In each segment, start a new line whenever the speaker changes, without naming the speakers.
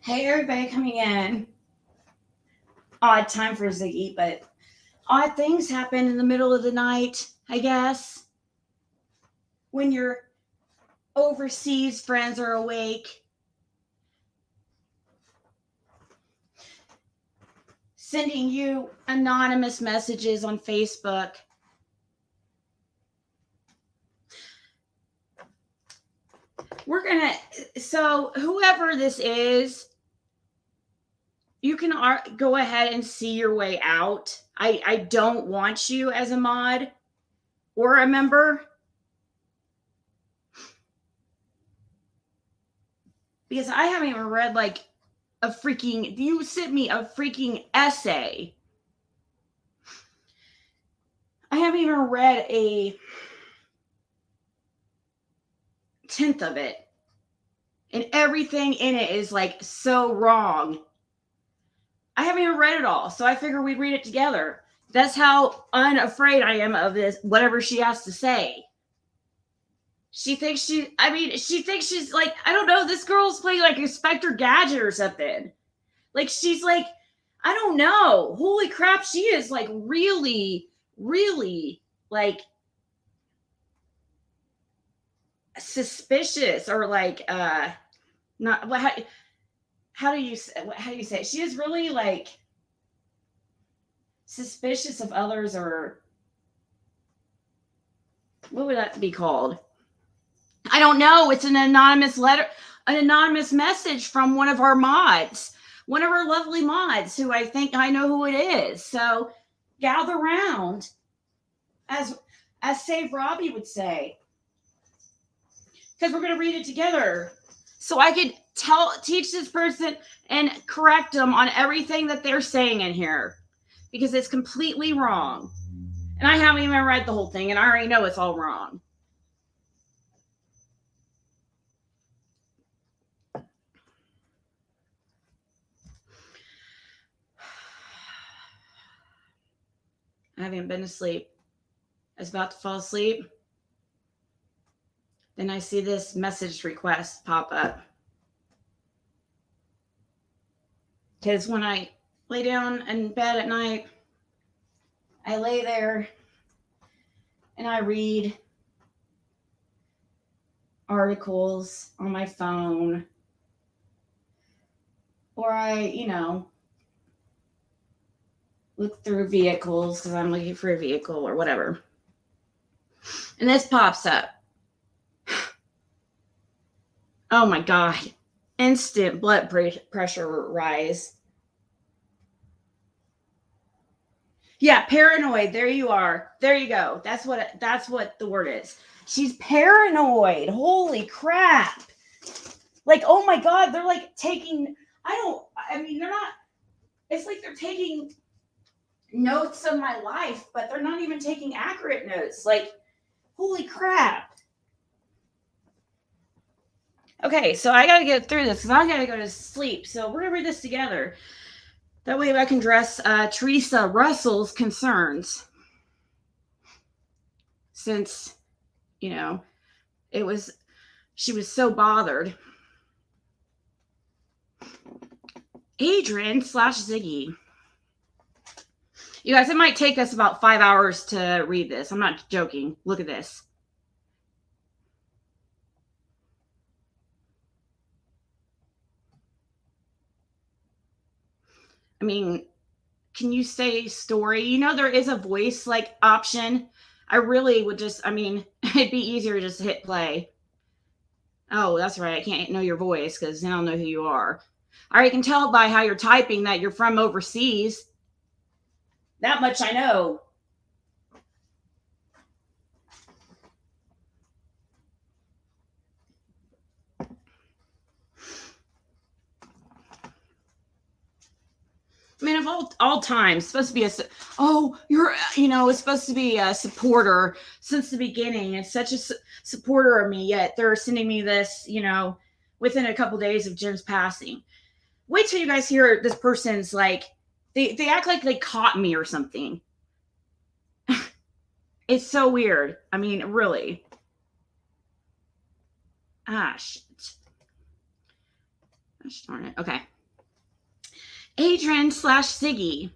Hey, everybody coming in. Odd time for Ziggy, but odd things happen in the middle of the night, I guess. When your overseas friends are awake. Sending you anonymous messages on Facebook. So whoever this is, you can go ahead and see your way out. I don't want you as a mod or a member. Because I haven't even read you sent me a freaking essay. I haven't even read a tenth of it. And everything in it is like so wrong. I haven't even read it all, so I figured we'd read it together. That's how unafraid I am of this, whatever she has to say. She thinks she's like, I don't know, this girl's playing like Inspector Gadget or something. Like, she's like, I don't know. Holy crap, she is like really, really like suspicious or like not what how do you say it? She is really like suspicious of others, or what would that be called? I don't know. It's an anonymous message from one of our mods, one of our lovely mods, who I think I know who it is. So gather round, as Save Robbie would say, because we're going to read it together. So I could teach this person and correct them on everything that they're saying in here, because it's completely wrong. And I haven't even read the whole thing, and I already know it's all wrong. I haven't been to sleep. I was about to fall asleep. Then I see this message request pop up. Because when I lay down in bed at night, I lay there and I read articles on my phone. Or I, look through vehicles because I'm looking for a vehicle or whatever. And this pops up. Oh my God. Instant blood pressure rise. Yeah, paranoid. There you are. There you go. That's what the word is. She's paranoid. Holy crap. Like, oh my God, they're like taking, they're not, it's like they're taking notes of my life, but they're not even taking accurate notes. Like, holy crap. Okay, so I got to get through this because I got to go to sleep. So we're going to read this together. That way I can address Theresa Russell's concerns. Since, she was so bothered. Adrian/Ziggy. You guys, it might take us about 5 hours to read this. I'm not joking. Look at this. I mean, can you say story? There is a voice like option. I really would just, it'd be easier to just hit play. Oh, that's right. I can't know your voice because then I'll know who you are. I already can tell by how you're typing that you're from overseas. That much I know. Of all times, it's supposed to be it's supposed to be a supporter since the beginning. It's such a supporter of me, yet they're sending me this, within a couple days of Jim's passing. Wait till you guys hear this person's like, they act like they caught me or something. It's so weird. Really. Ah, shit. Gosh darn it. Okay. Adrian/Ziggy.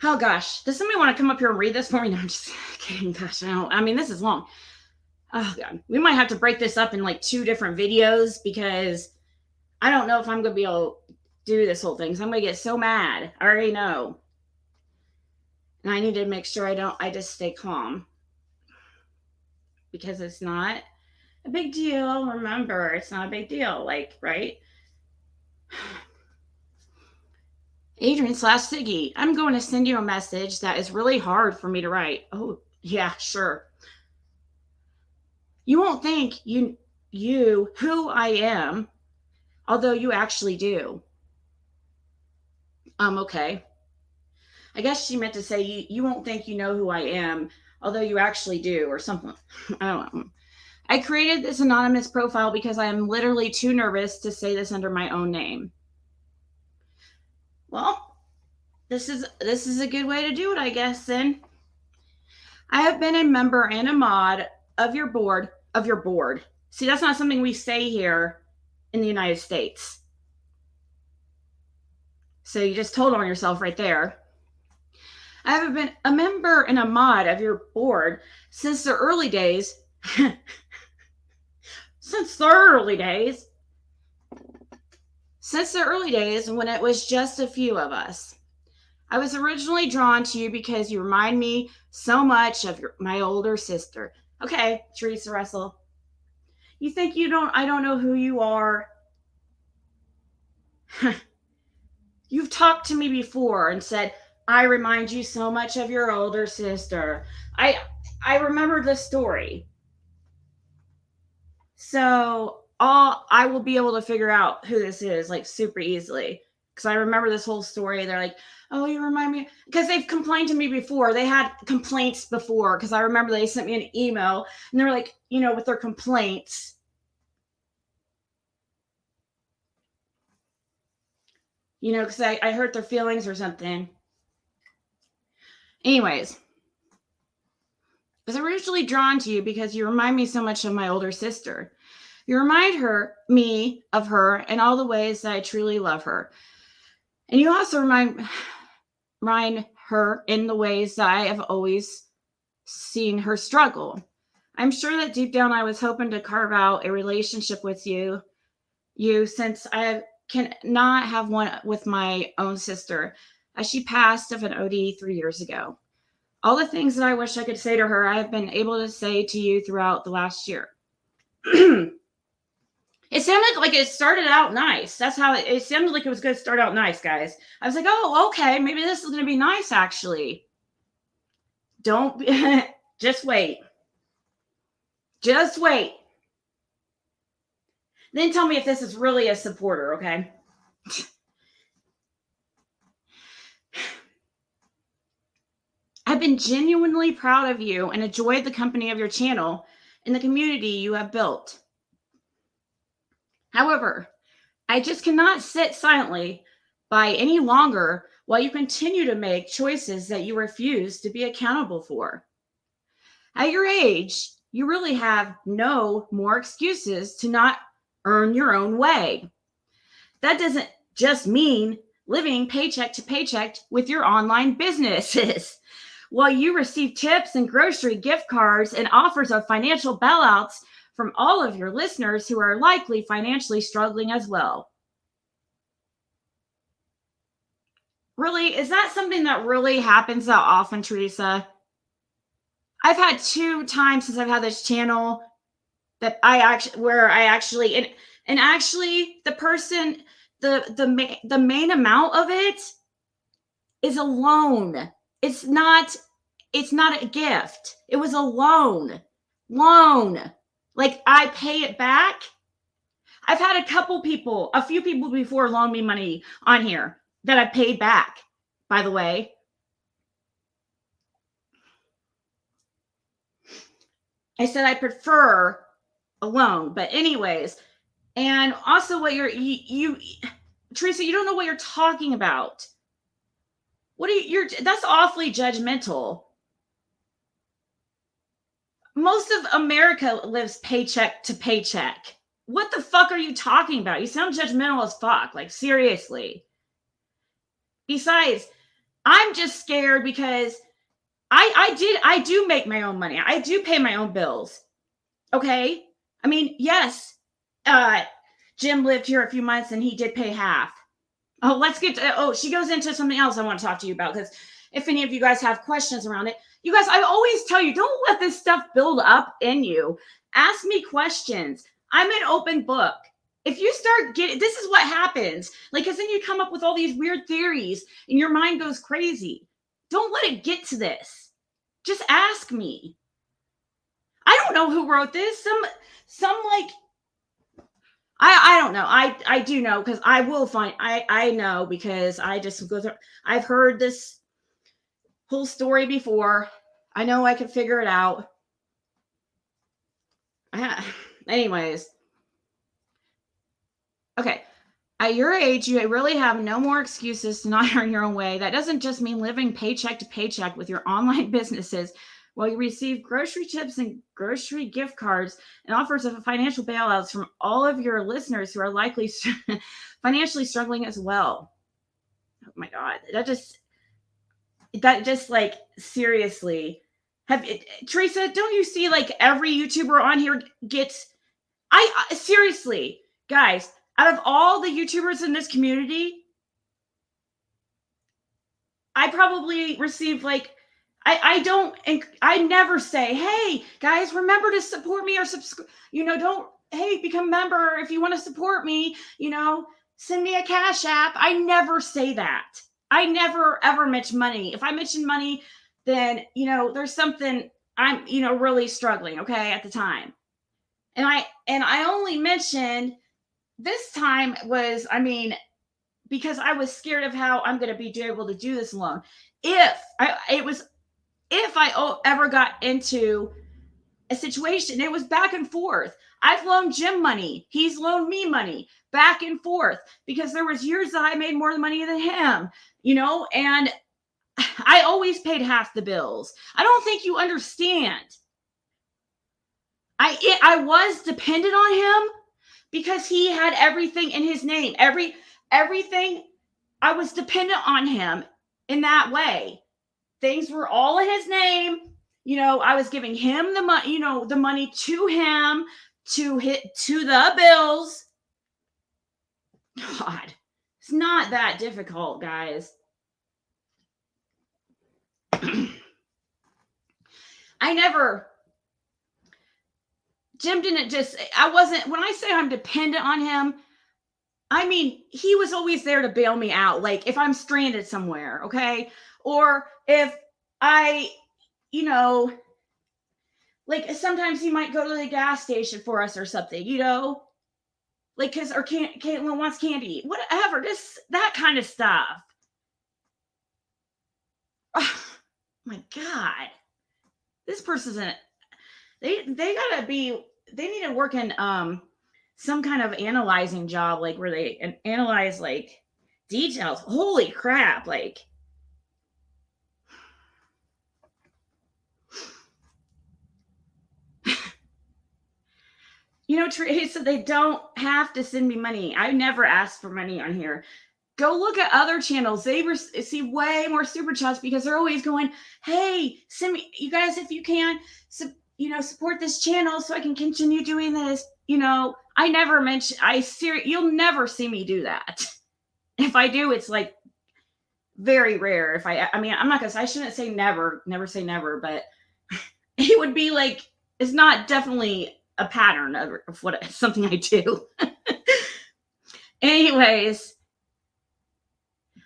Oh gosh, does somebody want to come up here and read this for me? No, I'm just kidding. Gosh, I mean, this is long. Oh god, we might have to break this up in like 2 different videos because I don't know if I'm gonna be able to do this whole thing. So I'm gonna get so mad. I already know, and I need to make sure I just stay calm because it's not a big deal. Remember, it's not a big deal. Like, right? Adrian/Ziggy, I'm going to send you a message that is really hard for me to write. Oh, yeah, sure. You won't think you who I am, although you actually do. Okay. I guess she meant to say you won't think you know who I am, although you actually do, or something. I don't know. I created this anonymous profile because I am literally too nervous to say this under my own name. Well, this is a good way to do it, I guess, then. I have been a member and a mod of your board. See, that's not something we say here in the United States. So you just told on yourself right there. I have been a member and a mod of your board since the early days. Since the early days when it was just a few of us. I was originally drawn to you because you remind me so much of my older sister. Okay, Theresa Russell. You think I don't know who you are? You've talked to me before and said, I remind you so much of your older sister. I remember the story. So I will be able to figure out who this is like super easily. Because I remember this whole story. They're like, oh, you remind me. Because they've complained to me before. They had complaints before. Because I remember they sent me an email. And they were like, with their complaints. Because I hurt their feelings or something. Anyways. I was originally drawn to you because you remind me so much of my older sister. You remind me of her in all the ways that I truly love her. And you also remind her in the ways that I have always seen her struggle. I'm sure that deep down I was hoping to carve out a relationship with you since I cannot have one with my own sister, as she passed of an OD 3 years ago. All the things that I wish I could say to her, I have been able to say to you throughout the last year. It sounded like it started out nice. That's how it sounded like it was going to start out nice, guys. I was like, oh, okay, maybe this is going to be nice, actually. Don't, just wait. Just wait. Then tell me if this is really a supporter, okay? I've been genuinely proud of you and enjoyed the company of your channel and the community you have built. However, I just cannot sit silently by any longer while you continue to make choices that you refuse to be accountable for. At your age, you really have no more excuses to not earn your own way. That doesn't just mean living paycheck to paycheck with your online businesses. While you receive tips and grocery gift cards and offers of financial bailouts from all of your listeners who are likely financially struggling as well. Really? Is that something that really happens that often, Theresa? I've had 2 times since I've had this channel that actually the person, the main amount of it is a loan. It's not a gift. It was a loan. Like, I pay it back. I've had a few people before loan me money on here that I paid back, by the way. I said I prefer a loan, but anyways. And also what Theresa, you don't know what you're talking about. That's awfully judgmental. Most of America lives paycheck to paycheck. What the fuck are you talking about? You sound judgmental as fuck. Like, seriously. Besides, I'm just scared because I do make my own money. I do pay my own bills. Okay? I mean, yes, Jim lived here a few months and he did pay half. Oh, let's get to, she goes into something else I want to talk to you about, because if any of you guys have questions around it, you guys, I always tell you, don't let this stuff build up in you. Ask me questions. I'm an open book. If you start getting, this is what happens. Like, because then you come up with all these weird theories and your mind goes crazy. Don't let it get to this. Just ask me. I don't know who wrote this. Some like, I don't know. I do know, because I will find, I know, because I just go through, I've heard this whole story before. I know I can figure it out. Anyways. Okay. At your age, you really have no more excuses to not earn your own way. That doesn't just mean living paycheck to paycheck with your online businesses while you receive grocery tips and grocery gift cards and offers of financial bailouts from all of your listeners who are likely financially struggling as well. Oh my God. That just like, seriously. Theresa, don't you see like every YouTuber on here gets, seriously, guys, out of all the YouTubers in this community, I probably receive like, I never say, hey guys, remember to support me or subscribe, hey, become a member if you want to support me, send me a Cashapp. I never say that. I never ever mention money. If I mention money, then, there's something I'm, really struggling, okay, at the time. And I only mentioned this time was, because I was scared of how I'm going to be able to do this alone. If I ever got into a situation, it was back and forth. I've loaned Jim money. He's loaned me money, back and forth, because there was years that I made more money than him, and I always paid half the bills. I don't think you understand. I was dependent on him because he had everything in his name. Everything, I was dependent on him in that way. Things were all in his name. I was giving him the money, the money to him to the bills. God, it's not that difficult, guys. Jim didn't just, when I say I'm dependent on him, he was always there to bail me out. Like if I'm stranded somewhere, okay? Or if I, like sometimes he might go to the gas station for us or something, like, or Caitlin wants candy, whatever, that kind of stuff. Oh, my God, this person's they need to work in some kind of analyzing job, like where they analyze like details. Holy crap. Like, Teresa, they don't have to send me money. I never asked for money on here. Go look at other channels. They see way more super chats because they're always going, hey, send me, you guys, if you can, support this channel so I can continue doing this. I never mention, you'll never see me do that. If I do, it's like very rare. If I'm not gonna say, I shouldn't say never say never, but it would be like, it's not definitely a pattern of something I do. Anyways,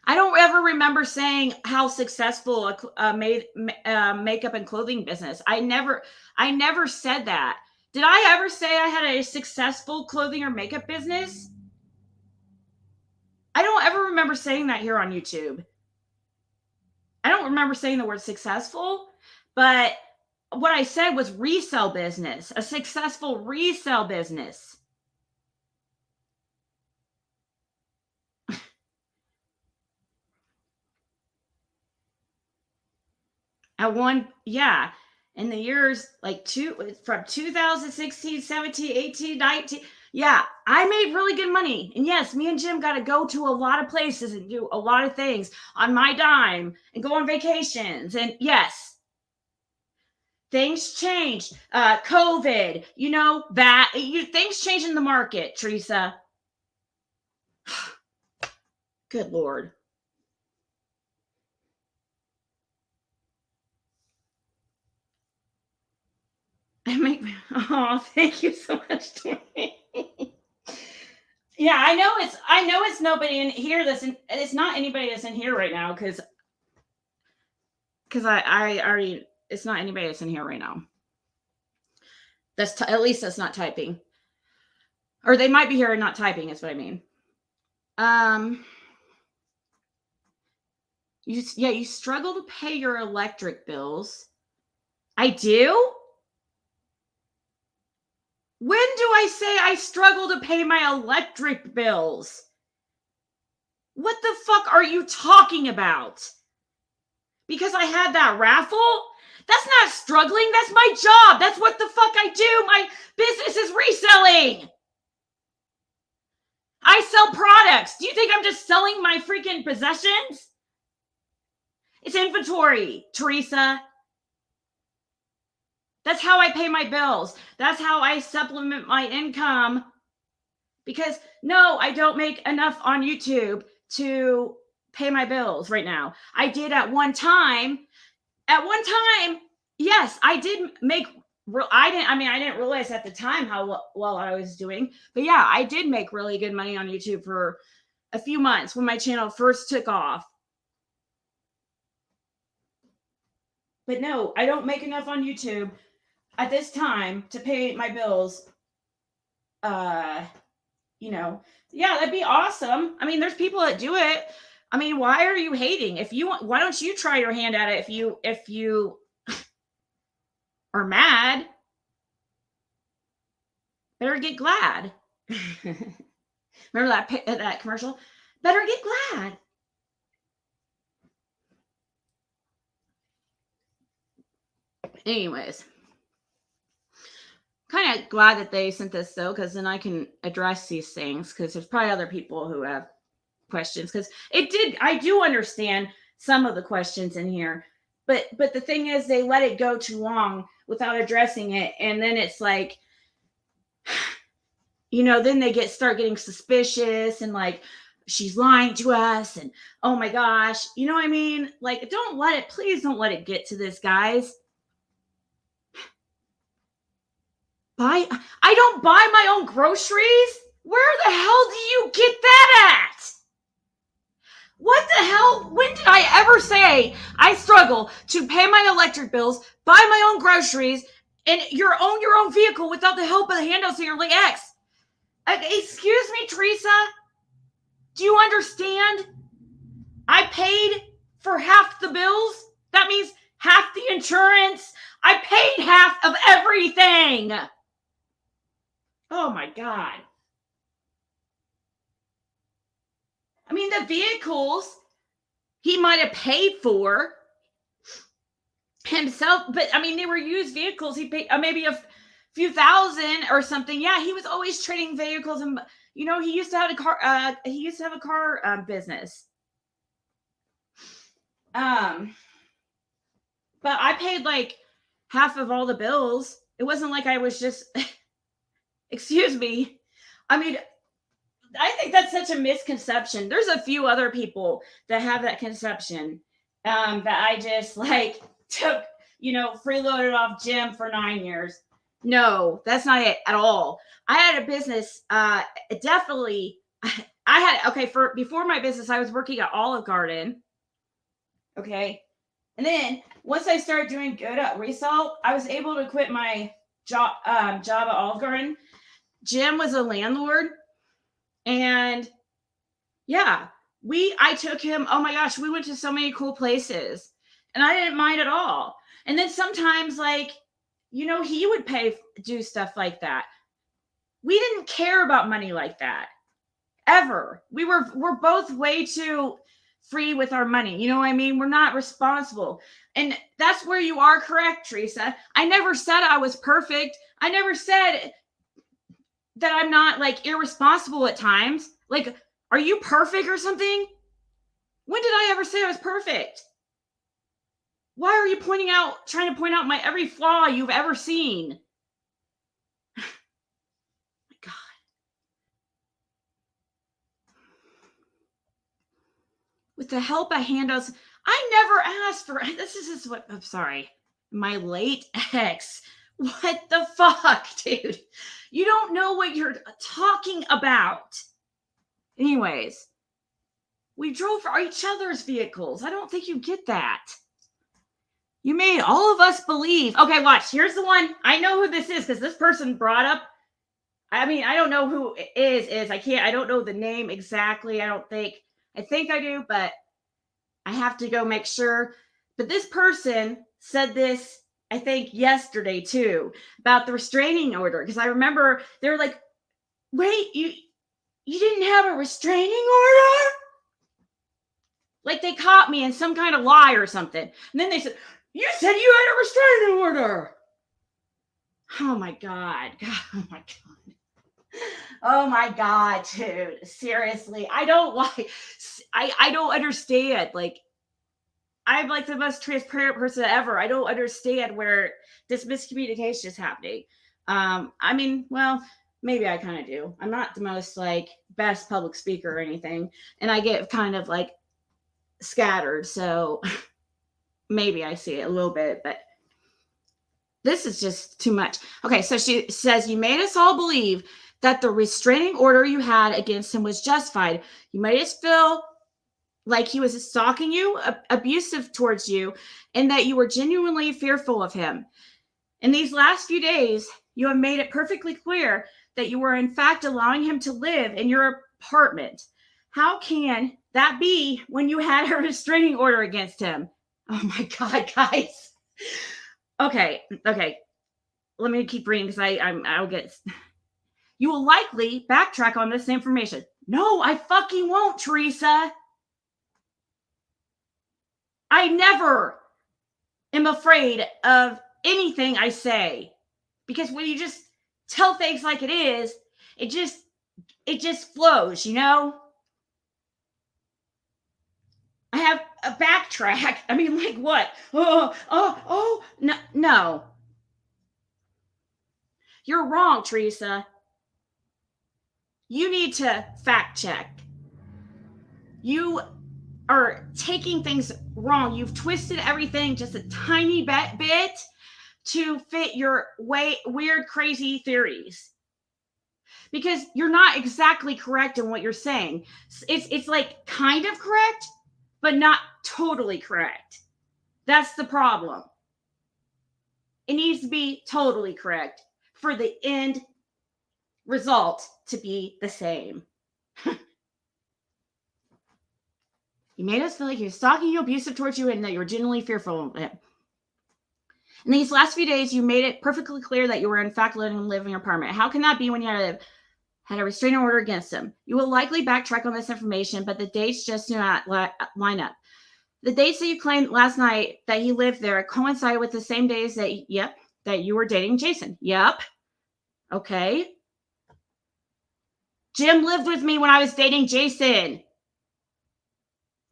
I don't ever remember saying how successful a makeup and clothing business. I never said that. Did I ever say I had a successful clothing or makeup business? I don't ever remember saying that here on YouTube. I don't remember saying the word successful, but what I said was resale business, a successful resale business. In the years like from 2016, 17, 18, 19, Yeah, I made really good money. And yes, me and Jim got to go to a lot of places and do a lot of things on my dime and go on vacations. And yes, things changed. COVID, things change in the market, Theresa. Good Lord. Thank you so much, Tori. Yeah, I know it's nobody in here it's not anybody that's in here right now because I already, it's not anybody that's in here right now. At least that's not typing. Or they might be here and not typing is what I mean. You struggle to pay your electric bills. I do? When do I say I struggle to pay my electric bills? What the fuck are you talking about? Because I had that raffle? That's not struggling. That's my job. That's what the fuck I do. My business is reselling. I sell products. Do you think I'm just selling my freaking possessions? It's inventory, Theresa. That's how I pay my bills. That's how I supplement my income. Because no, I don't make enough on YouTube to pay my bills right now. I did at one time. At one time, yes, I did make. I didn't realize at the time how well I was doing. But yeah, I did make really good money on YouTube for a few months when my channel first took off. But no, I don't make enough on YouTube at this time to pay my bills. Yeah, that'd be awesome. I mean, there's people that do it. I mean, why are you hating? Why don't you try your hand at it if you are mad? Better get glad. Remember that commercial? Better get glad. Anyways, kind of glad that they sent this though, because then I can address these things, because there's probably other people who have questions, because I do understand some of the questions in here, but the thing is they let it go too long without addressing it, and then it's like, then they start getting suspicious and like, she's lying to us, and oh my gosh, you know what I mean? Like, please don't let it get to this, guys. I don't buy my own groceries? Where the hell do you get that at? What the hell? When did I ever say I struggle to pay my electric bills, buy my own groceries, and own your own vehicle without the help of the handouts of your ex? Excuse me, Theresa? Do you understand? I paid for half the bills. That means half the insurance. I paid half of everything. Oh my God. I mean, the vehicles he might have paid for himself, but I mean, they were used vehicles. He paid maybe a few thousand or something. Yeah, he was always trading vehicles, and he used to have a car. He used to have a car business. But I paid like half of all the bills. It wasn't like I was just. Excuse me. I mean, I think that's such a misconception. There's a few other people that have that conception that I just like took, freeloaded off Jim for 9 years. No, that's not it at all. I had a business. Definitely, before my business, I was working at Olive Garden. Okay. And then once I started doing good at resale, I was able to quit my job at Olive Garden. Jim was a landlord, and yeah, I took him. Oh my gosh, we went to so many cool places, and I didn't mind at all. And then sometimes, like, he would do stuff like that. We didn't care about money like that ever. We're both way too free with our money. You know what I mean? We're not responsible. And that's where you are correct, Theresa. I never said I was perfect. I never said that I'm not like irresponsible at times. Like, are you perfect or something? When did I ever say I was perfect? Why are you trying to point out my every flaw you've ever seen? My God. With the help of handouts, I never asked for this. Is what I'm sorry. My late ex. What the fuck, dude? You don't know what you're talking about. Anyways, we drove for each other's vehicles. I don't think you get that. You made all of us believe. Okay, watch. Here's the one. I know who this is because this person brought up. I mean, I don't know who it is. I don't know the name exactly. I think I do, but I have to go make sure. But this person said this, I think, yesterday too, about the restraining order. Because I remember they were like, wait, you didn't have a restraining order? Like they caught me in some kind of lie or something. And then they said, you said you had a restraining order. Oh my God. Oh my God. Oh my God, dude. Seriously. I don't understand. Like, I'm like the most transparent person ever. I don't understand where this miscommunication is happening. I mean, well, maybe I kind of do. I'm not the most like best public speaker or anything. And I get kind of like scattered. So maybe I see it a little bit, but this is just too much. Okay. So she says, you made us all believe that the restraining order you had against him was justified. You made us feel like he was stalking you, abusive towards you, and that you were genuinely fearful of him. In these last few days, you have made it perfectly clear that you were in fact allowing him to live in your apartment. How can that be when you had a restraining order against him? Oh my God, guys. Okay. Let me keep reading because I'll get. You will likely backtrack on this information. No, I fucking won't, Theresa. I never am afraid of anything I say, because when you just tell things like it is, it just flows, you know? I have a backtrack. I mean, like what? Oh, no. You're wrong, Theresa. You need to fact check. You are taking things wrong. You've twisted everything just a tiny bit to fit your weird, crazy theories. Because you're not exactly correct in what you're saying. It's like kind of correct, but not totally correct. That's the problem. It needs to be totally correct for the end result to be the same. You made us feel like he was stalking you, abusive towards you, and that you were genuinely fearful of him. In these last few days, you made it perfectly clear that you were in fact letting him live in your apartment. How can that be when you had a restraining order against him? You will likely backtrack on this information, but the dates just do not line up. The dates that you claimed last night that he lived there coincided with the same days that you were dating Jason. Yep. Okay. Jim lived with me when I was dating Jason.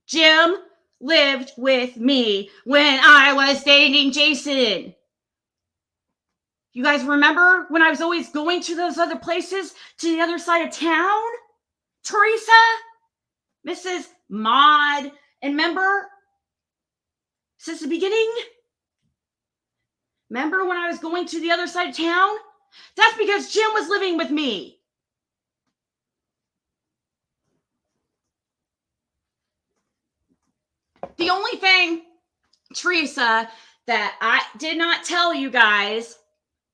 Jim lived with me when I was dating Jason. You guys remember when I was always going to those other places to the other side of town? Theresa? Mrs. Maud? And remember? Since the beginning? Remember when I was going to the other side of town? That's because Jim was living with me. The only thing, Theresa, that I did not tell you guys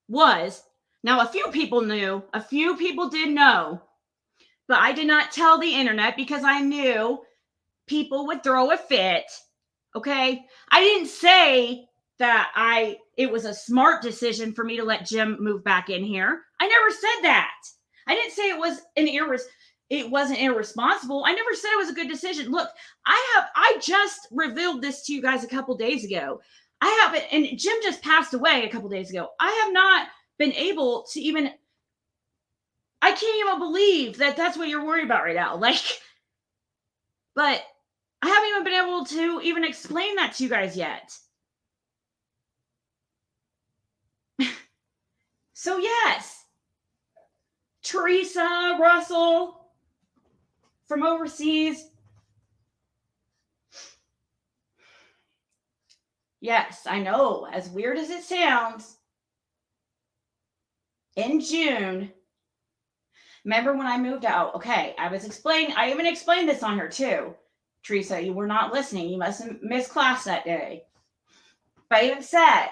was, now a few people knew, a few people did know, but I did not tell the internet because I knew people would throw a fit. Okay? I didn't say that it was a smart decision for me to let Jim move back in here. I never said that. I didn't say it was it wasn't irresponsible. I never said it was a good decision. Look, I just revealed this to you guys a couple days ago. And Jim just passed away a couple days ago. I have not been able to even, I can't even believe that that's what you're worried about right now. Like, but I haven't even been able to even explain that to you guys yet. So yes, Theresa, Russell from overseas. Yes, I know, as weird as it sounds, in June, remember when I moved out? Okay, I even explained this on here too. Theresa, you were not listening. You must have missed class that day. But I even said,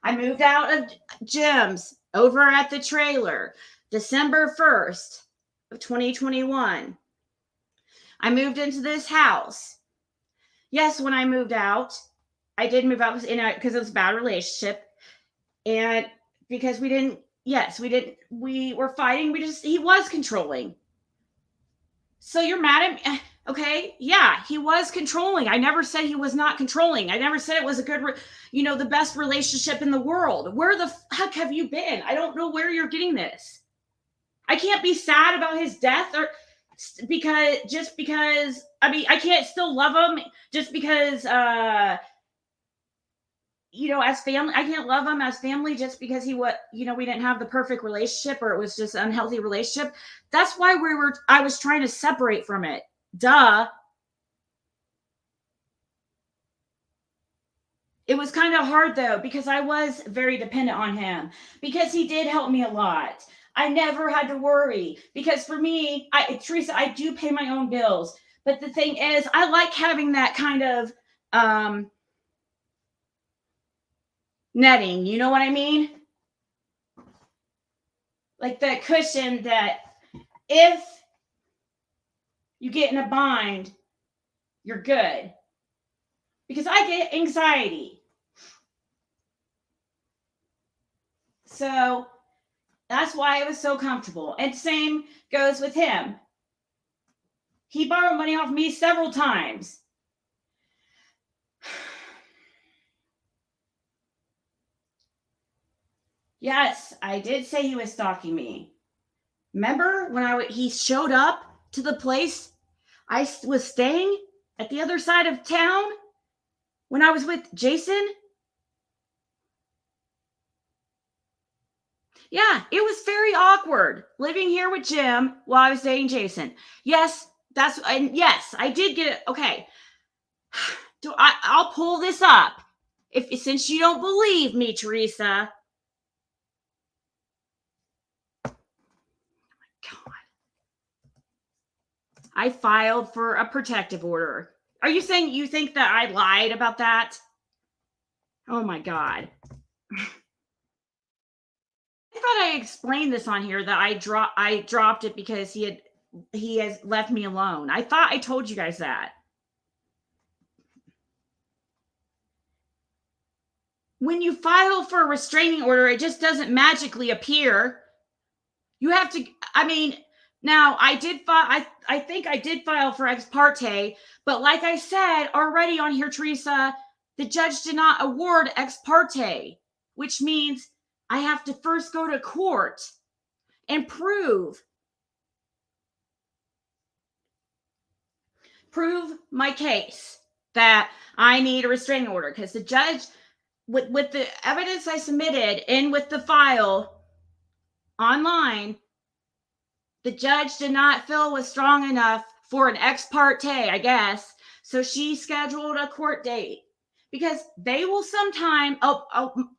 I moved out of Jim's over at the trailer December 1st of 2021. I moved into this house. Yes, when I moved out, I did move out because it was a bad relationship. And because we were fighting. He was controlling. So you're mad at me? Okay. Yeah, he was controlling. I never said he was not controlling. I never said it was a good, the best relationship in the world. Where the heck have you been? I don't know where you're getting this. I can't be sad about his death because I can't still love him just because as family. I can't love him as family just because we didn't have the perfect relationship, or it was just an unhealthy relationship. That's why I was trying to separate from it. Duh. It was kind of hard though, because I was very dependent on him, because he did help me a lot. I never had to worry, because for me, Theresa, I do pay my own bills. But the thing is, I like having that kind of netting. You know what I mean? Like that cushion that if you get in a bind, you're good. Because I get anxiety. So that's why I was so comfortable. And same goes with him. He borrowed money off me several times. Yes, I did say he was stalking me. Remember when he showed up to the place I was staying at the other side of town when I was with Jason? Yeah, it was very awkward living here with Jim while I was dating Jason. Yes, I did get it. Okay. I'll pull this up. Since you don't believe me, Theresa. Oh my God. I filed for a protective order. Are you saying you think that I lied about that? Oh my God. I thought I explained this on here that I dropped it because he has left me alone. I thought I told you guys that. When you file for a restraining order, it just doesn't magically appear. You have to, now I did file, I think I did file for ex parte, but like I said already on here, Theresa, the judge did not award ex parte, which means I have to first go to court and prove my case that I need a restraining order, because the judge, with the evidence I submitted and with the file online, the judge did not feel was strong enough for an ex parte, I guess. So she scheduled a court date, because they will sometimes, a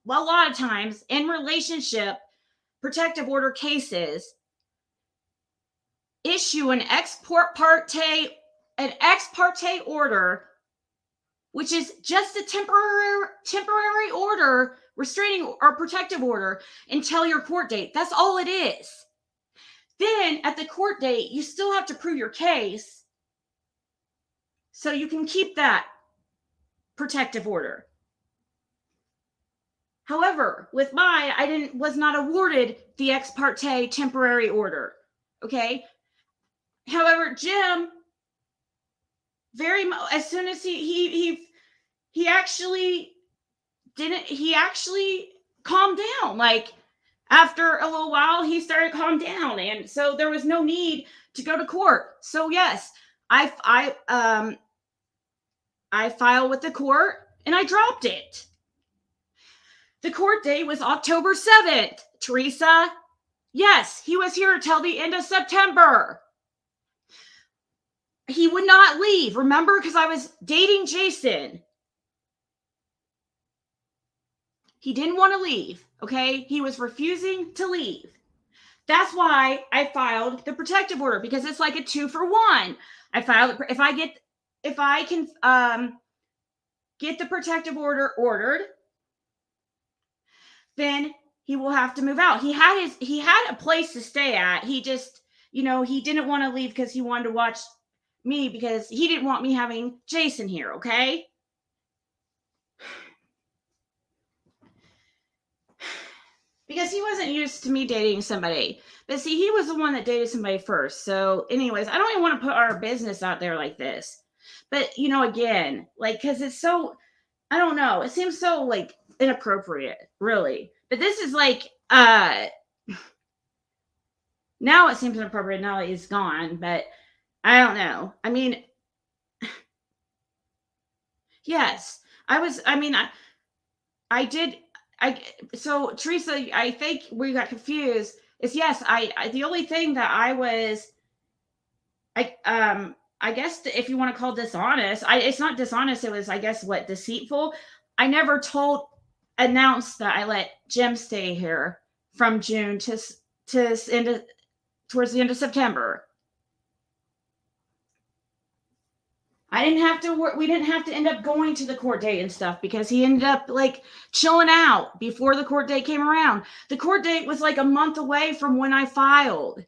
lot of times in relationship protective order cases, issue an ex parte order, which is just a temporary order, restraining or protective order, until your court date. That's all it is. Then at the court date, you still have to prove your case so you can keep that protective order. However, with mine, I was not awarded the ex parte temporary order. Okay. However, Jim, as soon as he actually calmed down. Like, after a little while, he started to calm down. And so there was no need to go to court. So yes, I filed with the court and I dropped it. The court date was October 7th. Theresa, yes, he was here till the end of September. He would not leave, remember? Because I was dating Jason. He didn't want to leave, okay? He was refusing to leave. That's why I filed the protective order, because it's like a 2-for-1. I filed, if I can get the protective order ordered, then he will have to move out. He had a place to stay at. He just, he didn't want to leave because he wanted to watch me, because he didn't want me having Jason here, okay? Because he wasn't used to me dating somebody. But see, he was the one that dated somebody first. So anyways, I don't even want to put our business out there like this. But, again, like, because it's so, I don't know. It seems so, like, inappropriate, really. But this is like, now it seems inappropriate now that he's gone. But I don't know. I mean, yes. So Theresa, I think we got confused. Is yes, the only thing that I was, I guess if you want to call dishonest, it's not dishonest. It was, I guess, deceitful. I never announced that I let Jim stay here from June towards the end of September. We didn't have to end up going to the court date and stuff, because he ended up like chilling out before the court date came around. The court date was like a month away from when I filed.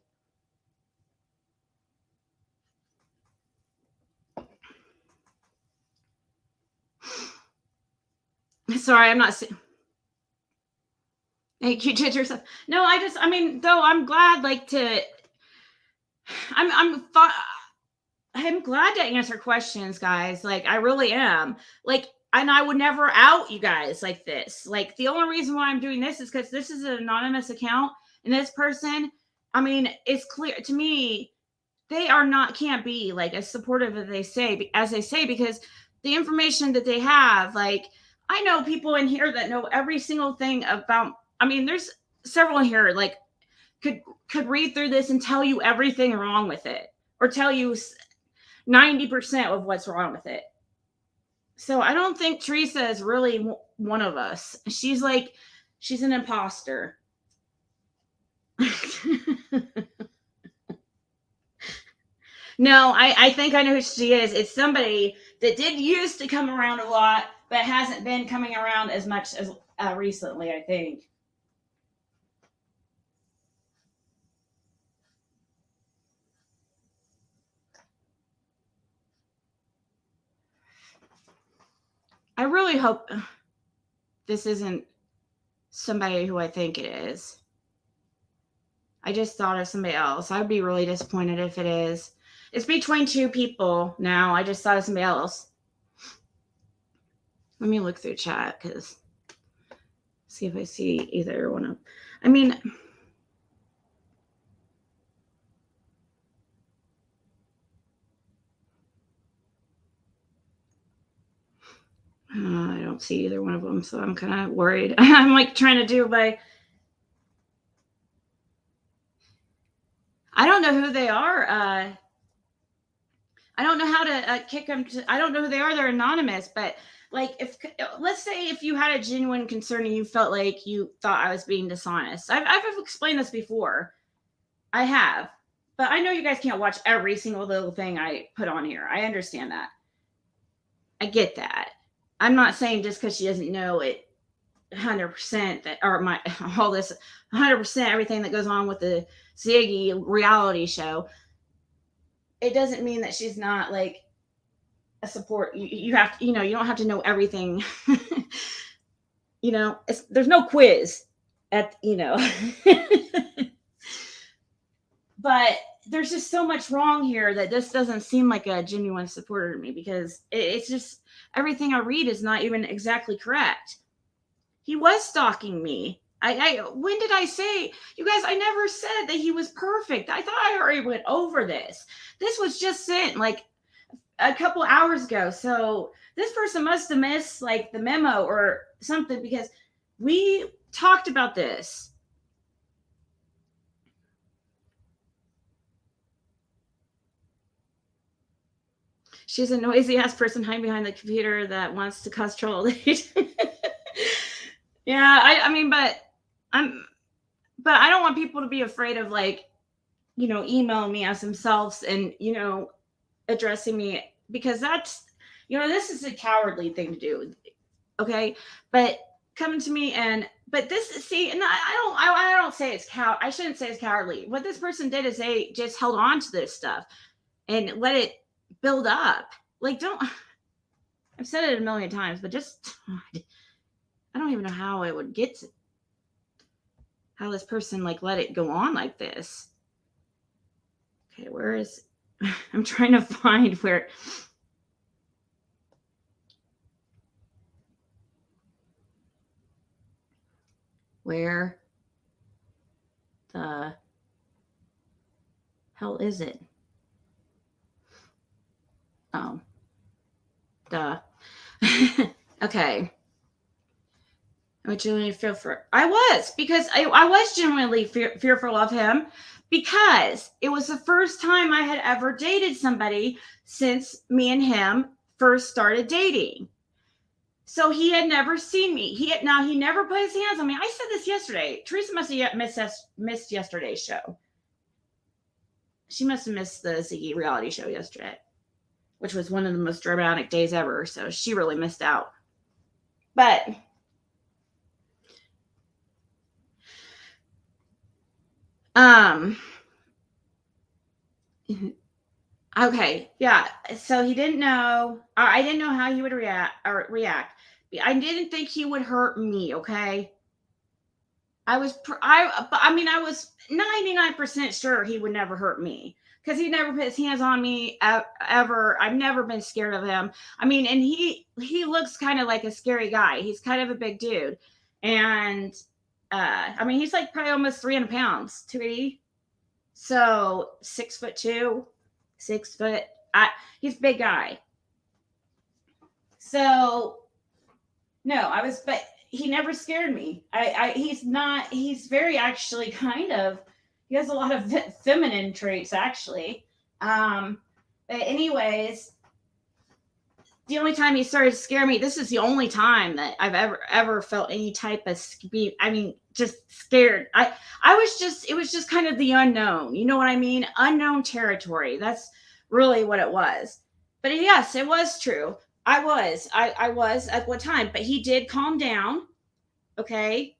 Sorry, I'm not. Thank you, Theresa. No, I'm glad, I'm glad to answer questions, guys. Like, I really am. Like, and I would never out you guys like this. Like, the only reason why I'm doing this is because this is an anonymous account, and this person, it's clear to me they can't be like as supportive as they say, because the information that they have, like, I know people in here that know every single thing about. There's several in here like could read through this and tell you everything wrong with it, or tell you 90% of what's wrong with it. So I don't think Theresa is really one of us. She's an imposter. No, I think I know who she is. It's somebody that did used to come around a lot, but hasn't been coming around as much as recently, I think. I really hope this isn't somebody who I think it is. I just thought of somebody else. I'd be really disappointed if it is. It's between two people now. I just thought of somebody else. Let me look through chat, because see if I see either one of. I don't see either one of them, so I'm kind of worried. I'm like trying to do I don't know who they are. I don't know how to kick them. I don't know who they are. They're anonymous. But like, let's say if you had a genuine concern and you felt like you thought I was being dishonest. I've explained this before. I have. But I know you guys can't watch every single little thing I put on here. I understand that. I get that. I'm not saying just because she doesn't know it 100% that, or all this 100% everything that goes on with the Ziggy reality show, it doesn't mean that she's not like a support. You have to, you don't have to know everything. There's no quiz at, but there's just so much wrong here that this doesn't seem like a genuine supporter to me, because it's just everything I read is not even exactly correct. He was stalking me. When did I say, you guys, I never said that he was perfect. I thought I already went over this. This was just sent like a couple hours ago. So this person must have missed like the memo or something, because we talked about this. She's a noisy ass person hiding behind the computer that wants to cause trouble. Yeah, I mean, but I don't want people to be afraid of like, emailing me as themselves and, addressing me, because that's, this is a cowardly thing to do. Okay. But coming to me but this, see, and I don't say it's I shouldn't say it's cowardly. What this person did is they just held on to this stuff and let it build up. Like, I've said it a million times, but just, I don't even know how it would get to, how this person like let it go on like this. Okay, where is, I'm trying to find where the hell is it? Oh, duh. Okay. I genuinely feel for. I was, because I was genuinely fearful of him, because it was the first time I had ever dated somebody since me and him first started dating. So he had never seen me. He never put his hands on me. I said this yesterday. Theresa must have missed yesterday's show. She must have missed the Ziggy reality show yesterday, which was one of the most dramatic days ever. So she really missed out. But okay, yeah. So he didn't know. I didn't know how he would react. I didn't think he would hurt me. Okay. I was 99% sure he would never hurt me, because he never put his hands on me ever. I've never been scared of him. I mean, and he looks kind of like a scary guy. He's kind of a big dude, and I mean, he's like probably almost 300 pounds, 280. So 6'2", 6 foot. He's a big guy. So no, but he never scared me. He's very actually he has a lot of feminine traits actually. But anyways, the only time he started to scare me, this is the only time that I've ever felt any type of just scared. It was just kind of the unknown. You know what I mean? Unknown territory. That's really what it was. But yes, it was true. I was at what time, but he did calm down. Okay.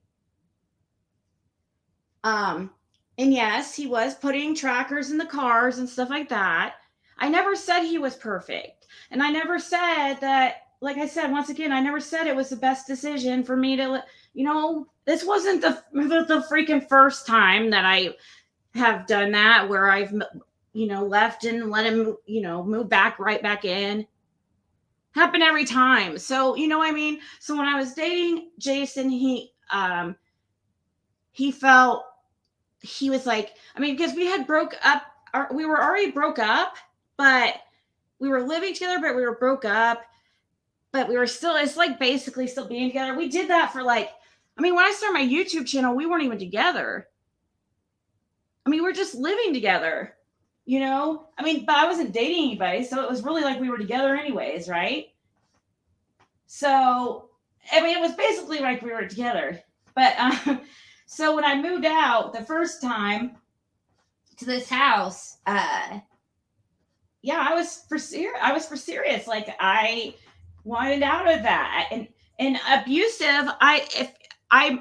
And yes, he was putting trackers in the cars and stuff like that. I never said he was perfect. And I never said that, like I said, once again, I never said it was the best decision for me to, this wasn't the freaking first time that I have done that, where I've, left and let him, move right back in. Happen every time. So, you know what I mean? So when I was dating Jason, he felt, he was like, because we had broke up, we were already broke up, but we were living together, but we were broke up, but we were still, it's like basically still being together. We did that for like, when I started my YouTube channel, we weren't even together. We're just living together, but I wasn't dating anybody. So it was really like we were together anyways, right? So, it was basically like we were together. But, so when I moved out the first time to this house, yeah, I was for serious. Like, I wanted out of that. And abusive, I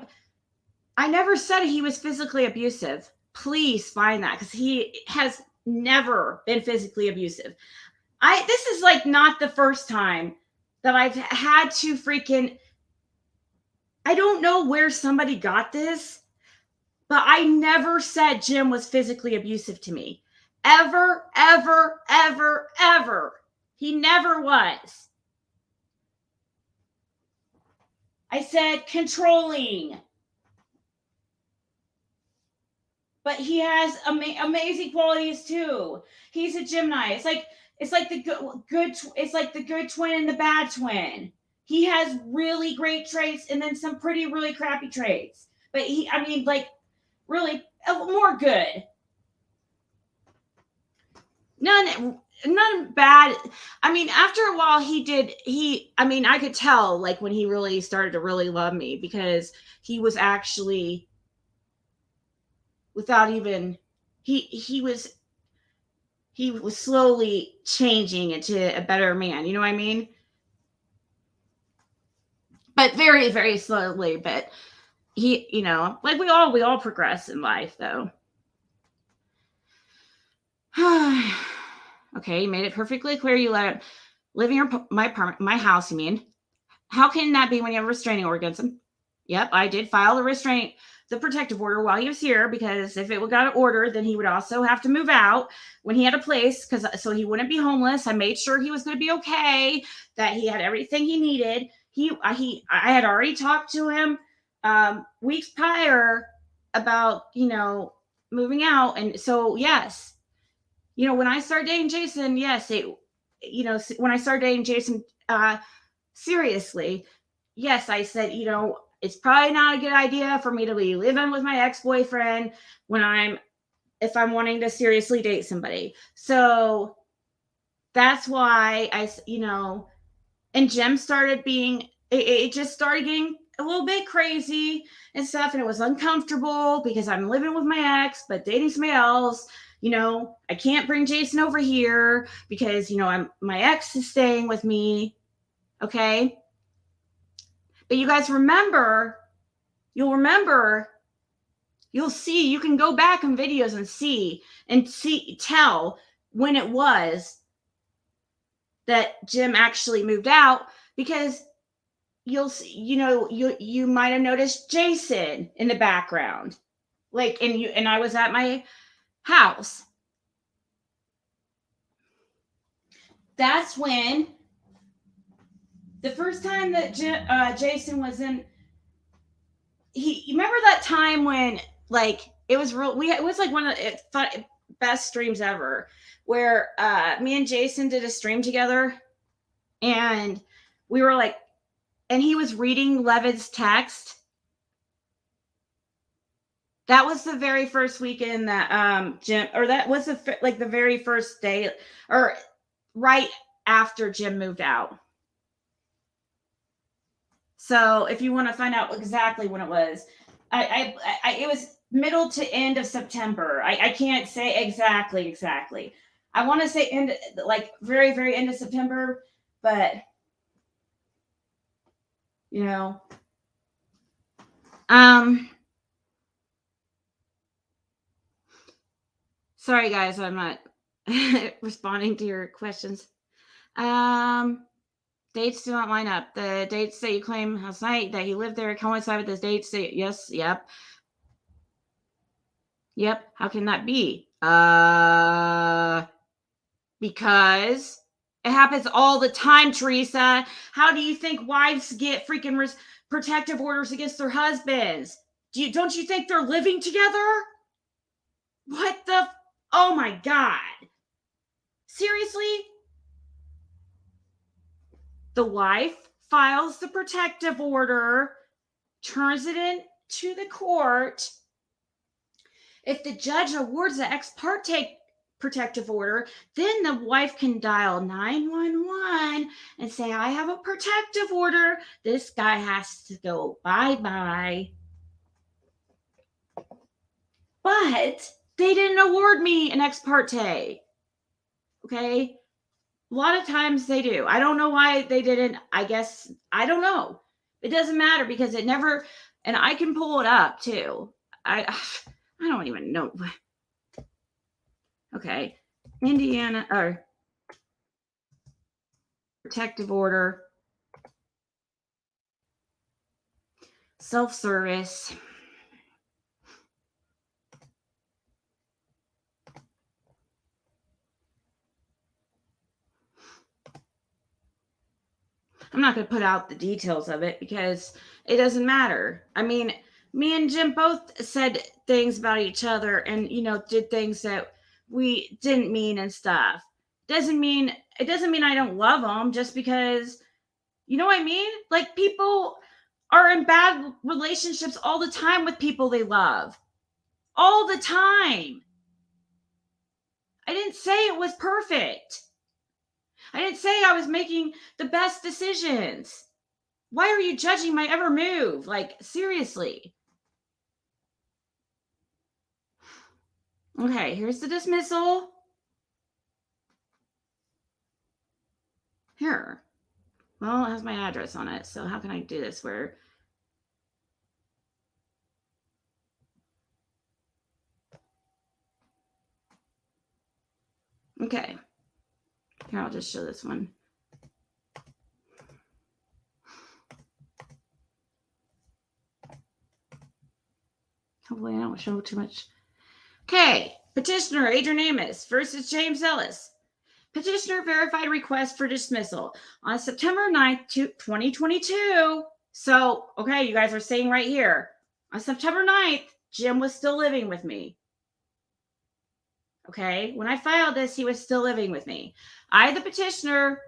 never said he was physically abusive. Please find that, because he has never been physically abusive. This is like not the first time that I've had to freaking, I don't know where somebody got this, but I never said Jim was physically abusive to me. Ever, ever, ever, ever. He never was. I said controlling. but he has amazing qualities too. He's a Gemini. It's like the good it's like the good twin and the bad twin. He has really great traits and then some pretty really crappy traits. But I mean, like really more good. None bad. I mean, after a while I mean, I could tell like when he really started to really love me because he was actually without even he was slowly changing into a better man. You know what I mean? But very, very slowly. But like we all progress in life, though. Okay, you made it perfectly clear you let him live in my house. You mean? How can that be when you have a restraining order against him? Yep, I did file the protective order while he was here because if it got ordered, then he would also have to move out when he had a place so he wouldn't be homeless. I made sure he was going to be okay, that he had everything he needed. I had already talked to him weeks prior about moving out, and so yes, when I started dating Jason, yes, when I started dating Jason, seriously, yes, I said, it's probably not a good idea for me to be living with my ex-boyfriend if I'm wanting to seriously date somebody. So that's why and Jim started it just started getting a little bit crazy and stuff. And it was uncomfortable because I'm living with my ex, but dating somebody else. I can't bring Jason over here because, my ex is staying with me. Okay. But you guys you'll see, you can go back in videos and tell when it was that Jim actually moved out, because you'll see, you might have noticed Jason in the background. Like, and I was at my house. That's when the first time that Jason was in, you remember that time when like it was it was like one of the best streams ever where me and Jason did a stream together, and we were like, and he was reading Levin's text. That was the very first weekend that Jim, or that was the very first day, or right after Jim moved out. So if you want to find out exactly when it was, it was middle to end of September. I can't say exactly. I want to say end, like very, very end of September, but sorry guys, I'm not responding to your questions. Dates do not line up. The dates that you claim last night that he lived there coincide with the dates. Yes, yep. How can that be? Because it happens all the time, Theresa. How do you think wives get freaking protective orders against their husbands? Don't you think they're living together? What the? Oh my God. Seriously? The wife files the protective order, turns it in to the court. If the judge awards the ex parte protective order, then the wife can dial 911 and say, I have a protective order. This guy has to go bye-bye. But they didn't award me an ex parte. Okay? A lot of times they do. I don't know why they didn't. I guess, I don't know. It doesn't matter because it never, and I can pull it up too. I don't even know. Okay. Indiana, or protective order, self-service. I'm not going to put out the details of it because it doesn't matter. I mean, Me and Jim both said things about each other and, did things that we didn't mean and stuff. It doesn't mean I don't love them just because, you know what I mean? Like, people are in bad relationships all the time with people they love. All the time. I didn't say it was perfect. I didn't say I was making the best decisions. Why are you judging my every move? Like, seriously. Okay, here's the dismissal. Here. Well, it has my address on it, so how can I do this where... Okay. Here, I'll just show this one. Hopefully I don't show too much. Okay. Petitioner Adrian Amos versus James Ellis. Petitioner verified request for dismissal on September 9th, 2022. So, okay, you guys are saying right here. On September 9th, Jim was still living with me. Okay, when I filed this, he was still living with me. I, the petitioner,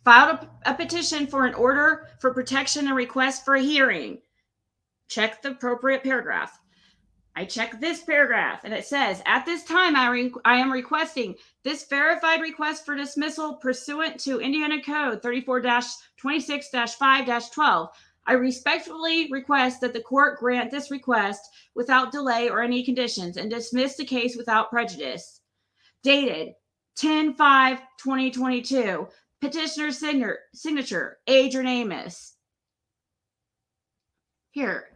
filed a petition for an order for protection and request for a hearing. Check the appropriate paragraph. I check this paragraph and it says, at this time, I am requesting this verified request for dismissal pursuant to Indiana Code 34-26-5-12. I respectfully request that the court grant this request without delay or any conditions and dismiss the case without prejudice. Dated 10/5/2022. Petitioner's signature, Adrian Amos. Here.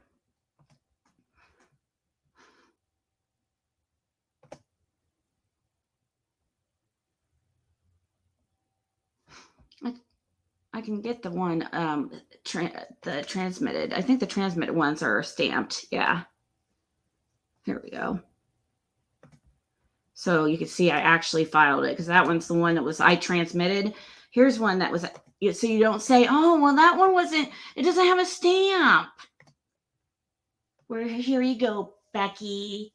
I can get the one, the transmitted. I think the transmitted ones are stamped. Yeah. Here we go. So you can see I actually filed it because that one's the one that I transmitted. Here's one that was, so you don't say, oh, well, that one wasn't, it doesn't have a stamp. Here you go, Becky.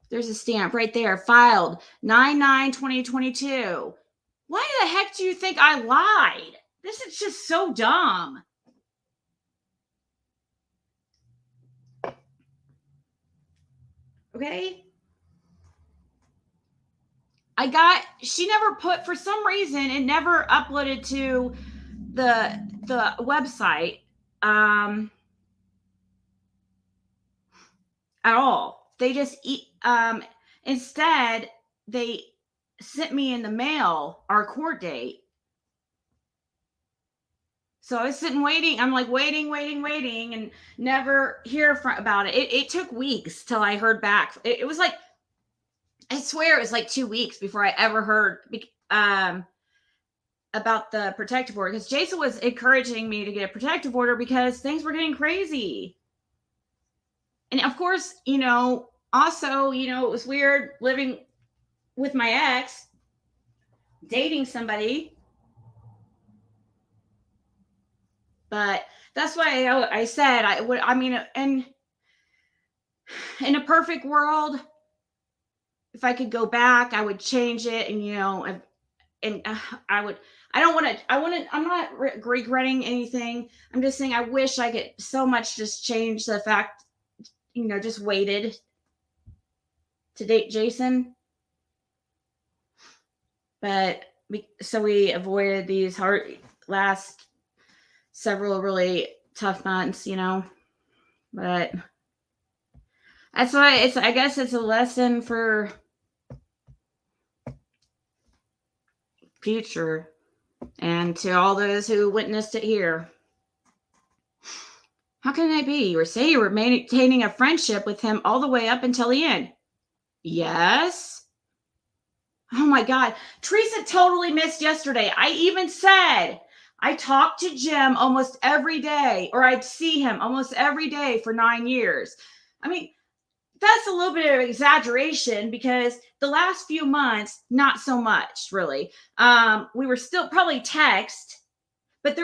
There's a stamp right there, filed 9/9/2022. Why the heck do you think I lied? This is just so dumb. Okay? She never put, for some reason, it never uploaded to the website at all. They just, instead, they sent me in the mail our court date. So I was sitting waiting. I'm like waiting and never hear about it. It took weeks till I heard back. It was like, I swear it was like 2 weeks before I ever heard about the protective order, because Jason was encouraging me to get a protective order because things were getting crazy. And of course, also, it was weird living with my ex, dating somebody. But that's why I said I would, in a perfect world, if I could go back, I would change it. And, I'm not regretting anything. I'm just saying I wish I could so much just change the fact, just waited to date Jason. But so we avoided these last several really tough months, but that's why I guess it's a lesson for future and to all those who witnessed it here. How can that be? You say you were maintaining a friendship with him all the way up until the end. Yes. Oh my God. Theresa totally missed yesterday. I even said I talked to Jim almost every day, or I'd see him almost every day for 9 years. That's a little bit of exaggeration because the last few months, not so much, really. We were still probably text, but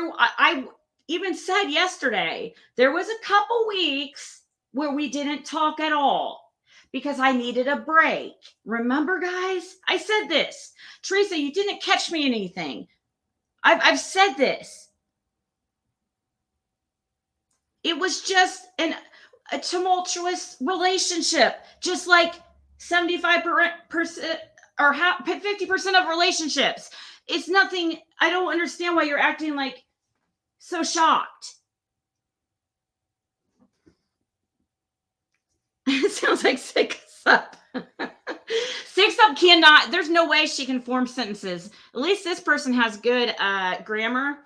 even said yesterday, there was a couple weeks where we didn't talk at all because I needed a break. Remember, guys? I said this. Theresa, you didn't catch me in anything. I've said this. It was just a tumultuous relationship, just like 75% or 50% of relationships. It's nothing. I don't understand why you're acting like so shocked. It sounds like six up. Six up cannot. There's no way she can form sentences. At least this person has good grammar.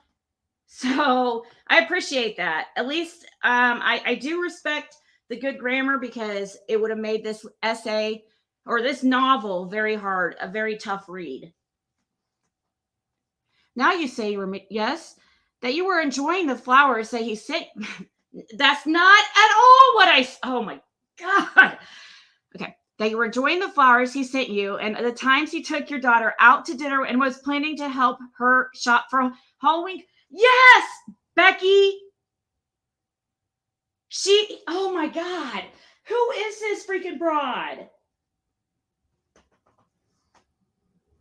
So I appreciate that. At least I do respect the good grammar, because it would have made this essay or this novel very hard, a very tough read. Now you say you were, yes, that you were enjoying the flowers that he sent. That's not at all what oh my God. Okay. That you were enjoying the flowers he sent you, and the times he took your daughter out to dinner and was planning to help her shop for Halloween. Yes, Becky. Oh my God. Who is this freaking broad?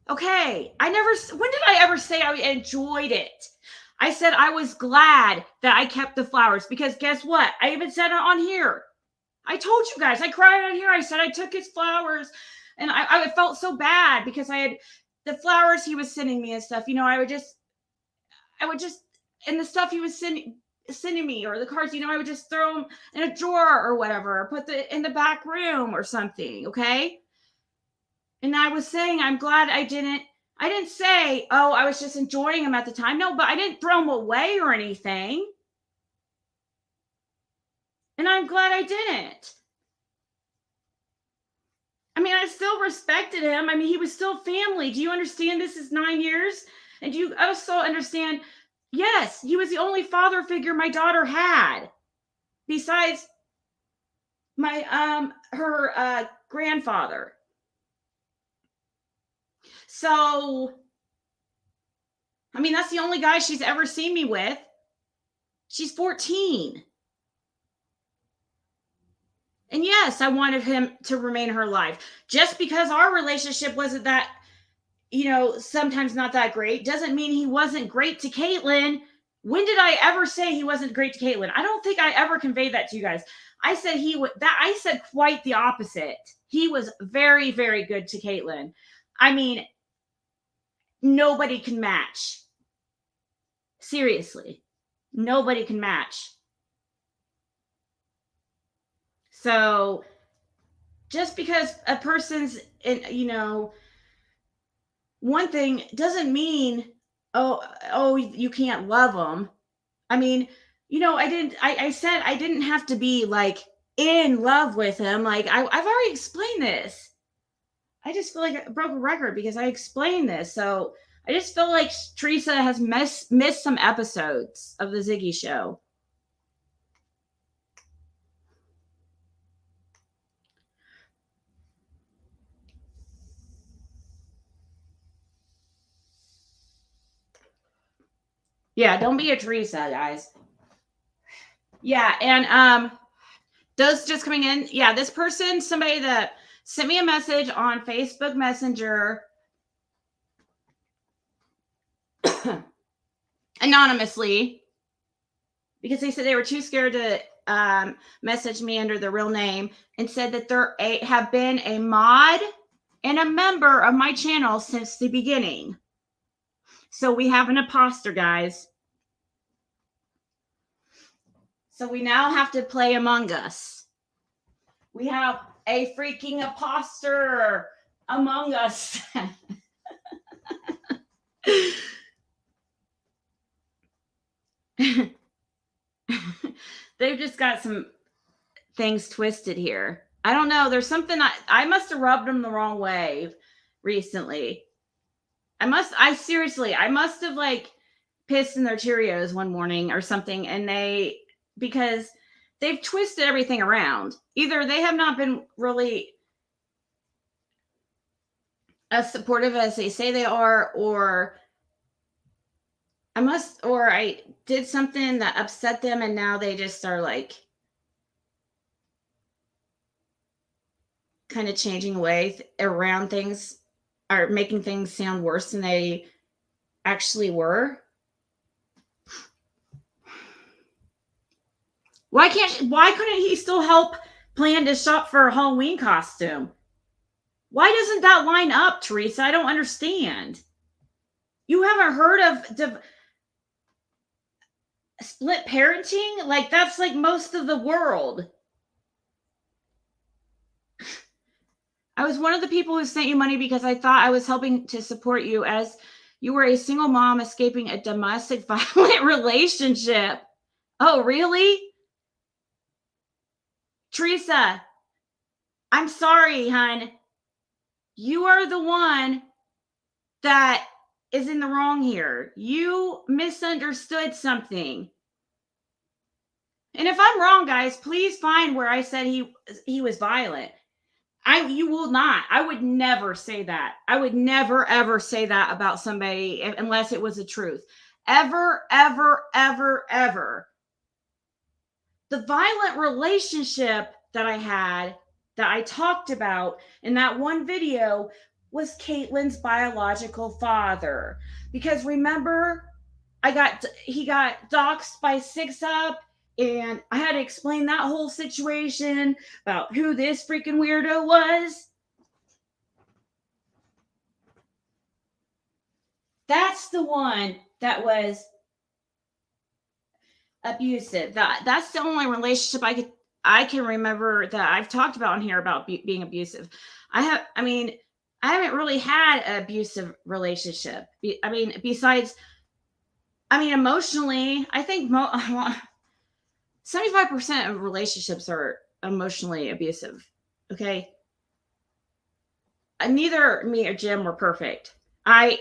Okay. When did I ever say I enjoyed it? I said I was glad that I kept the flowers, because guess what? I even said it on here. I told you guys, I cried on here. I said I took his flowers, and I felt so bad because I had the flowers he was sending me and stuff. I would just, and the stuff he was sending me, or the cards, I would just throw them in a drawer or whatever, or put in the back room or something. Okay. And I was saying, I'm glad I didn't say, oh, I was just enjoying them at the time. No, but I didn't throw them away or anything. And I'm glad I didn't. I mean, I still respected him. I mean, he was still family. Do you understand? This is 9 years. And do you also understand? Yes, he was the only father figure my daughter had, besides her grandfather. So, I mean, that's the only guy she's ever seen me with. She's 14. And yes, I wanted him to remain her life. Just because our relationship wasn't that, sometimes not that great, doesn't mean he wasn't great to Caitlin. When did I ever say he wasn't great to Caitlin? I don't think I ever conveyed that to you guys. I said I said quite the opposite. He was very, very good to Caitlin. I mean, nobody can match. Seriously, nobody can match. So just because a person's one thing doesn't mean, oh, you can't love them. I mean, I said I didn't have to be like in love with him. Like I've already explained this. I just feel like I broke a record because I explained this. So I just feel like Theresa has missed some episodes of the Ziggy show. Yeah, don't be a Theresa, guys. Yeah, and those just coming in. Yeah, this person, somebody that sent me a message on Facebook Messenger anonymously, because they said they were too scared to message me under their real name, and said that have been a mod and a member of my channel since the beginning. So we have an imposter, guys. So we now have to play Among Us. We have a freaking imposter among us. They've just got some things twisted here. I don't know. There's something I must have rubbed them the wrong way recently. I must have like pissed in their Cheerios one morning or something, and because they've twisted everything around. Either they have not been really as supportive as they say they are, or I did something that upset them, and now they just are like kind of changing ways around things, are making things sound worse than they actually were. Why couldn't he still help plan to shop for a Halloween costume? Why doesn't that line up, Theresa? I don't understand. You haven't heard of split parenting? Like, that's like most of the world. I was one of the people who sent you money because I thought I was helping to support you, as you were a single mom escaping a domestic violent relationship. Oh, really? Theresa, I'm sorry, hon. You are the one that is in the wrong here. You misunderstood something. And if I'm wrong, guys, please find where I said he was violent. You will not. I would never say that. I would never ever say that about somebody unless it was the truth. Ever, ever, ever, ever. The violent relationship that I had, that I talked about in that one video, was Caitlin's biological father. Because remember, he got doxxed by Six Up, and I had to explain that whole situation about who this freaking weirdo was. That's the one that was abusive. That's the only relationship I can remember that I've talked about in here about being abusive. I haven't really had an abusive relationship. Besides, emotionally, I think 75% of relationships are emotionally abusive. Okay. Neither me or Jim were perfect. I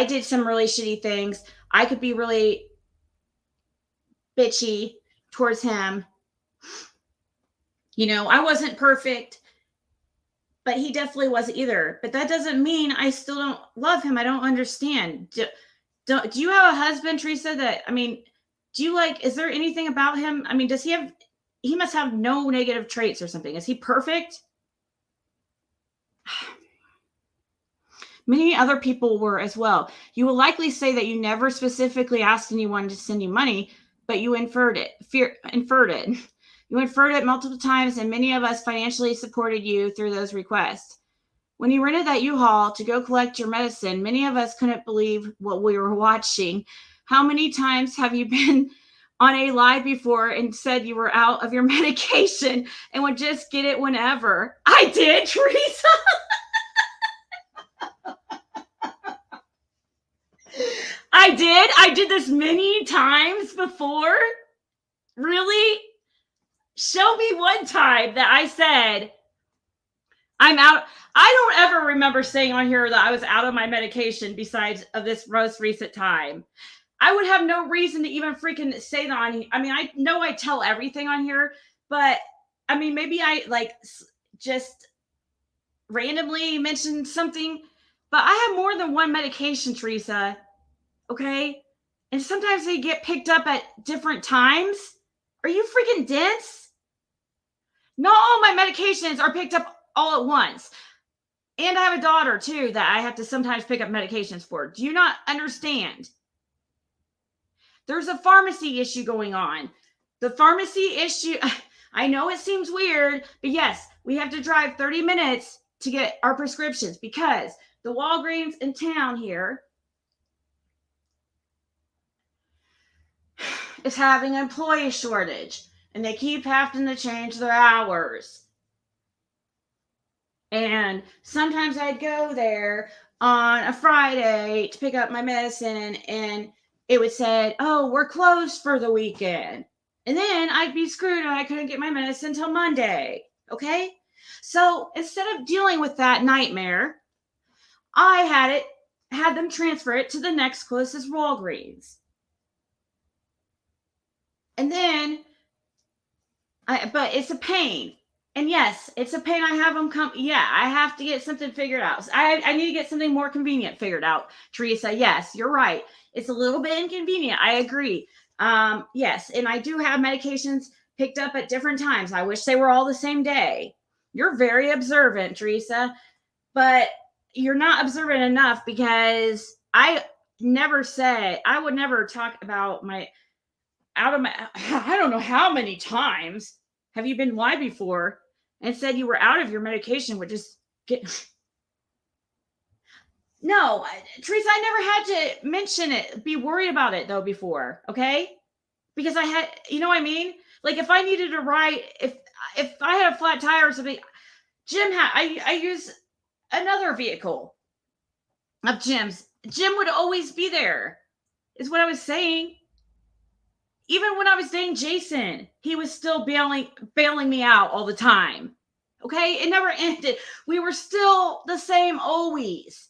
did some really shitty things. I could be really bitchy towards him. I wasn't perfect, but he definitely wasn't either. But that doesn't mean I still don't love him. I don't understand. Do you have a husband, Theresa, do you is there anything about him? Does he must have no negative traits or something. Is he perfect? Many other people were as well. You will likely say that you never specifically asked anyone to send you money, but you inferred it. You inferred it multiple times, and many of us financially supported you through those requests. When you rented that U-Haul to go collect your medicine, many of us couldn't believe what we were watching. How many times have you been on a live before and said you were out of your medication and would just get it whenever? I did, Theresa. I did this many times before. Really? Show me one time that I said I'm out. I don't ever remember saying on here that I was out of my medication besides of this most recent time. I would have no reason to even freaking say that on here. I know I tell everything on here, but maybe I just randomly mentioned something, but I have more than one medication, Theresa. Okay? And sometimes they get picked up at different times. Are you freaking dense? Not all my medications are picked up all at once. And I have a daughter too that I have to sometimes pick up medications for. Do you not understand? There's a pharmacy issue going on. The pharmacy issue, I know it seems weird, but yes, we have to drive 30 minutes to get our prescriptions because the Walgreens in town here is having an employee shortage, and they keep having to change their hours. And sometimes I'd go there on a Friday to pick up my medicine, and it would say, oh, we're closed for the weekend. And then I'd be screwed and I couldn't get my medicine until Monday. Okay? So instead of dealing with that nightmare, I had them transfer it to the next closest Walgreens. And then, but it's a pain. And yes, it's a pain. I have them come. Yeah, I have to get something figured out. I need to get something more convenient figured out. Teresa, yes, you're right. It's a little bit inconvenient. I agree. Yes, and I do have medications picked up at different times. I wish they were all the same day. You're very observant, Teresa, but you're not observant enough because I never said I would never talk about my out of my I don't know how many times have you been lied before and said you were out of your medication would just get no, Teresa, I never had to mention it, be worried about it though before, okay? Because I had, you know what I mean? Like if I needed to ride, if I had a flat tire or something, Jim had I use another vehicle of Jim's. Jim would always be there. Is what I was saying. Even when I was dating Jason, he was still bailing me out all the time. Okay? It never ended. We were still the same always.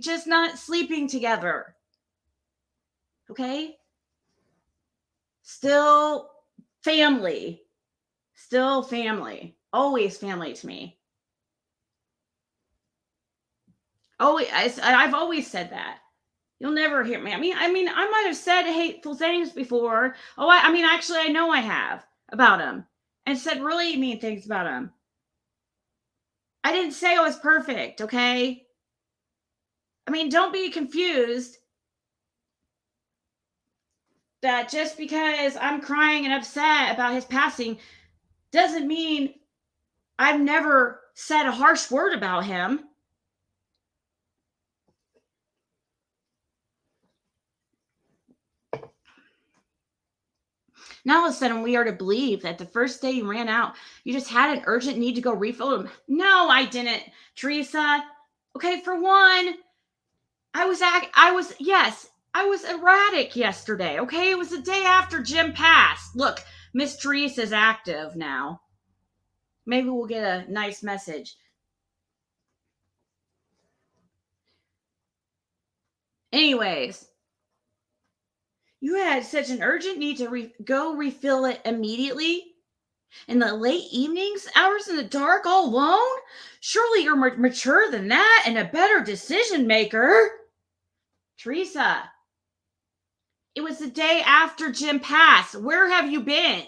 Just not sleeping together. Okay? Still family. Still family. Always family to me. Always, I've always said that. You'll never hear me. I mean, I might have said hateful things before. Oh, I mean, actually, I know I have about him and said really mean things about him. I didn't say I was perfect, okay? I mean, don't be confused that just because I'm crying and upset about his passing doesn't mean I've never said a harsh word about him. Now all of a sudden we are to believe that the first day you ran out, you just had an urgent need to go refill them. No, I didn't, Teresa. Okay, for one, I was erratic yesterday. Okay, it was the day after Jim passed. Look, Miss Teresa's active now. Maybe we'll get a nice message. Anyways, you had such an urgent need to go refill it immediately in the late evenings, hours in the dark, all alone? Surely you're more mature than that and a better decision maker. Teresa, it was the day after Jim passed. Where have you been?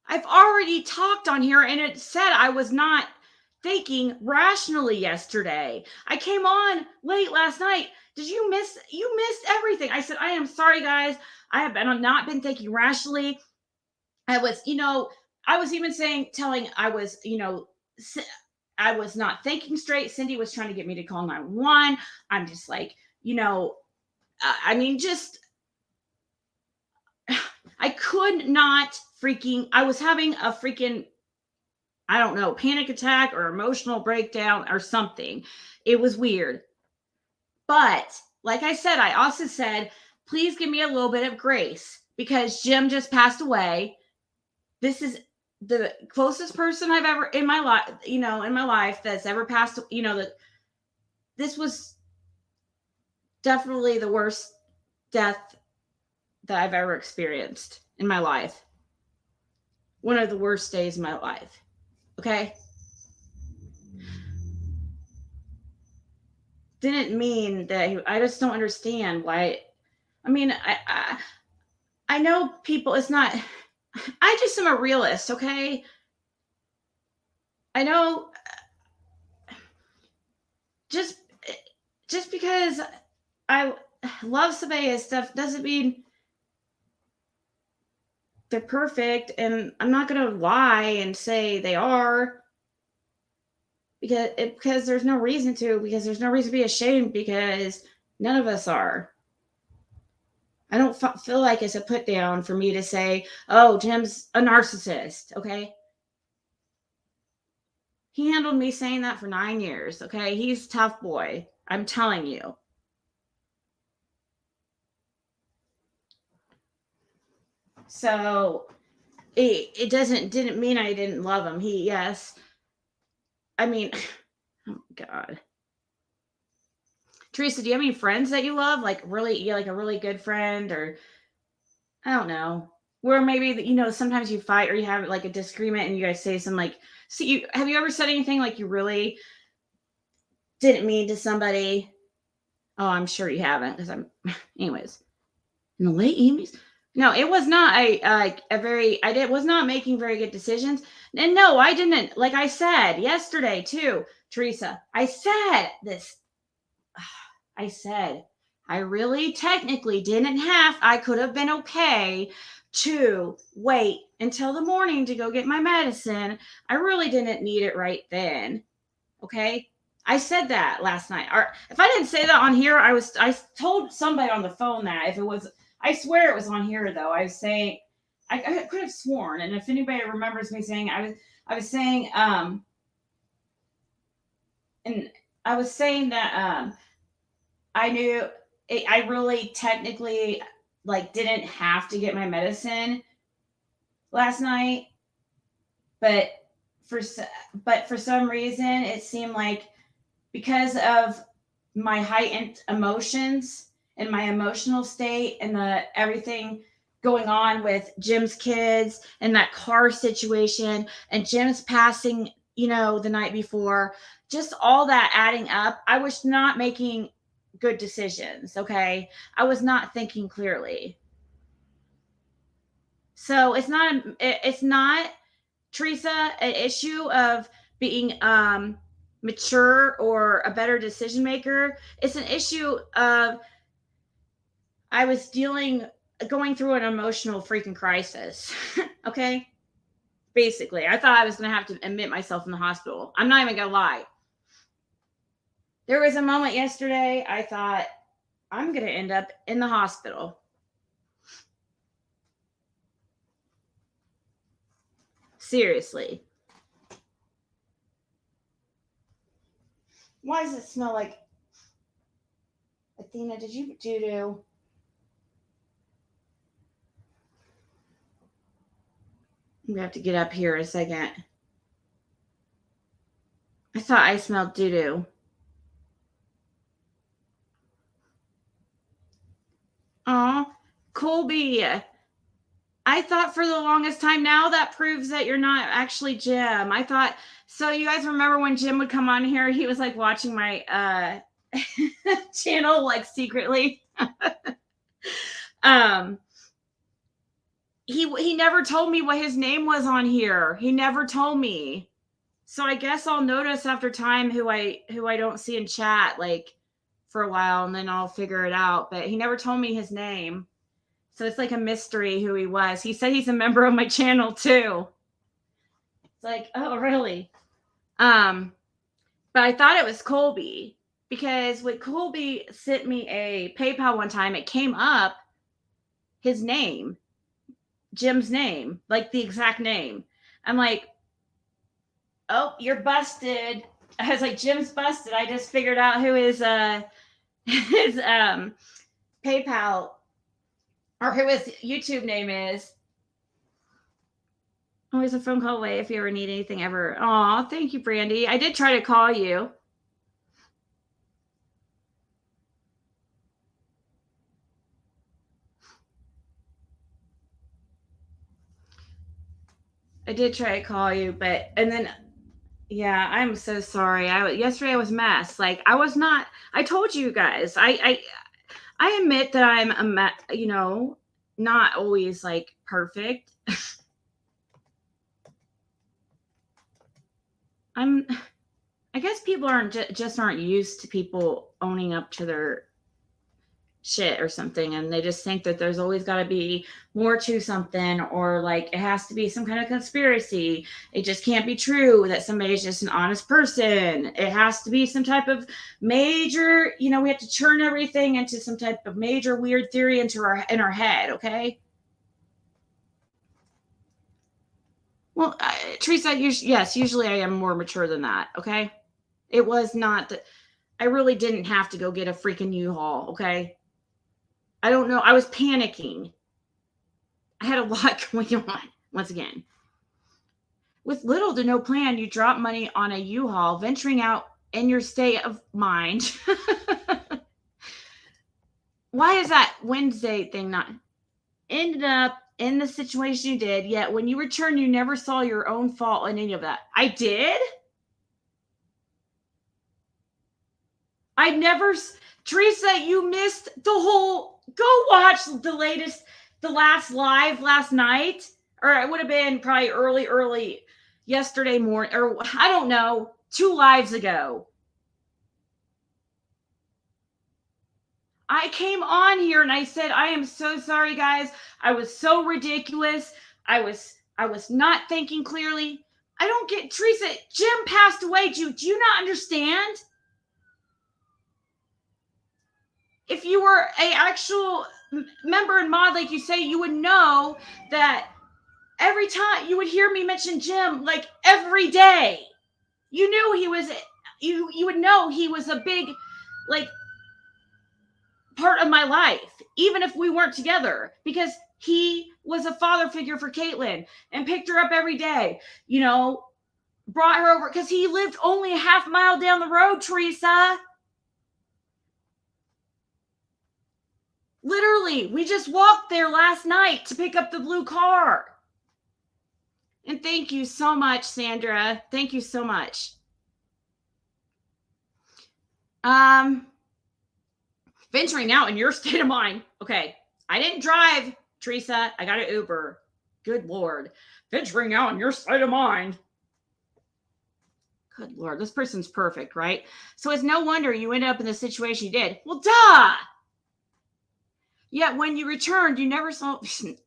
I've already talked on here and it said I was not thinking rationally yesterday. I came on late last night. You missed everything. I said, I am sorry, guys. I have not been thinking rationally. I was, I was even telling I was, I was not thinking straight. Cindy was trying to get me to call 911. I'm just like, I mean, just, I could not I was having a freaking, I don't know, panic attack or emotional breakdown or something. It was weird. But like I said, I also said, please give me a little bit of grace because Jim just passed away. This is the closest person I've ever in my life, in my life that's ever passed, this was definitely the worst death that I've ever experienced in my life. One of the worst days of my life. Okay? Didn't mean that I just don't understand why. I mean, I know people, it's not, I just am a realist, okay? I know just because I love somebody and stuff doesn't mean they're perfect, and I'm not going to lie and say they are because there's no reason to, because there's no reason to be ashamed because none of us are. I don't feel like it's a put down for me to say, oh, Jim's a narcissist, okay? He handled me saying that for 9 years, okay? He's a tough boy. I'm telling you. So it didn't mean I didn't love him. Yes. I mean, oh God. Teresa, do you have any friends that you love? Like really, like a really good friend, or I don't know. where maybe, you know, sometimes you fight or you have like a disagreement and you guys say some like, see, have you ever said anything like you really didn't mean to somebody? Oh, I'm sure you haven't, because anyways, in the late evenings. No, it was not was not making very good decisions. And no, I didn't. Like I said yesterday too, Theresa, I said this. I said, I really technically didn't I could have been okay to wait until the morning to go get my medicine. I really didn't need it right then. Okay. I said that last night. Or if I didn't say that on here, I told somebody on the phone that. If it was, I swear it was on here though. I was saying, I could have sworn. And if anybody remembers me saying, I was saying, and I was saying that, I knew I really technically like didn't have to get my medicine last night, but for some reason it seemed like, because of my heightened emotions and my emotional state and the everything going on with Jim's kids and that car situation and Jim's passing, you know, the night before, just all that adding up, I was not making good decisions. Okay. I was not thinking clearly. So it's not, Theresa, an issue of being mature or a better decision maker. It's an issue of I was going through an emotional freaking crisis. Okay. Basically, I thought I was going to have to admit myself in the hospital. I'm not even going to lie. There was a moment yesterday I thought I'm going to end up in the hospital. Seriously. Why does it smell like Athena? Did you doo-doo? I'm going to have to get up here a second. I thought I smelled doo-doo. Aw, Colby. I thought for the longest time, now that proves that you're not actually Jim. I thought, so you guys remember when Jim would come on here, he was like watching my channel like secretly. He never told me what his name was on here. He never told me. So I guess I'll notice after time who I don't see in chat like for a while, and then I'll figure it out. But he never told me his name. So it's like a mystery who he was. He said he's a member of my channel too. It's like, oh, really? But I thought it was Colby, because when Colby sent me a PayPal one time, it came up his name, Jim's name, like the exact name. I'm like, oh, you're busted. I was like, Jim's busted. I just figured out who his PayPal or who his YouTube name is. Always a phone call away if you ever need anything ever. Aw, thank you, Brandy. I did try to call you. I did try to call you, but, and then, yeah, I'm so sorry. Yesterday I was a mess. Like, I was not, I told you guys, I admit that I'm you know, not always like perfect. I guess people just aren't used to people owning up to their shit or something, and they just think that there's always got to be more to something, or like it has to be some kind of conspiracy. It just can't be true that somebody's just an honest person. It has to be some type of major, you know, we have to turn everything into some type of major weird theory in our head. Okay. Well, Theresa, yes, usually I am more mature than that. Okay. It was not that I really didn't have to go get a freaking U-Haul. Okay. I don't know. I was panicking. I had a lot going on once again. With little to no plan, you drop money on a U-Haul, venturing out in your state of mind. Why is that Wednesday thing not ended up in the situation you did, yet when you returned, you never saw your own fault in any of that. I did? I never, Theresa, you missed the whole, go watch the last live last night, or it would have been probably early yesterday morning, or I don't know, 2 lives ago. I came on here and I said, I am so sorry, guys. I was so ridiculous. I was not thinking clearly. I don't get, Theresa, Jim passed away. Do you not understand? If you were a actual member and mod, like you say, you would know that every time you would hear me mention Jim, like every day, you knew he was, you would know he was a big, like, part of my life, even if we weren't together, because he was a father figure for Caitlin and picked her up every day, you know, brought her over, because he lived only a half mile down the road, Theresa. Literally, we just walked there last night to pick up the blue car. And thank you so much, Sandra. Thank you so much. Venturing out in your state of mind. Okay, I didn't drive, Theresa. I got an Uber. Good Lord. Venturing out in your state of mind. Good Lord, this person's perfect, right? So it's no wonder you ended up in the situation you did. Well, duh! Yet when you returned, you never saw,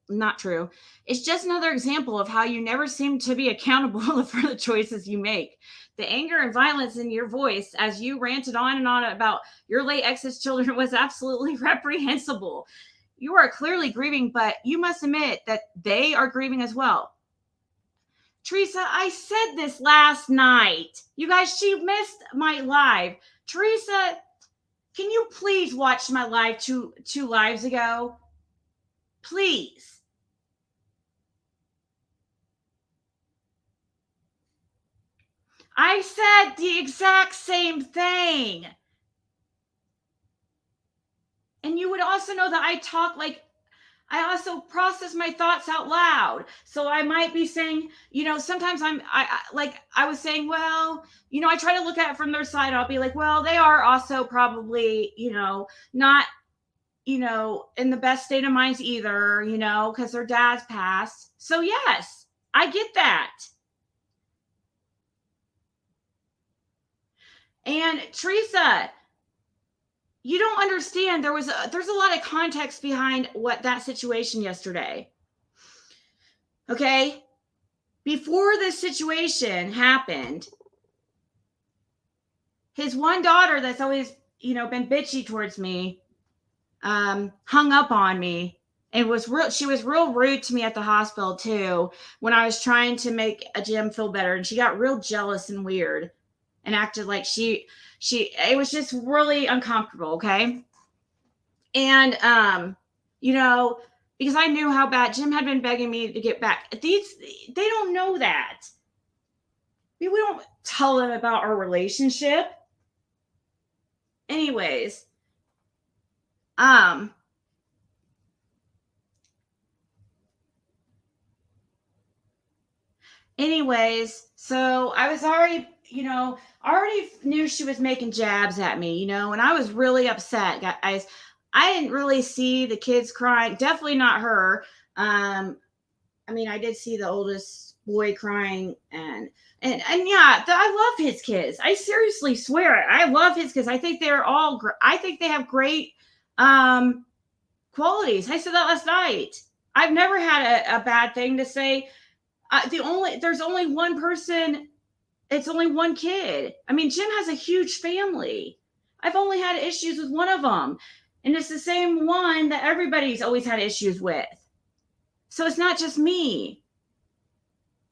not true. It's just another example of how you never seem to be accountable for the choices you make. The anger and violence in your voice as you ranted on and on about your late ex's children was absolutely reprehensible. You are clearly grieving, but you must admit that they are grieving as well. Theresa, I said this last night. You guys, she missed my live. Theresa, can you please watch my live two lives ago? Please. I said the exact same thing. And you would also know that I talk like, I also process my thoughts out loud. So I might be saying, you know, sometimes I was saying, well, you know, I try to look at it from their side. I'll be like, well, they are also probably, you know, not, you know, in the best state of minds either, you know, because their dad's passed. So yes, I get that. And Theresa, you don't understand. There's a lot of context behind what that situation yesterday. Okay? Before this situation happened, his one daughter that's always, you know, been bitchy towards me, hung up on me and she was real rude to me at the hospital too, when I was trying to make a Jim feel better, and she got real jealous and weird and acted like it was just really uncomfortable. Okay. And, you know, because I knew how bad Jim had been begging me to get back. They don't know that. We don't tell them about our relationship. Anyways, so I was already, you know, already knew she was making jabs at me, you know, and I was really upset, guys. I didn't really see the kids crying. Definitely not her. I mean, I did see the oldest boy crying, and yeah, I love his kids. I seriously swear it. I love his kids. I think I think they have great qualities. I said that last night. I've never had a bad thing to say. There's only one person. It's only one kid. I mean, Jim has a huge family. I've only had issues with one of them. And it's the same one that everybody's always had issues with. So it's not just me.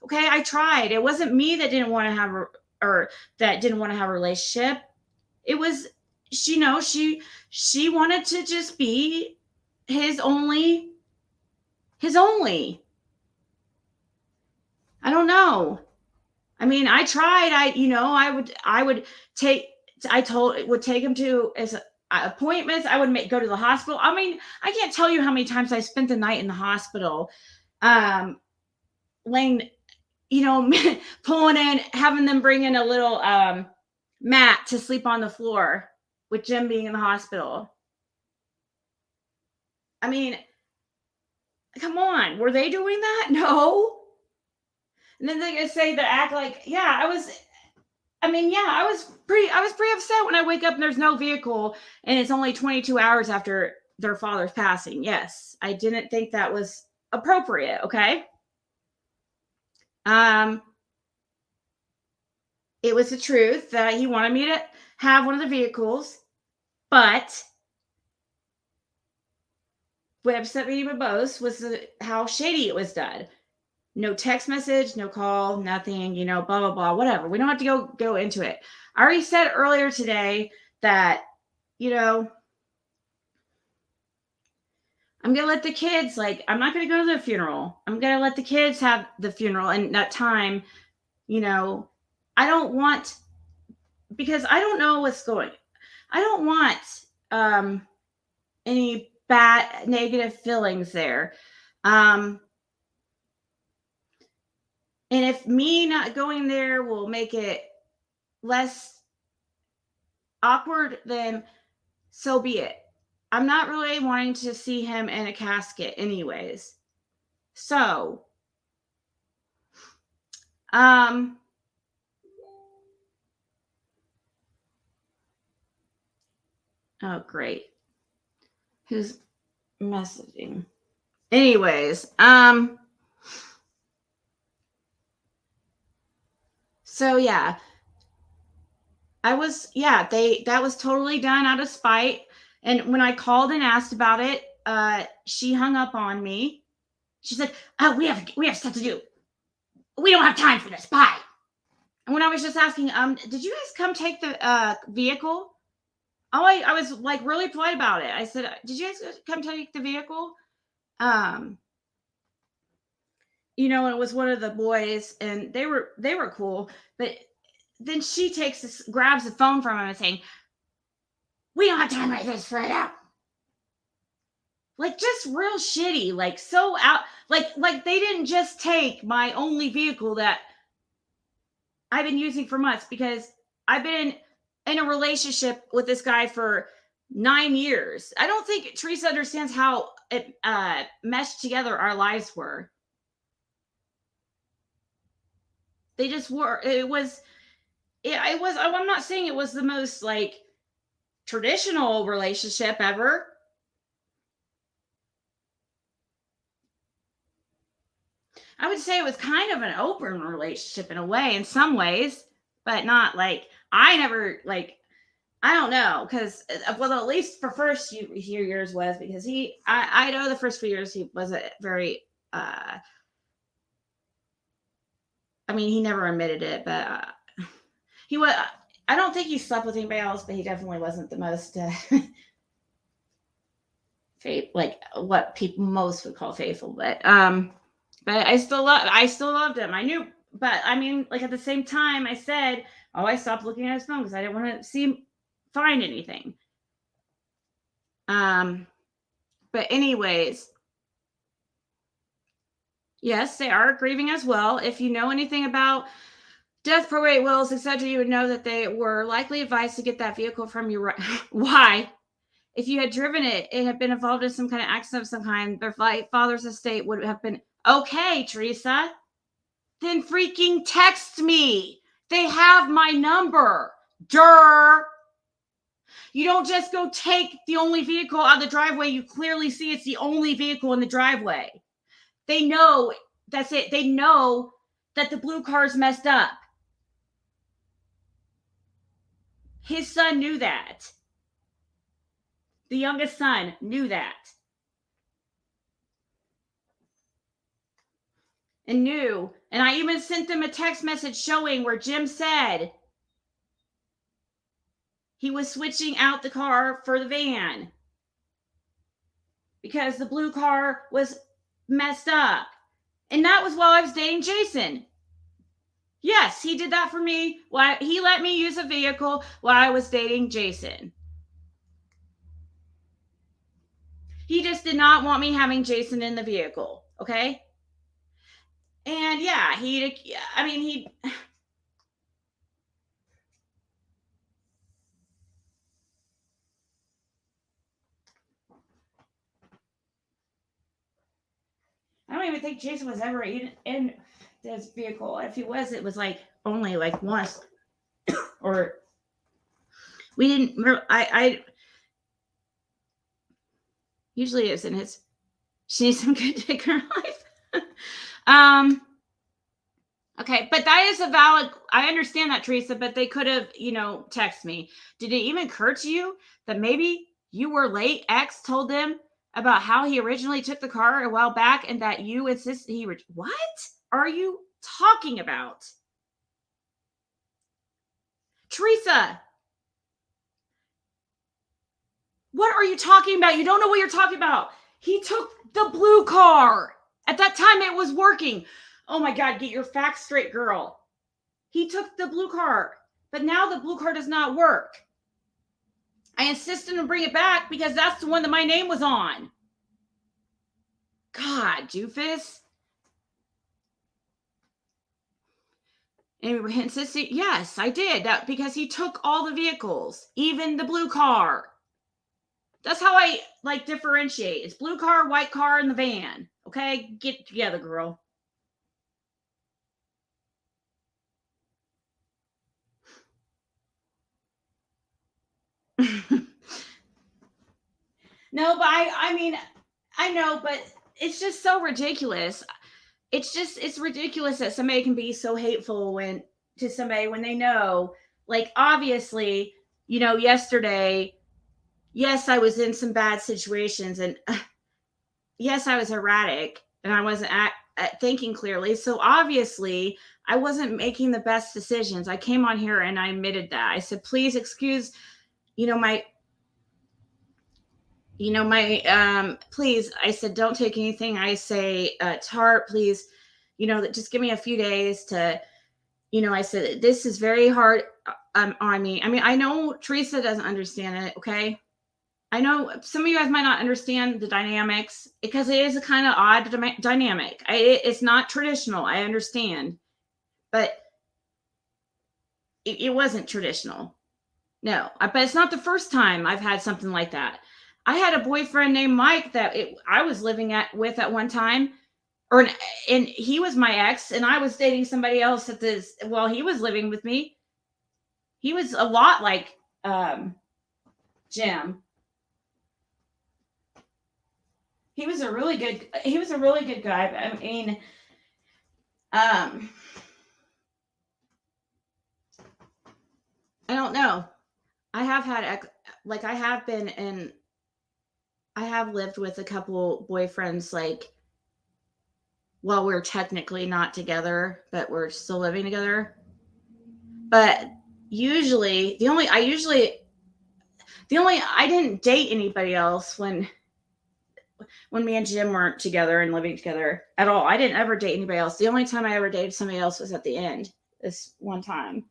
Okay, I tried. It wasn't me that didn't want to have a relationship. It was, you know, she wanted to just be his only. I don't know. I mean, I tried. Would take him to appointments. I would go to the hospital. I mean, I can't tell you how many times I spent the night in the hospital, laying, pulling in, having them bring in a little mat to sleep on the floor with Jim being in the hospital. I mean, come on, were they doing that? No. And then they say to act like, yeah, I was pretty upset when I wake up and there's no vehicle and it's only 22 hours after their father's passing. Yes, I didn't think that was appropriate. Okay. It was the truth that he wanted me to have one of the vehicles, but what upset me the most was how shady it was done. No text message, no call, nothing, blah, blah, blah, whatever. We don't have to go into it. I already said earlier today that, I'm going to let the kids, I'm not going to go to the funeral. I'm going to let the kids have the funeral and that time, I don't want, because I don't know what's going. I don't want any bad, negative feelings there. And if me not going there will make it less awkward, then so be it. I'm not really wanting to see him in a casket anyways. So, oh, great. Who's messaging? Anyways, so yeah, that was totally done out of spite. And when I called and asked about it, she hung up on me. She said, "Oh, we have stuff to do. We don't have time for this. Bye." And when I was just asking, did you guys come take the vehicle? Oh, I was really polite about it. I said, "Did you guys come take the vehicle?" And it was one of the boys, and they were cool. But then she grabs the phone from him and saying, "We don't have time like this for it out." Just real shitty, so out, like they didn't just take my only vehicle that I've been using for months, because I've been in a relationship with this guy for 9 years. I don't think Theresa understands how it meshed together our lives were. They just were. It was. I'm not saying it was the most traditional relationship ever. I would say it was kind of an open relationship in a way, in some ways, but not I never I don't know, because at least for first few years was, because I know the first few years he wasn't very he never admitted it, but he was. I don't think he slept with anybody else, but he definitely wasn't the most what people most would call faithful. But I still loved him. I knew, but at the same time, I said, "Oh, I stopped looking at his phone because I didn't want to find anything." But anyways, yes, they are grieving as well. If you know anything about death, probate, wills, etc., you would know that they were likely advised to get that vehicle from you. Why? If you had driven it, it had been involved in some kind of accident of some kind, their father's estate would have been okay, Theresa. Then freaking text me. They have my number. Durr. You don't just go take the only vehicle out of the driveway. You clearly see it's the only vehicle in the driveway. They know that's it. They know that the blue car's messed up. His son knew that. The youngest son knew that. And I even sent them a text message showing where Jim said he was switching out the car for the van because the blue car was messed up. And that was while I was dating Jason. Yes, he did that for me. He let me use a vehicle while I was dating Jason. He just did not want me having Jason in the vehicle. Okay. And yeah, I mean, I don't even think Jason was ever in this vehicle. If he was, it was like only like once, or we didn't. I usually it's in his. She needs some good dick in her life. Okay, but that is a valid. I understand that, Theresa, but they could have, text me. Did it even occur to you that maybe you were late? X told them about how he originally took the car a while back, and that you insisted he. What are you talking about, Theresa? What are you talking about? You don't know what you're talking about. He took the blue car. At that time, it was working. Oh my God, get your facts straight, girl. He took the blue car, but now the blue car does not work. I insisted to bring it back because that's the one that my name was on. God, doofus. And he insisted, yes, I did. That because he took all the vehicles, even the blue car. That's how I differentiate. It's blue car, white car, and the van. Okay? Get together, girl. No, but I mean, I know, but it's just so ridiculous. It's ridiculous that somebody can be so hateful to somebody when they know, obviously, yesterday, yes, I was in some bad situations, and yes, I was erratic and I wasn't thinking clearly. So obviously, I wasn't making the best decisions. I came on here and I admitted that. I said, please excuse, please, I said, don't take anything I say to heart, please, just give me a few days to, I said, this is very hard on me. I mean, I know Theresa doesn't understand it. Okay. I know some of you guys might not understand the dynamics because it is a kind of odd dynamic. It's not traditional. I understand, but it wasn't traditional. No, but it's not the first time I've had something like that. I had a boyfriend named Mike that I was living with at one time, and he was my ex, and I was dating somebody else while he was living with me. He was a lot like Jim. He was a really good guy. I mean, I don't know. I have had I have lived with a couple boyfriends while we're technically not together, but we're still living together. But usually I didn't date anybody else when me and Jim weren't together and living together at all. I didn't ever date anybody else. The only time I ever dated somebody else was at the end, this one time.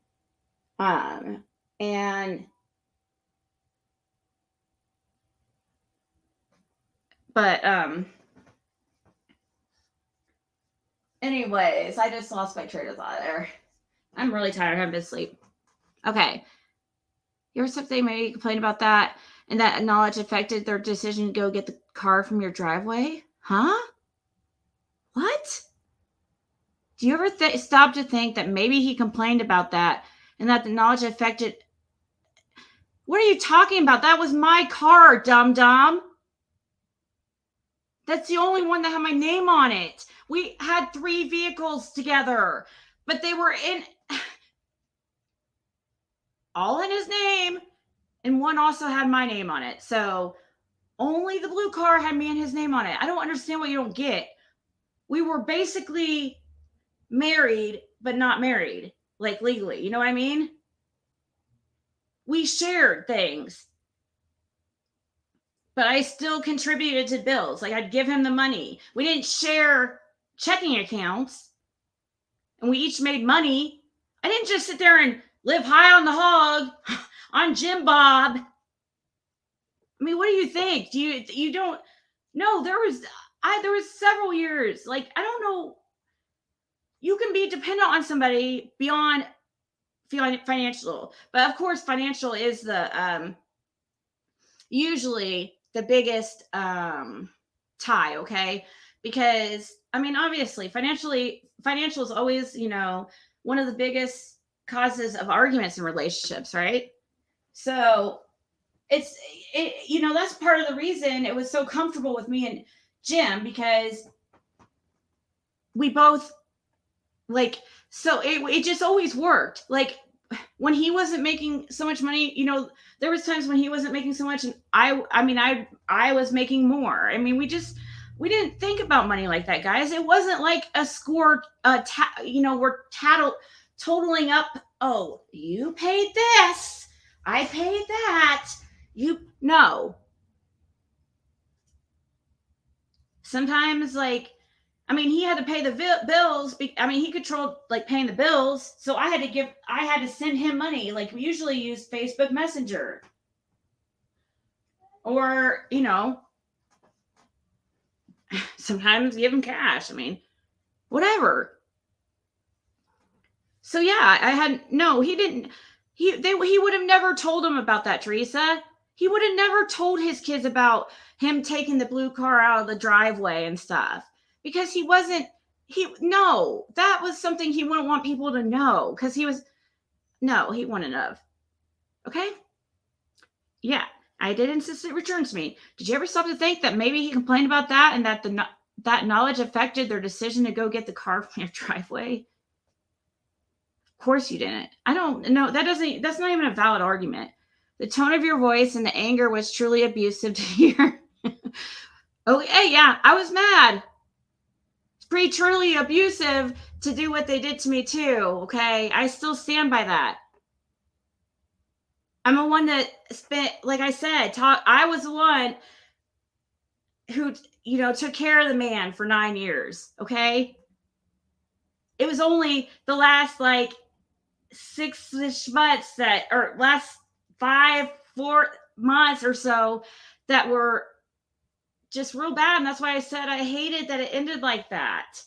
Anyways, I just lost my train of thought there. I'm really tired. I've been asleep. Okay. You ever something maybe complain about that, and that knowledge affected their decision to go get the car from your driveway? Huh? What? Do you ever stop to think that maybe he complained about that, and that the knowledge affected? What are you talking about? That was my car, dum-dum. That's the only one that had my name on it. We had 3 vehicles together, but they were all in his name, and one also had my name on it. So only the blue car had me and his name on it. I don't understand what you don't get. We were basically married, but not married, legally. You know what I mean? We shared things, but I still contributed to bills. I'd give him the money. We didn't share checking accounts, and we each made money. I didn't just sit there and live high on the hog on Jim Bob. I mean, what do you think? You don't No, there was several years. Like, I don't know. You can be dependent on somebody beyond financial, but of course, financial is the usually the biggest tie. Okay, because I mean, obviously, financial is always one of the biggest causes of arguments in relationships, right? So it's that's part of the reason it was so comfortable with me and Jim, because we both like, so it just always worked. Like, when he wasn't making so much money, there was times when he wasn't making so much, and I was making more. I mean, we didn't think about money like that, guys. It wasn't like a score, we're totaling up. Oh, you paid this, I paid that. No. Sometimes, like, I mean, he had to pay the bills. I mean, he controlled like paying the bills, so I had to send him money. Like, we usually use Facebook Messenger, or sometimes give him cash. I mean, whatever. So yeah, I had no. He didn't. He would have never told him about that, Teresa. He would have never told his kids about him taking the blue car out of the driveway and stuff, because he wasn't. No, that was something he wouldn't want people to know, because he wouldn't have. Okay. Yeah, I did insist it return to me. Did you ever stop to think that maybe he complained about that, and that that knowledge affected their decision to go get the car from your driveway? Of course you didn't. I don't know. That's not even a valid argument. The tone of your voice and the anger was truly abusive to hear. Oh, hey, yeah, I was mad. It's pretty truly abusive to do what they did to me too. Okay, I still stand by that. I'm the one that spent, like I said, I was the one who, took care of the man for 9 years. Okay. It was only the last, like, 6-ish months or last 4 months or so, that were just real bad. And that's why I said I hated that it ended like that.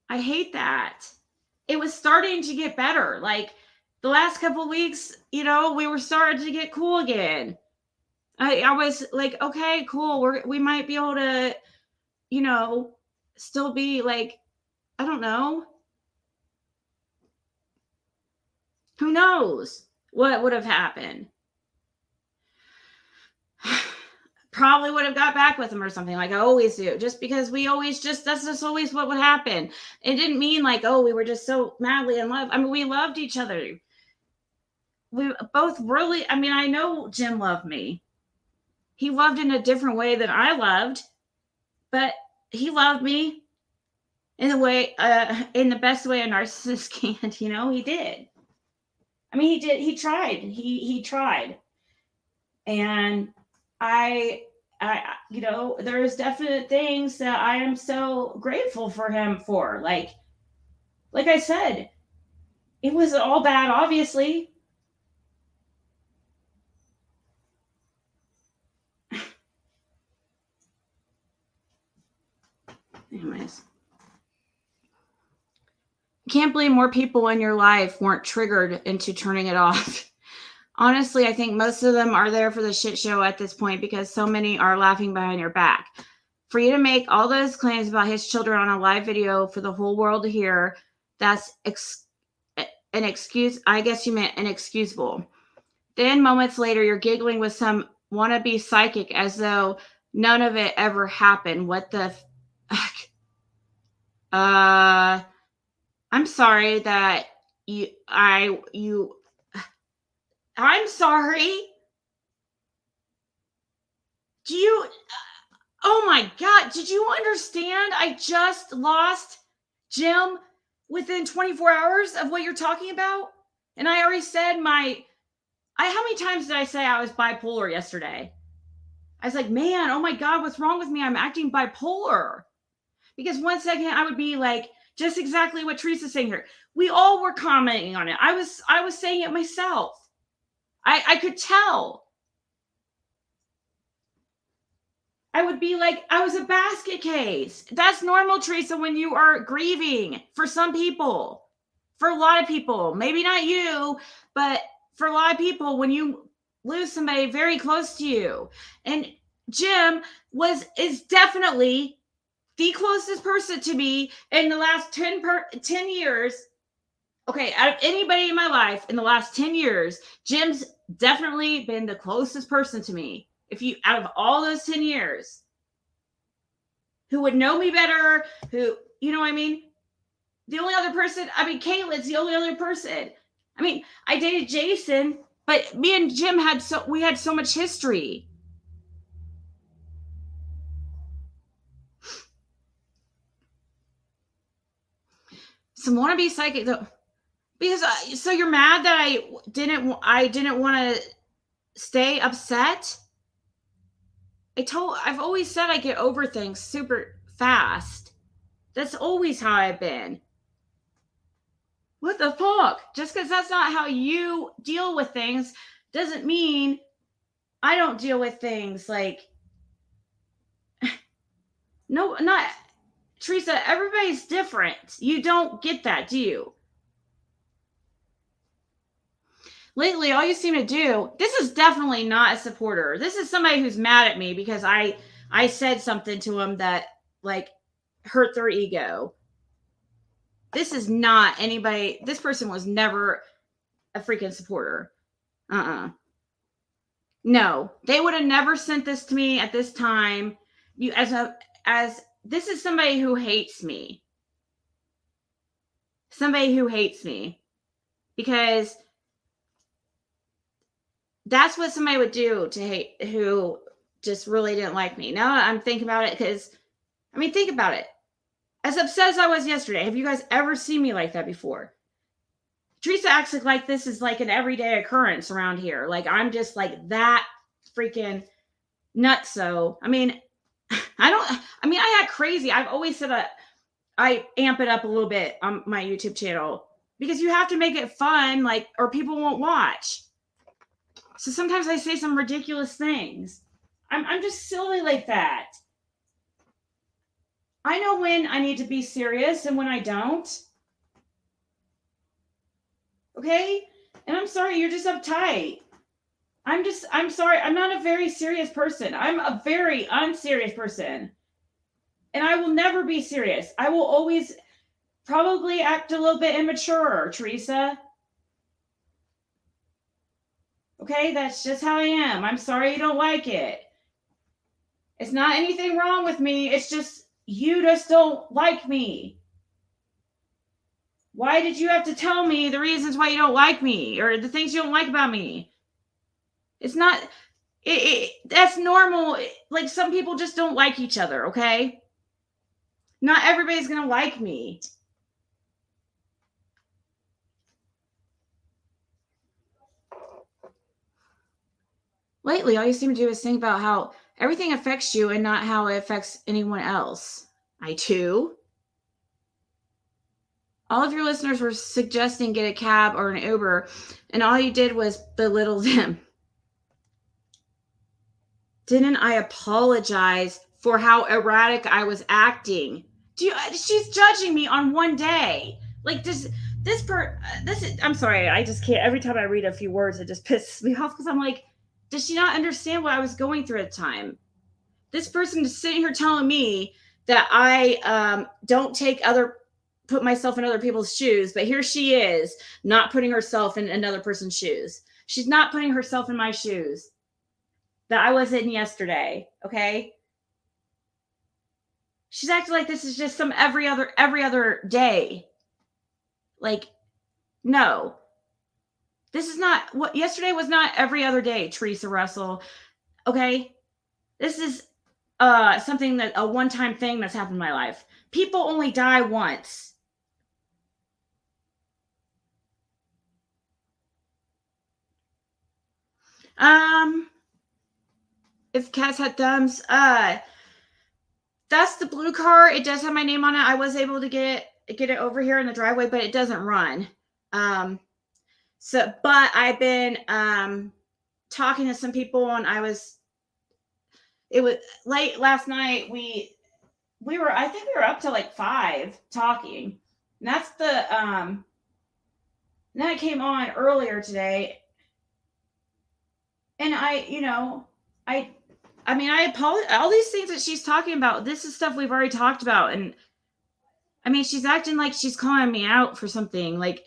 I hate that. It was starting to get better. Like, the last couple of weeks, we were starting to get cool again. I was like, okay, cool. We might be able to, still be like, I don't know. Who knows what would have happened? Probably would have got back with him or something, like I always do, just because that's just always what would happen. It didn't mean like, oh, we were just so madly in love. I mean, we loved each other. We both really, I mean, I know Jim loved me. He loved in a different way than I loved, but he loved me in the best way a narcissist can. He did. I mean, he did. He tried. He tried. And there's definite things that I am so grateful for him for. Like I said, it was all bad, obviously. Anyways, can't believe more people in your life weren't triggered into turning it off. Honestly, I think most of them are there for the shit show at this point, because so many are laughing behind your back. For you to make all those claims about his children on a live video for the whole world to hear, that's an excuse. I guess you meant inexcusable. Then moments later, you're giggling with some wannabe psychic as though none of it ever happened. What the fuck? I'm sorry that I'm sorry. Oh my God, did you understand? I just lost Jim within 24 hours of what you're talking about. And I already said how many times did I say I was bipolar yesterday? I was like, man, oh my God, what's wrong with me? I'm acting bipolar. Because 1 second I would be like, just exactly what Teresa's saying here. We all were commenting on it. I was saying it myself. I could tell. I would be like, I was a basket case. That's normal, Theresa, when you are grieving. For some people, for a lot of people, maybe not you, but for a lot of people, when you lose somebody very close to you. And Jim is definitely the closest person to me in the last 10 years. Okay, out of anybody in my life in the last 10 years, Jim's definitely been the closest person to me. If you, out of all those 10 years, who would know me better, who, you know what I mean? The only other person, I mean, Caitlin's the only other person. I mean, I dated Jason, but me and Jim had so much history. Some wannabe psychic though, because so you're mad that I didn't want to stay upset. I've always said I get over things super fast. That's always how I've been. What the fuck? Just because that's not how you deal with things doesn't mean I don't deal with things like. No, not Theresa. Everybody's different. You don't get that, do you? Lately, all you seem to do, this is definitely not a supporter. This is somebody who's mad at me because I said something to them that like hurt their ego. This is not anybody. This person was never a freaking supporter. No, they would have never sent this to me at this time. You as this is somebody who hates me. Somebody who hates me because that's what somebody would do to hate, who just really didn't like me. Now I'm thinking about it because, I mean, think about it. As upset as I was yesterday, have you guys ever seen me like that before? Theresa acts like this is like an everyday occurrence around here. Like I'm just like that freaking nutso. I mean, I act crazy. I've always said that I amp it up a little bit on my YouTube channel because you have to make it fun, like, or people won't watch. So sometimes I say some ridiculous things. I'm just silly like that. I know when I need to be serious and when I don't. Okay? And I'm sorry, you're just uptight. I'm sorry. I'm not a very serious person. I'm a very unserious person. And I will never be serious. I will always probably act a little bit immature, Theresa. Okay, that's just how I am. I'm sorry you don't like it. It's not anything wrong with me. It's just you just don't like me. Why did you have to tell me the reasons why you don't like me or the things you don't like about me? It's not, that's normal. Like some people just don't like each other, okay? Not everybody's going to like me. Lately, all you seem to do is think about how everything affects you and not how it affects anyone else. I too. All of your listeners were suggesting get a cab or an Uber, and all you did was belittle them. Didn't I apologize for how erratic I was acting? She's judging me on one day. Like I'm sorry, I just can't. Every time I read a few words, it just pisses me off because I'm like, does she not understand what I was going through at the time? This person is sitting here telling me that I don't put myself in other people's shoes, but here she is not putting herself in another person's shoes. She's not putting herself in my shoes that I was in yesterday. Okay. She's acting like this is just some every other day. Like, no, this is not what yesterday was not every other day, Theresa Russell. Okay. This is something that a one-time thing that's happened in my life. People only die once. If cats had thumbs, that's the blue car. It does have my name on it. I was able to get it over here in the driveway, but it doesn't run. But I've been talking to some people, and I was It was late last night. I think we were up to like 5 talking. And that's the then it came on earlier today. And I I mean, I apologize. All these things that she's talking about, this is stuff we've already talked about. And I mean, she's acting like she's calling me out for something. Like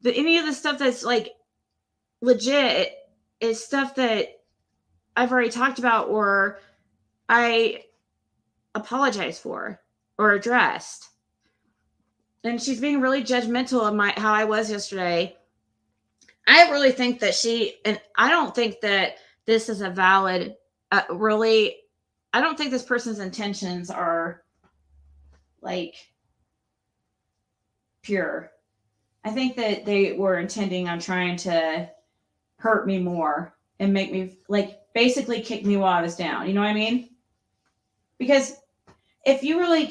any of the stuff that's like legit is stuff that I've already talked about or I apologize for or addressed. And she's being really judgmental of how I was yesterday. I really think that and I don't think that this is a valid, really, I don't think this person's intentions are like pure. I think that they were intending on trying to hurt me more and make me like basically kick me while I was down. You know what I mean? Because if you really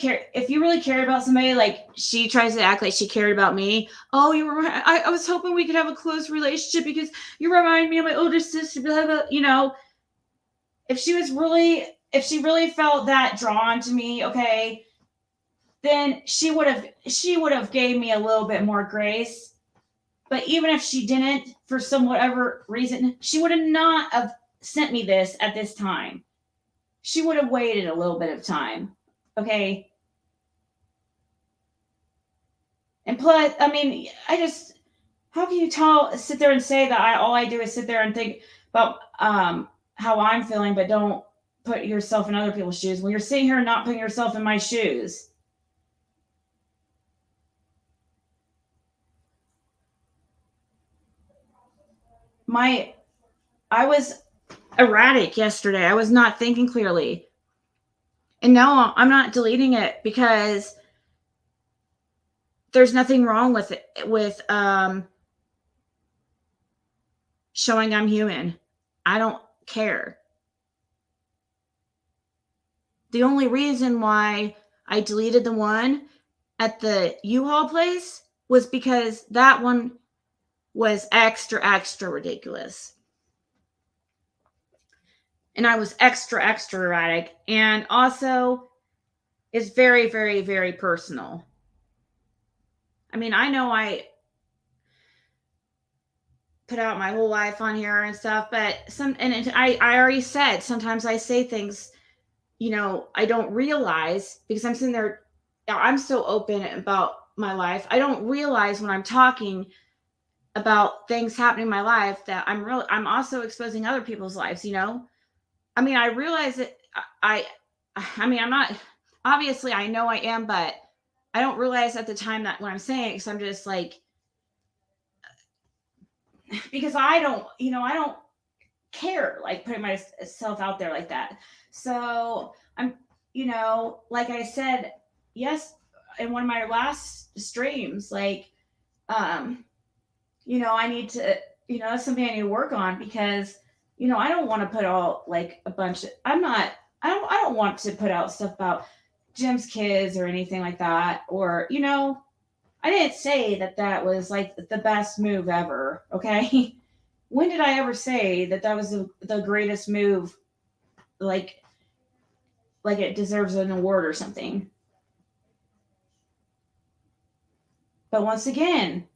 care about somebody, like she tries to act like she cared about me. Oh, I was hoping we could have a close relationship because you remind me of my older sister. Blah, blah, you know, if she really felt that drawn to me, okay, then she would have gave me a little bit more grace. But even if she didn't, for some whatever reason, she would have not have sent me this at this time. She would have waited a little bit of time. Okay. And plus, I mean, how can you sit there and say that all I do is sit there and think about how I'm feeling, but don't put yourself in other people's shoes when you're sitting here not putting yourself in my shoes? I was erratic yesterday. I was not thinking clearly. And now I'm not deleting it because there's nothing wrong with it, with showing I'm human. I don't care. The only reason why I deleted the one at the U-Haul place was because that one was extra ridiculous. And I was extra erratic. And also, it's very, very, very personal. I mean, I know I put out my whole life on here and stuff, but I already said sometimes I say things, I don't realize because I'm sitting there. I'm so open about my life. I don't realize when I'm talking about things happening in my life that I'm also exposing other people's lives. I mean, I realize that I mean, I'm not, obviously I know I am, but I don't realize at the time that when I'm saying it, because I'm just like, because I don't care, like putting myself out there like that. So I'm, like I said, yes, in one of my last streams, like, I need to, that's something I need to work on because, I don't want to put all like a bunch of, I don't want to put out stuff about Jim's kids or anything like that. Or, I didn't say that was like the best move ever. Okay. When did I ever say that was the greatest move? Like it deserves an award or something. But once again,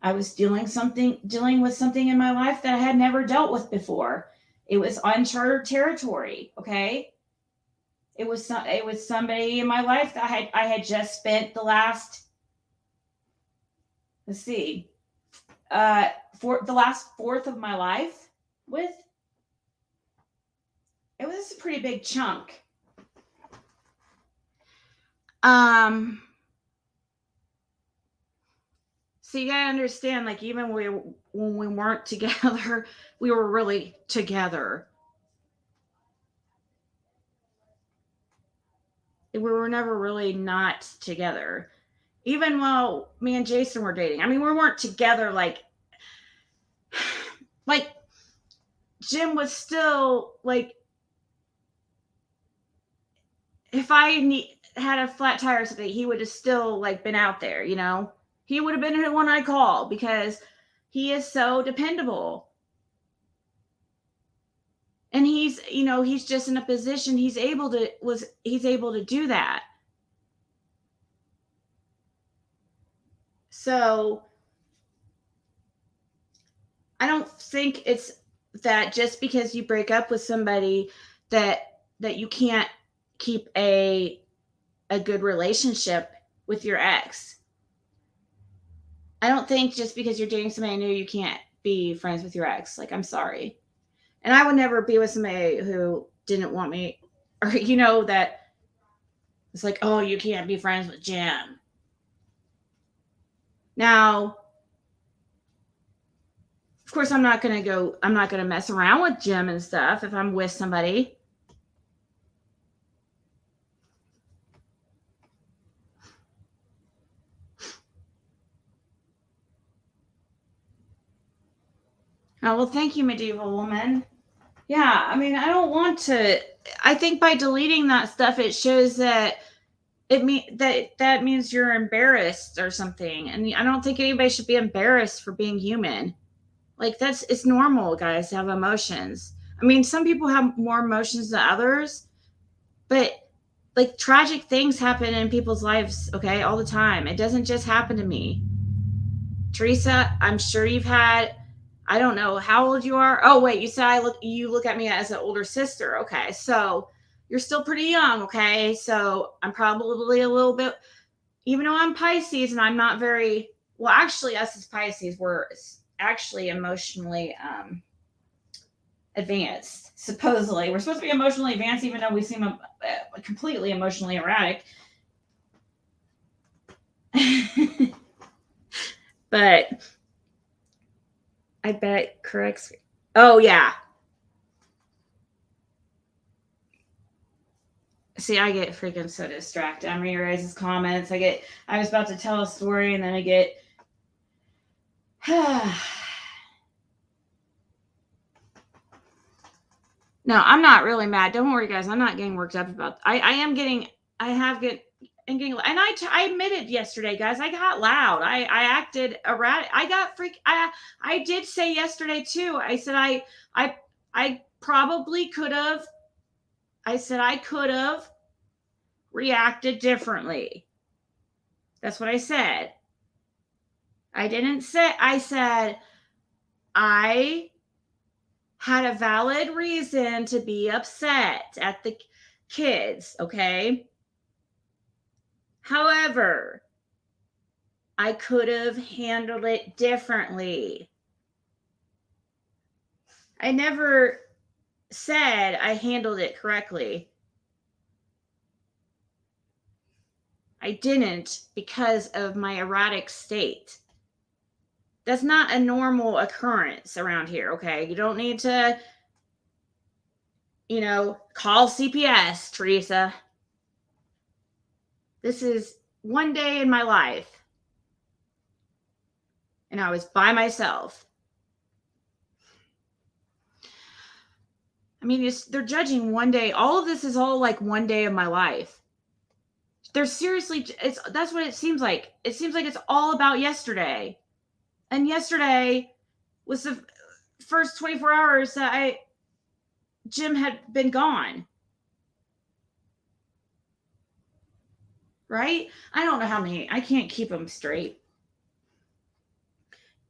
I was dealing with something in my life that I had never dealt with before. It was uncharted territory. Okay. It was somebody in my life that I had just spent the last, let's see, for the last fourth of my life with. It was a pretty big chunk. So you gotta understand, like, even when we weren't together, we were really together. We were never really not together. Even while me and Jason were dating. I mean, we weren't together like Jim was still like, if I had a flat tire or something, he would have still like been out there, He would have been the one I call because he is so dependable. And he's, he's just in a position he's able to do that. So I don't think it's that just because you break up with somebody that you can't keep a good relationship with your ex. I don't think just because you're dating somebody new you can't be friends with your ex. Like, I'm sorry. And I would never be with somebody who didn't want me, or that it's like, oh, you can't be friends with Jim. Now, of course, I'm not going to mess around with Jim and stuff if I'm with somebody. Oh, well, thank you, medieval woman. Yeah, I mean, I don't want to. I think by deleting that stuff, it shows that that means you're embarrassed or something. And I don't think anybody should be embarrassed for being human. Like, it's normal, guys, to have emotions. I mean, some people have more emotions than others, but like tragic things happen in people's lives, okay, all the time. It doesn't just happen to me. Theresa, I'm sure you've had, I don't know how old you are. Oh, wait, you said you look at me as an older sister. Okay. So you're still pretty young. Okay. So I'm probably a little bit, even though I'm Pisces and I'm not very, well, actually, us as Pisces, we're actually emotionally advanced. Supposedly, we're supposed to be emotionally advanced, even though we seem completely emotionally erratic. But I bet corrects. Oh yeah. See, I get freaking so distracted. I'm reading your guys' comments. I was about to tell a story and then I get No, I'm not really mad. Don't worry, guys. I'm not getting worked up about. I am getting. I have get and getting. And I admitted yesterday, guys. I got loud. I acted erratic. I got freak. I did say yesterday too. I said I probably could have. I said I could have reacted differently. That's what I said. I didn't say. I said I had a valid reason to be upset at the kids, okay? However, I could have handled it differently. I never said I handled it correctly. I didn't because of my erratic state. That's not a normal occurrence around here, okay? You don't need to, call CPS, Theresa. This is one day in my life. And I was by myself. I mean, they're judging one day. All of this is all like one day of my life. They're seriously, that's what it seems like. It seems like it's all about yesterday. And yesterday was the first 24 hours that Jim had been gone. Right? I don't know how many. I can't keep them straight.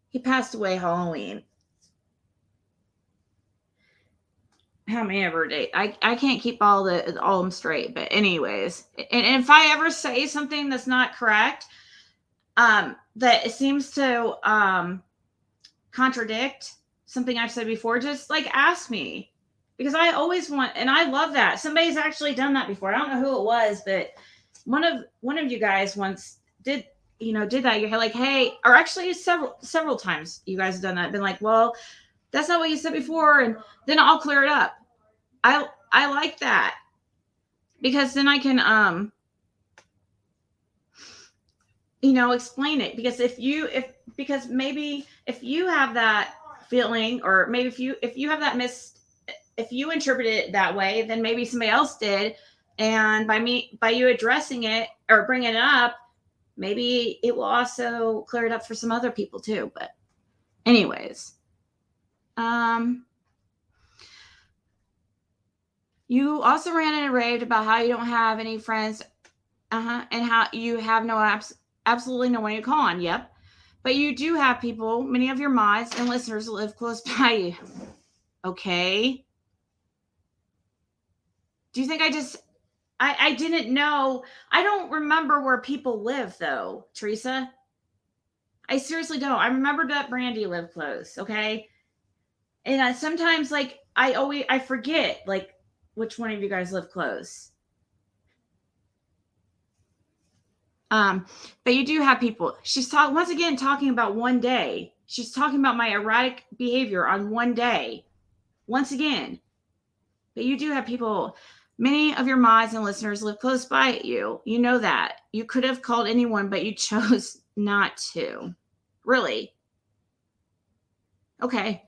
He passed away Halloween. How many ever date? I can't keep all of them straight. But anyways, and if I ever say something that's not correct, that it seems to contradict something I've said before, just like ask me, because I always want, and I love that somebody's actually done that before. I don't know who it was, but one of you guys once did that. You're like, hey, or actually several times you guys have done that. Been like, well, that's not what you said before, and then I'll clear it up. I like that because then I can explain it, because because maybe if you have that feeling, or maybe if you have that if you interpret it that way, then maybe somebody else did, and by you addressing it or bringing it up, maybe it will also clear it up for some other people too. But anyways, You also ranted and raved about how you don't have any friends, and how you have absolutely no one to call on. Yep. But you do have people, many of your mods and listeners live close by you. Okay. Do you think I didn't know? I don't remember where people live though, Theresa. I seriously don't. I remember that Brandy lived close. Okay. And sometimes like I forget like which one of you guys live close. But you do have people. She's once again talking about one day. She's talking about my erratic behavior on one day. Once again. But you do have people. Many of your mods and listeners live close by you. You know that. You could have called anyone, but you chose not to. Really? Okay.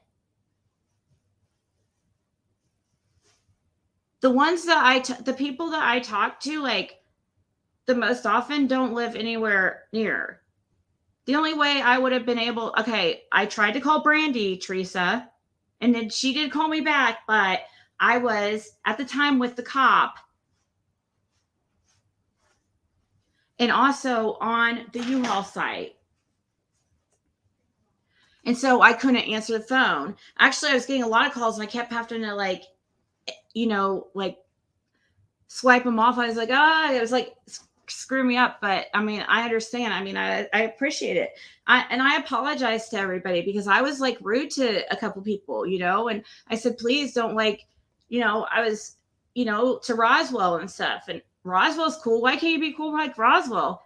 The ones that the people that I talk to, like the most often, don't live anywhere near. The only way I would have been able, okay, I tried to call Brandy, Theresa, and then she did call me back, but I was at the time with the cop and also on the U-Haul site. And so I couldn't answer the phone. Actually, I was getting a lot of calls and I kept having to like, like swipe them off. I was like, it was like screw me up. But I mean, I understand. I mean, I appreciate it. And I apologize to everybody because I was like rude to a couple people, and I said, please don't like, I was, to Roswell and stuff. And Roswell's cool. Why can't you be cool like Roswell?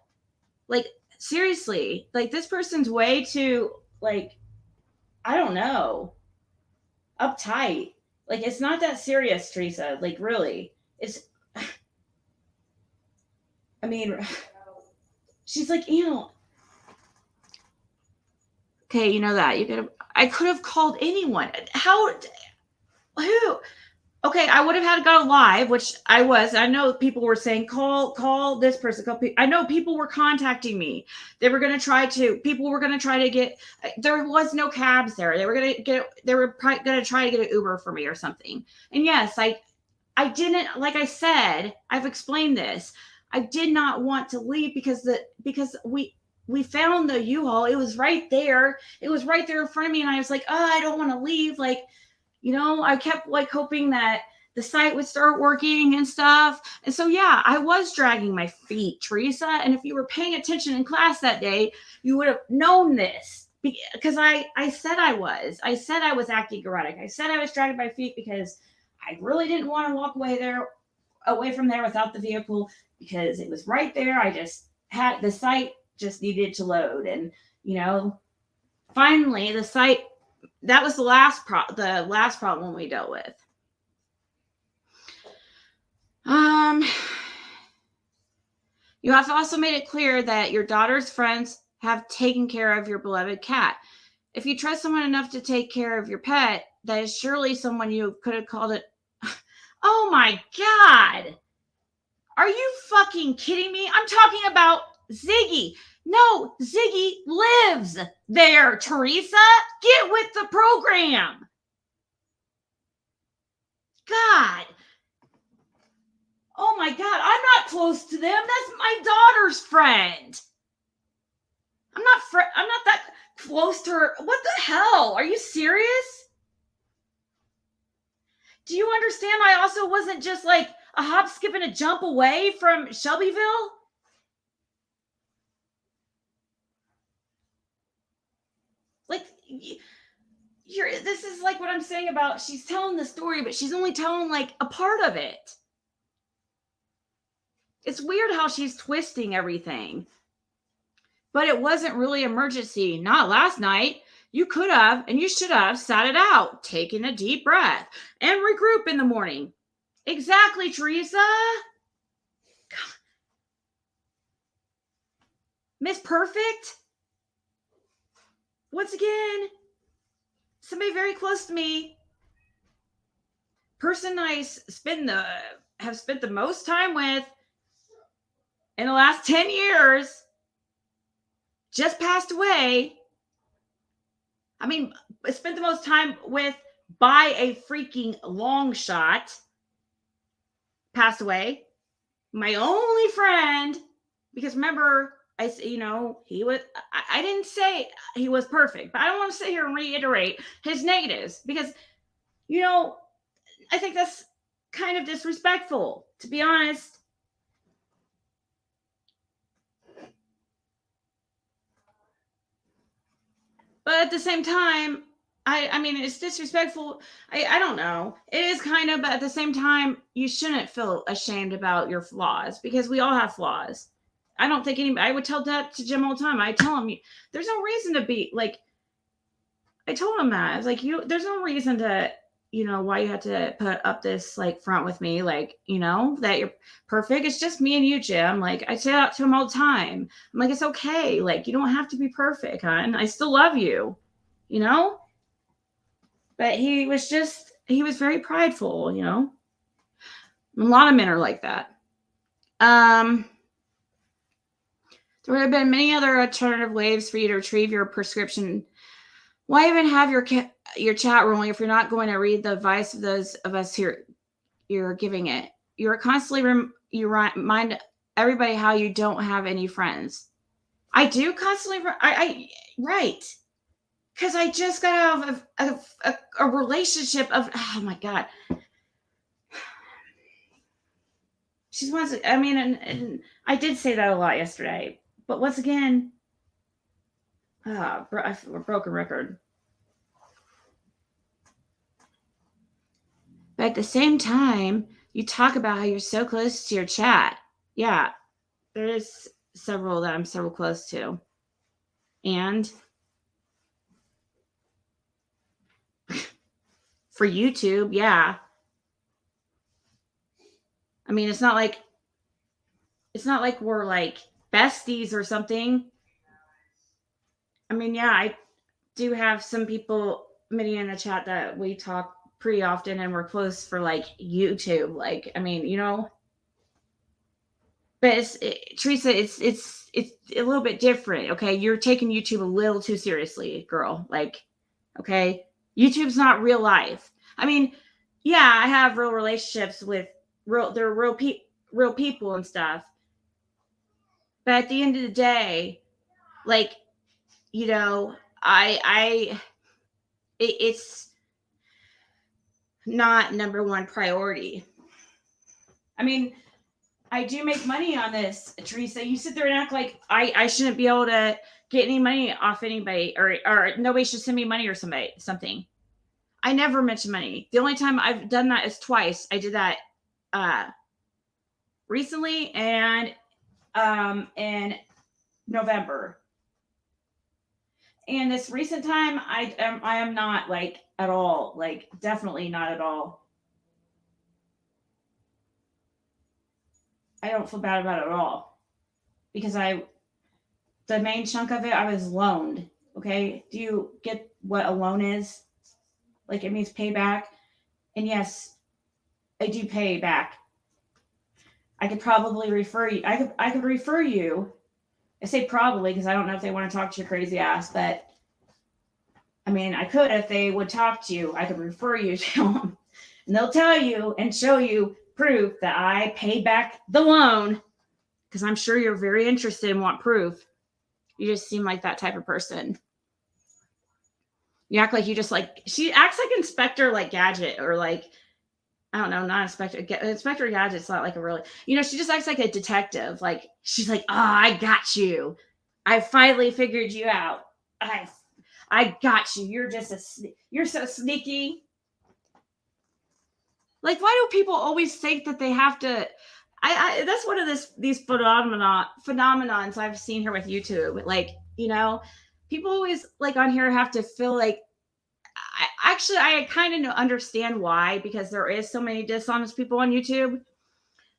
Like, seriously, like this person's way too, like, I don't know, uptight. Like, it's not that serious, Theresa. Like, really. It's, I mean, she's like, okay, you know that. I could have called anyone. Who? Okay, I would have had to go live, which I was. I know people were saying, call this person. I know people were contacting me. People were going to try to get, there was no cabs there. They were going to try to get an Uber for me or something. And yes, I didn't, like I said, I've explained this. I did not want to leave because we found the U-Haul. It was right there. It was right there in front of me. And I was like, I don't want to leave. Like, I kept like hoping that the site would start working and stuff. And so, yeah, I was dragging my feet, Theresa. And if you were paying attention in class that day, you would have known this because I said I was. I said I was acting erratic. I said I was dragging my feet because I really didn't want to walk away from there without the vehicle because it was right there. I just had the site just needed to load. And, finally the site, that was the last problem we dealt with. You have also made it clear that your daughter's friends have taken care of your beloved cat. If you trust someone enough to take care of your pet, that is surely someone you could have called it. Oh my God. Are you fucking kidding me? I'm talking about Ziggy. No, Ziggy lives there, Theresa. Get with the program. God. Oh my God. I'm not close to them. That's my daughter's friend. I'm not that close to her. What the hell? Are you serious? Do you understand? I also wasn't just like a hop, skip, and a jump away from Shelbyville. Like, this is like what I'm saying about she's telling the story, but she's only telling like a part of it. It's weird how she's twisting everything. But it wasn't really emergency. Not last night. You could have and you should have sat it out, taken a deep breath, and regroup in the morning. Exactly, Theresa. Miss Perfect. Once again, somebody very close to me. Person I have spent the most time with in the last 10 years just passed away. I mean, I spent the most time with by a freaking long shot. passed away. My only friend, because remember, he was, I didn't say he was perfect, but I don't want to sit here and reiterate his negatives because, I think that's kind of disrespectful, to be honest. But at the same time, I mean, it's disrespectful. I don't know. It is kind of, but at the same time, you shouldn't feel ashamed about your flaws because we all have flaws. I don't think anybody, I would tell that to Jim all the time. I tell him, there's no reason to be like, I told him that. I was like, there's no reason to, why you have to put up this like front with me, like, that you're perfect. It's just me and you, Jim. Like, I say that to him all the time. I'm like, it's okay. Like, you don't have to be perfect, hon. I still love you, But he was very prideful, A lot of men are like that. There would have been many other alternative ways for you to retrieve your prescription. Why even have your chat rolling if you're not going to read the advice of those of us here you're giving it? You're constantly you remind everybody how you don't have any friends. I do constantly. Right. Because I just got out of a relationship of, oh my God. She's once, I mean, and I did say that a lot yesterday, but once again, a broken record. But at the same time, you talk about how you're so close to your chat. Yeah, there is several that I'm so close to. And for YouTube, yeah. I mean, it's not like we're like besties or something. I mean, yeah, I do have some people, many in the chat that we talk pretty often and we're close for like YouTube. Like, I mean, but Theresa, it's a little bit different. Okay. You're taking YouTube a little too seriously, girl. Like, okay. YouTube's not real life. I mean, yeah, I have real relationships with they're real people and stuff. But at the end of the day, like, it's not number one priority. I mean, I do make money on this, Theresa. You sit there and act like I shouldn't be able to get any money off anybody or nobody should send me money or something. I never mention money. The only time I've done that is twice. I did that recently and in November. And this recent time, I am not like at all, like definitely not at all. I don't feel bad about it at all because the main chunk of it, I was loaned. Okay. Do you get what a loan is? Like it means payback. And yes, I do pay back. I could probably refer you. I could refer you. I say probably because I don't know if they want to talk to your crazy ass, but I mean, I could if they would talk to you. I could refer you to them, and they'll tell you and show you proof that I paid back the loan because I'm sure you're very interested and want proof. You just seem like that type of person. You act like you just like, she acts like Inspector like Gadget or like, I don't know, not Inspector Gadget's not like a really, she just acts like a detective. Like she's like, oh, I got you. I finally figured you out. I got you. You're so sneaky. Like, why do people always think that they have to? That's one of these phenomenons I've seen here with YouTube. Like, people always like on here have to feel like. I kind of understand why, because there is so many dishonest people on YouTube.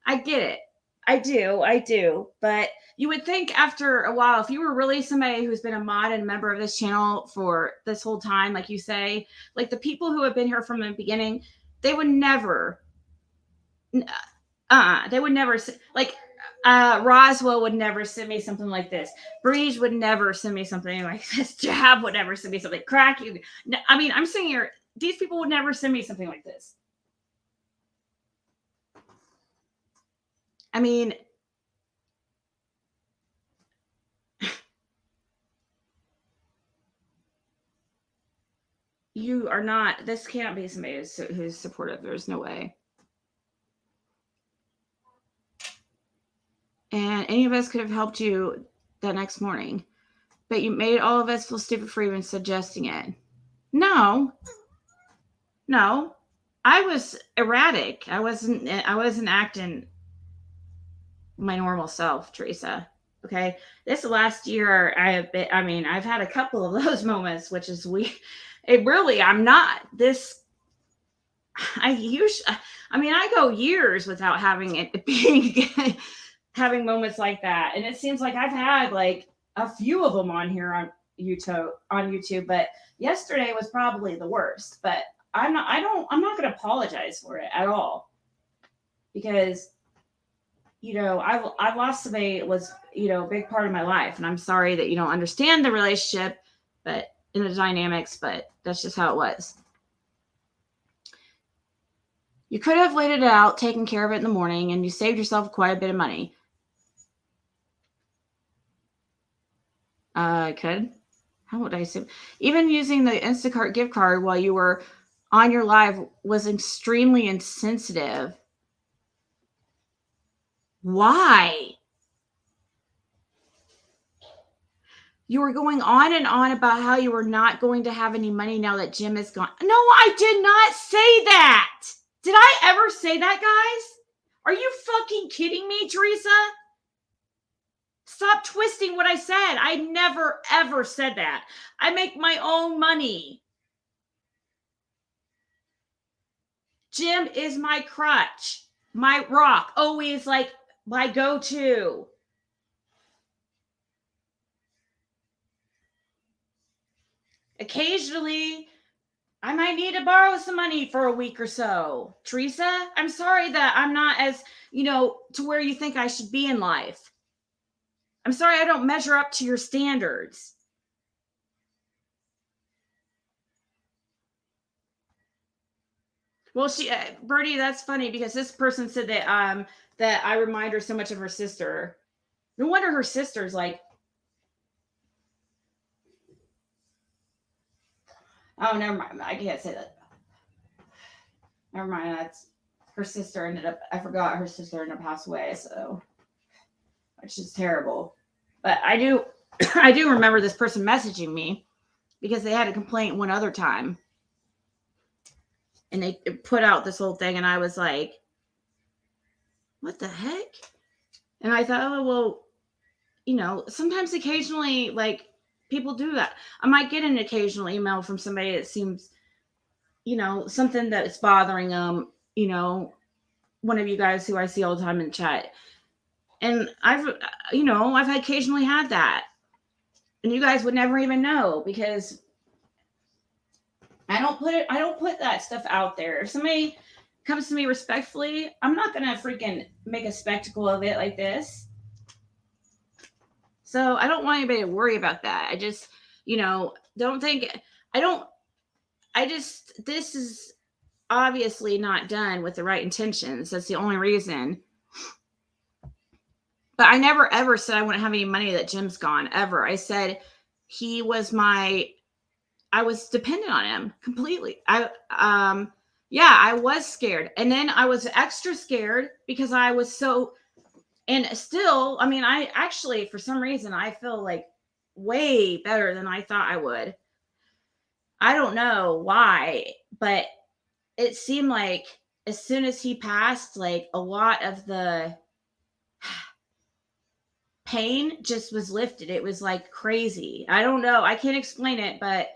I get it. I do. But you would think after a while, if you were really somebody who's been a mod and a member of this channel for this whole time, like you say, like the people who have been here from the beginning, they would never, like, Roswell would never send me something like this. Breege would never send me something like this. Jab would never send me something. Crack. I mean, I'm saying here, these people would never send me something like this. I mean, you are not, this can't be somebody who's supportive. There's no way. And any of us could have helped you that next morning, but you made all of us feel stupid for even suggesting it. No, no, I was erratic. I wasn't acting my normal self, Theresa. Okay. This last year, I've had a couple of those moments, which is I'm not this. I go years without having it being, having moments like that. And it seems like I've had like a few of them on here on YouTube, but yesterday was probably the worst, but I'm not going to apologize for it at all, because I've lost somebody that was, a big part of my life. And I'm sorry that you don't understand the relationship, but in the dynamics, but that's just how it was. You could have waited it out, taken care of it in the morning, and you saved yourself quite a bit of money. I could. How would I say? Even using the Instacart gift card while you were on your live was extremely insensitive. Why? You were going on and on about how you were not going to have any money now that Jim is gone. No, I did not say that. Did I ever say that, guys? Are you fucking kidding me, Theresa? Stop twisting what I said. I never, ever said that. I make my own money. Jim is my crutch, my rock, always like my go-to. Occasionally, I might need to borrow some money for a week or so. Theresa, I'm sorry that I'm not as, to where you think I should be in life. I'm sorry I don't measure up to your standards. Well, Birdie, that's funny because this person said that that I remind her so much of her sister. No wonder her sister's like, oh, never mind. I can't say that. Never mind. That's her sister I forgot her sister ended up passed away. So, which is terrible. But I do remember this person messaging me because they had a complaint one other time. And they put out this whole thing and I was like, what the heck? And I thought, oh, well, sometimes occasionally, like, people do that. I might get an occasional email from somebody that seems, something that's bothering them, one of you guys who I see all the time in chat. And I've occasionally had that. And you guys would never even know because I don't put that stuff out there. If somebody comes to me respectfully, I'm not going to freaking make a spectacle of it like this. So I don't want anybody to worry about that. I just, don't think, this is obviously not done with the right intentions. That's the only reason. But I never ever said I wouldn't have any money that Jim's gone, ever. I said he was I was dependent on him completely. I was scared. And then I was extra scared because I was so, and still, I actually, for some reason, I feel like way better than I thought I would. I don't know why, but it seemed like as soon as he passed, like a lot of the pain just was lifted. It was like crazy. I don't know. I can't explain it, but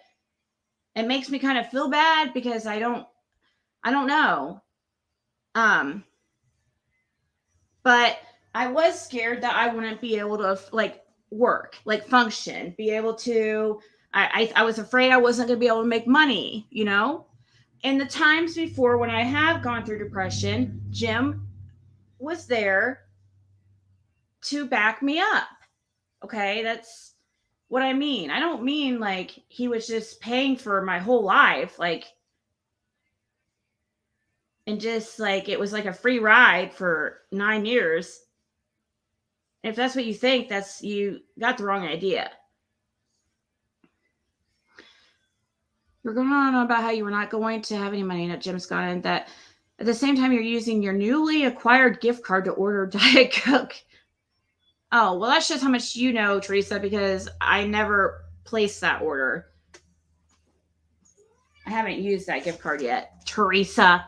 it makes me kind of feel bad because I don't know. But I was scared that I wouldn't be able to like work, like function, be able to, I was afraid I wasn't going to be able to make money, And the times before when I have gone through depression, Jim was there to back me up. Okay. That's what I mean. I don't mean like he was just paying for my whole life. Like, And just like it was like a free ride for 9 years. If that's what you think, that's you got the wrong idea. You're going on about how you were not going to have any money at Jim's Gone, and that at the same time you're using your newly acquired gift card to order Diet Coke. Oh, well, that shows how much you know, Theresa, because I never placed that order. I haven't used that gift card yet. Theresa.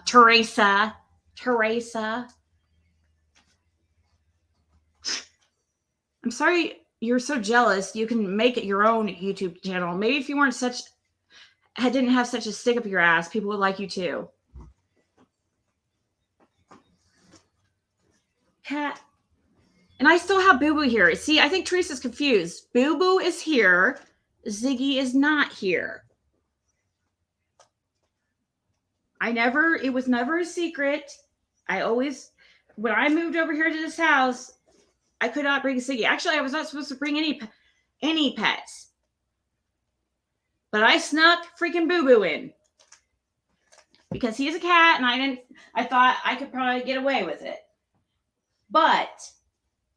I'm sorry you're so jealous. You can make it your own YouTube channel. Maybe if you weren't didn't have such a stick up your ass, people would like you too. Cat. And I still have Boo Boo here. See, I think Theresa's confused. Boo Boo is here. Ziggy is not here. It was never a secret. When I moved over here to this house, I could not bring Ziggy. Actually, I was not supposed to bring any pets. But I snuck freaking Boo Boo in. Because he is a cat, and I thought I could probably get away with it. But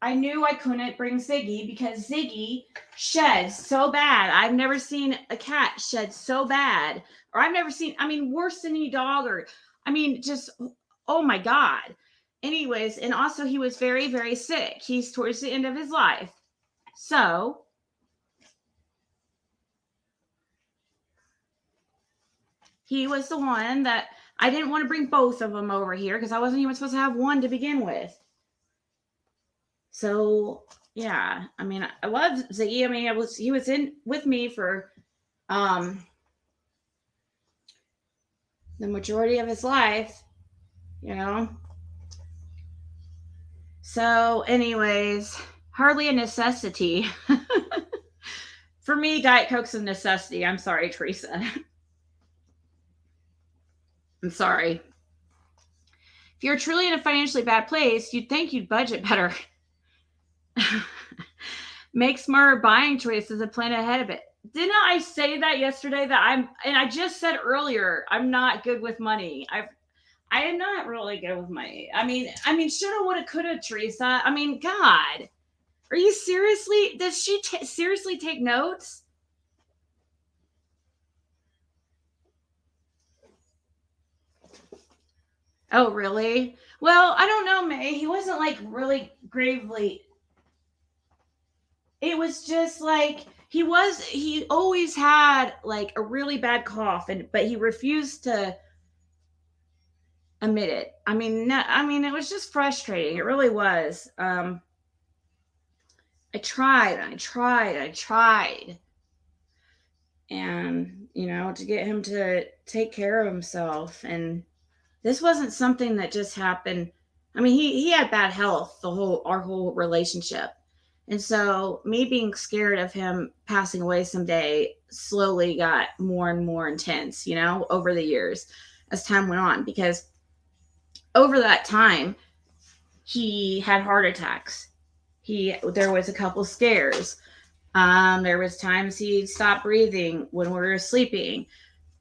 I knew I couldn't bring Ziggy because Ziggy sheds so bad. I've never seen a cat shed so bad. Or I've never seen, worse than any dog just, oh my God. Anyways, and also he was very, very sick. He's towards the end of his life. So he was the one that I didn't want to bring both of them over here because I wasn't even supposed to have one to begin with. So yeah, I love Ziggy. He was in with me for the majority of his life, So anyways, hardly a necessity. For me, Diet Coke's a necessity. I'm sorry, Theresa. I'm sorry. If you're truly in a financially bad place, you'd think you'd budget better. Make smarter buying choices and plan ahead of it. Didn't I say that yesterday and I just said earlier, I'm not good with money. I am not really good with money. Shoulda, woulda, coulda, Theresa. God, are you seriously? Does she seriously take notes? Oh, really? Well, I don't know, May. He wasn't like really gravely. It was just like he always had like a really bad cough, but he refused to admit it. It was just frustrating. It really was. I tried, and to get him to take care of himself. And this wasn't something that just happened. He had bad health our whole relationship. And so me being scared of him passing away someday slowly got more and more intense, over the years as time went on, because over that time he had heart attacks. There was a couple scares. There was times he'd stop breathing when we were sleeping,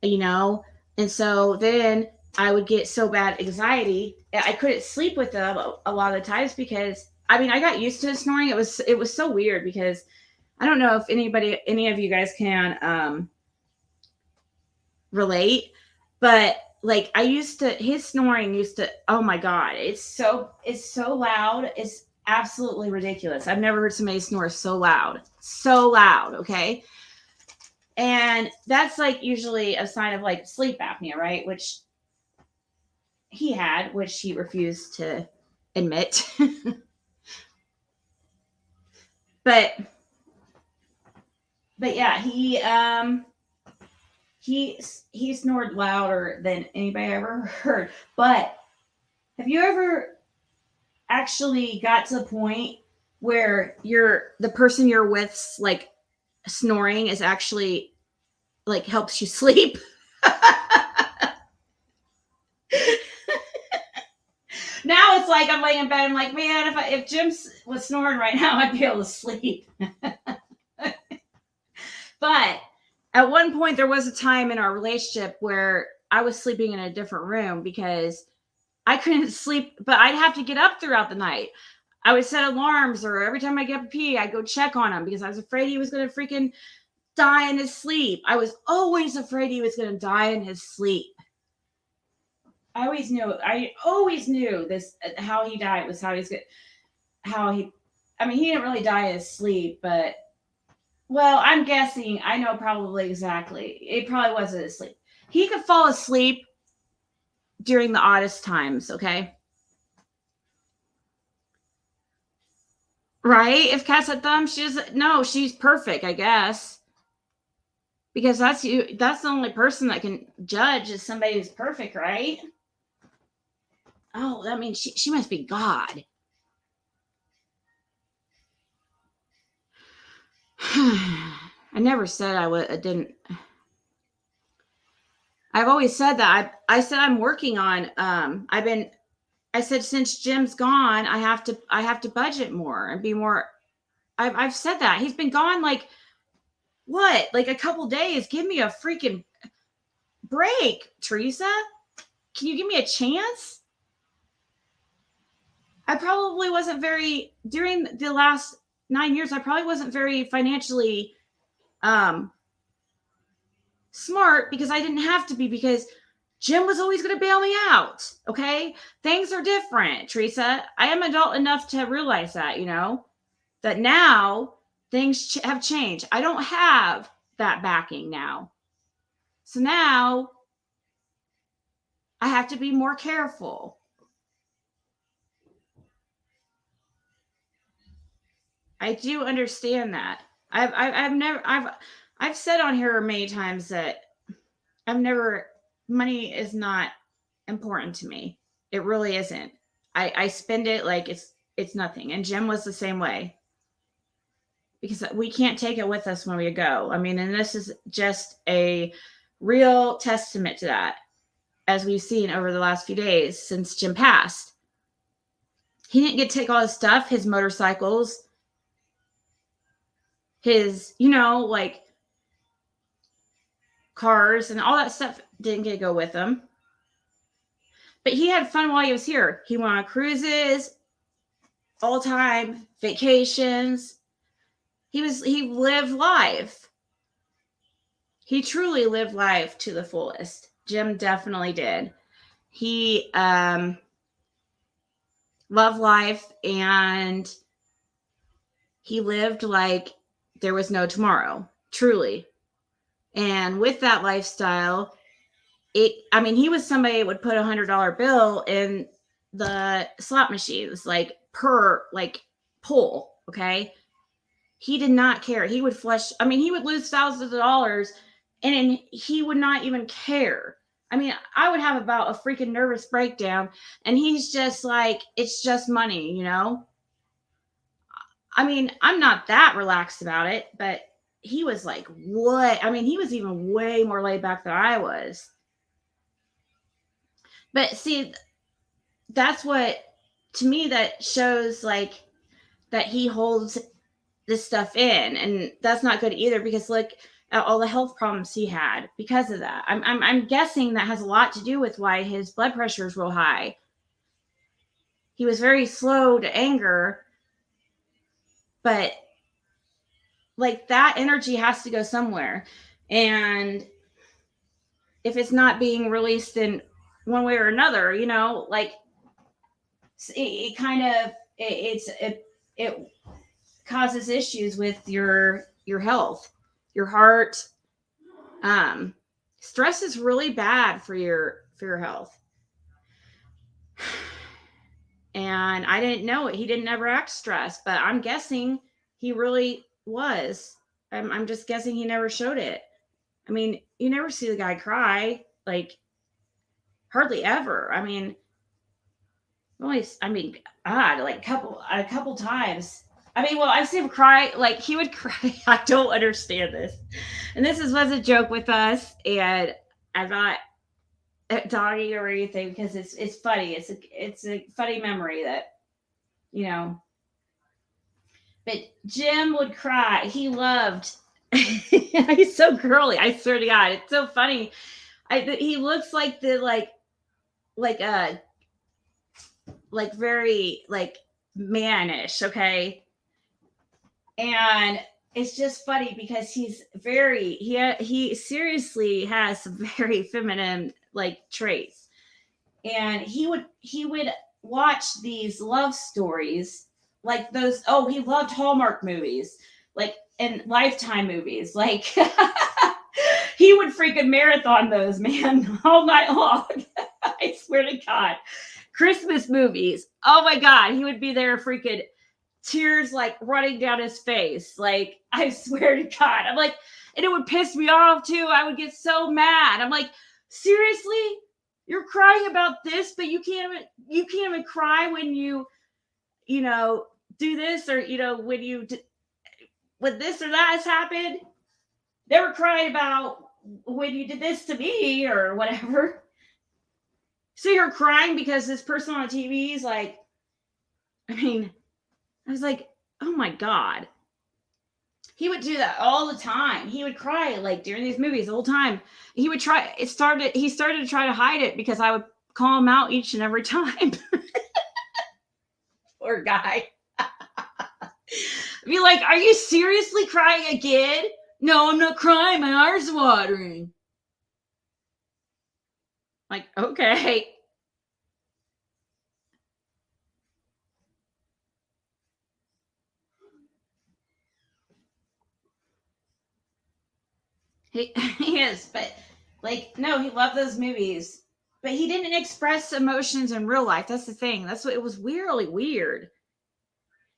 and so then I would get so bad anxiety I couldn't sleep with him a lot of the times because I got used to his snoring. It was so weird because I don't know if any of you guys can relate, but like his snoring used to, oh my God, it's so loud. It's absolutely ridiculous. I've never heard somebody snore so loud. Okay. And that's like usually a sign of like sleep apnea, right? Which he had, which he refused to admit. but yeah, he snored louder than anybody I ever heard. But have you ever actually got to the point where the person you're with, like, snoring is actually like helps you sleep? Now it's like I'm laying in bed. I'm like, man, if Jim was snoring right now, I'd be able to sleep. But at one point, there was a time in our relationship where I was sleeping in a different room because I couldn't sleep, but I'd have to get up throughout the night. I would set alarms, or every time I get up to pee, I'd go check on him because I was afraid he was going to freaking die in his sleep. I was always afraid he was going to die in his sleep. I always knew this, how he died was he didn't really die in his sleep, but, well, I'm guessing, I know probably exactly. It probably wasn't his sleep. He could fall asleep during the oddest times, okay? Right? If Cat's a thumb, she's perfect, I guess. Because that's the only person that can judge is somebody who's perfect, right? Oh, that means she must be God. I never said I didn't. I've always said that. I said I'm working on. I said since Jim's gone, I have to budget more and be more. I've said that he's been gone like what, like a couple days. Give me a freaking break, Theresa. Can you give me a chance? I probably wasn't very during the last 9 years. I probably wasn't very financially smart because I didn't have to be, because Jim was always going to bail me out. Okay. Things are different, Theresa. I am adult enough to realize that, that now things have changed. I don't have that backing now. So now I have to be more careful. I do understand that. I've said on here many times that money is not important to me. It really isn't. I spend it like it's nothing. And Jim was the same way, because we can't take it with us when we go. I mean, and this is just a real testament to that, as we've seen over the last few days since Jim passed. He didn't get to take all his stuff, his motorcycles, his, like cars and all that stuff didn't get to go with him. But he had fun while he was here. He went on cruises, all time vacations. He lived life. He truly lived life to the fullest. Jim definitely did. He loved life, and he lived like there was no tomorrow, truly. And with that lifestyle, he was somebody that would put $100 bill in the slot machines, like per pull. Okay. He did not care. He would he would lose thousands of dollars and he would not even care. I would have about a freaking nervous breakdown, and he's just like, it's just money, I'm not that relaxed about it, but he was like, what? He was even way more laid back than I was. But see, that's what, to me, that shows like that he holds this stuff in, and that's not good either, because look at all the health problems he had because of that. I'm guessing that has a lot to do with why his blood pressure is real high. He was very slow to anger, but like that energy has to go somewhere, and if it's not being released in one way or another, like it causes issues with your health, your heart. Stress is really bad for your health. And I didn't know it. He didn't ever act stressed, but I'm guessing he really was. I'm just guessing he never showed it. You never see the guy cry, like hardly ever. A couple times. I've seen him cry. Like he would cry. I don't understand this. And this was a joke with us, and I'm not dogging or anything, because it's funny. It's a funny memory that, But Jim would cry. He loved. He's so girly. I swear to God, it's so funny. He looks like the like like very like mannish, okay? And it's just funny because he seriously has some very feminine like traits. And he would watch these love stories like those. Oh, he loved Hallmark movies, like, and Lifetime movies, like he would freaking marathon those, man, all night long. I swear to God. Christmas movies, oh my God, he would be there freaking tears like running down his face, like, I swear to God. I'm like, and it would piss me off too. I would get so mad. I'm like, seriously, you're crying about this, but you can't even cry when you know do this, or when when this or that has happened. Never cried about when you did this to me or whatever. So you're crying because this person on TV is like, I mean, I was like, oh my God. He would do that all the time. He would cry like during these movies the whole time. He started to try to hide it because I would call him out each and every time. Poor guy. Be like, are you seriously crying again? No, I'm not crying. My eyes are watering. Like, okay. He is, but like, no, he loved those movies. But he didn't express emotions in real life. That's the thing. That's what it was really weird.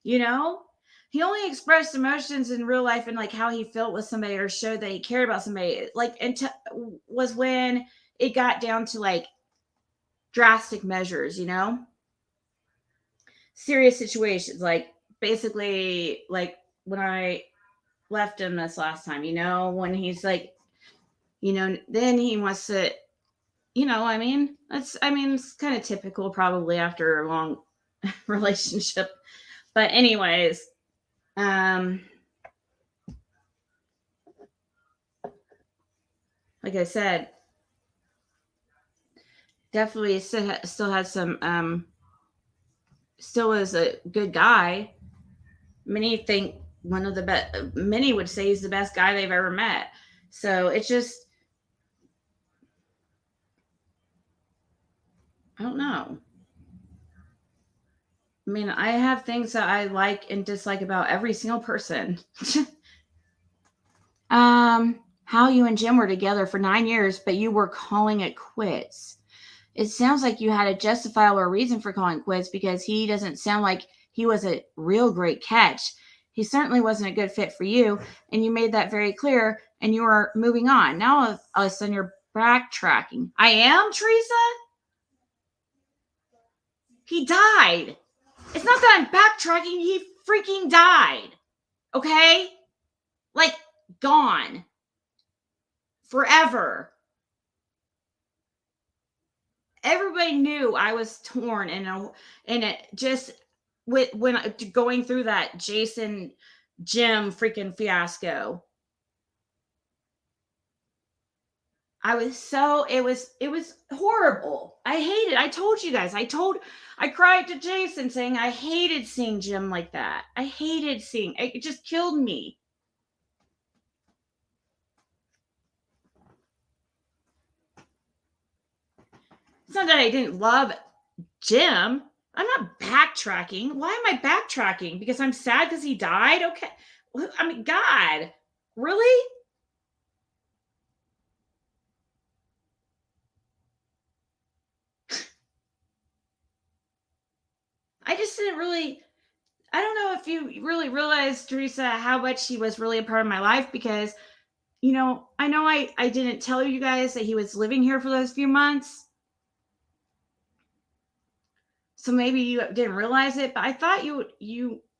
You know? He only expressed emotions in real life and like how he felt with somebody or showed that he cared about somebody. Like, was when it got down to like drastic measures, serious situations. Like, basically, like when I left him this last time, when he's like, then he wants to, it's kind of typical probably after a long relationship. But anyways, like I said, definitely still had some, still is a good guy. Many think one of the best, many would say he's the best guy they've ever met. So it's just, I don't know. I mean, I have things that I like and dislike about every single person. How you and Jim were together for 9 years, but you were calling it quits. It sounds like you had a justifiable reason for calling quits because he doesn't sound like he was a real great catch. He certainly wasn't a good fit for you, and you made that very clear, and you were moving on. Now, all of a sudden, you're backtracking. I am, Theresa? He died. It's not that I'm backtracking. He freaking died. Okay? Like, gone. Forever. Everybody knew I was torn, and it just when going through that Jason Jim freaking fiasco. It was horrible. I hated. I told you guys. I cried to Jason saying I hated seeing Jim like that. I hated seeing it. Just killed me. It's not that I didn't love Jim. I'm not backtracking. Why am I backtracking? Because I'm sad because he died? Okay. I mean, God. Really? I just didn't really. I don't know if you really realized, Theresa, how much he was really a part of my life because, I know I didn't tell you guys that he was living here for those few months. So maybe you didn't realize it, but I thought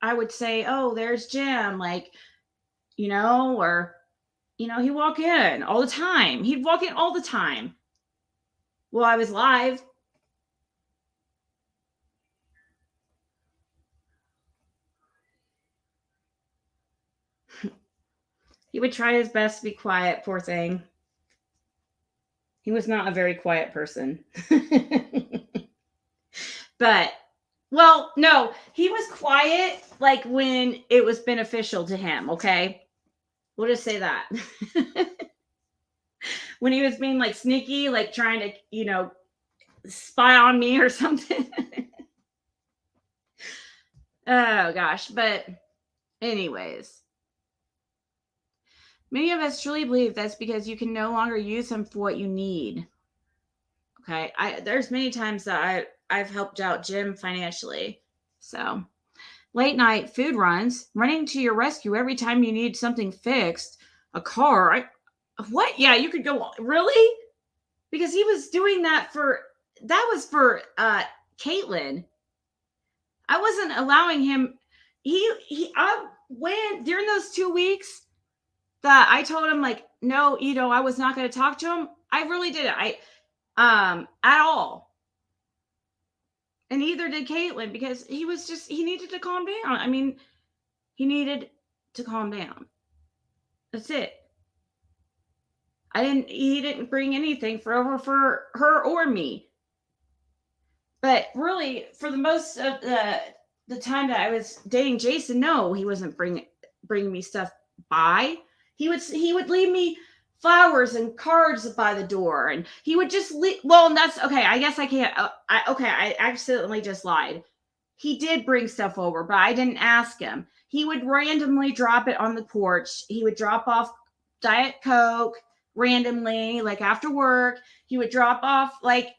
I would say, oh, there's Jim, like, or, he'd walk in all the time. He'd walk in all the time while I was live. He would try his best to be quiet, poor thing. He was not a very quiet person. But Well, no, he was quiet like when it was beneficial to him, okay? We'll just say that. When he was being like sneaky, like trying to, spy on me or something. Oh gosh, but anyways, many of us truly believe that's because you can no longer use them for what you need. Okay, there's many times that I've helped out Jim financially. So late night food runs, running to your rescue every time you need something fixed, a car. What? Yeah, you could go on. Really? Because he was doing that was for Caitlin. I wasn't allowing him. I went during those 2 weeks that I told him like, no, I was not going to talk to him. I really didn't. At all. And neither did Caitlin because he needed to calm down. I mean, he needed to calm down. That's it. He didn't bring anything for her or me. But really, for the most of the time that I was dating Jason, no, he wasn't bringing me stuff by. He would leave me flowers and cards by the door, and he would just leave. Well, and that's okay. I guess I can't. I accidentally just lied. He did bring stuff over, but I didn't ask him. He would randomly drop it on the porch. He would drop off Diet Coke randomly, like after work. He would drop off like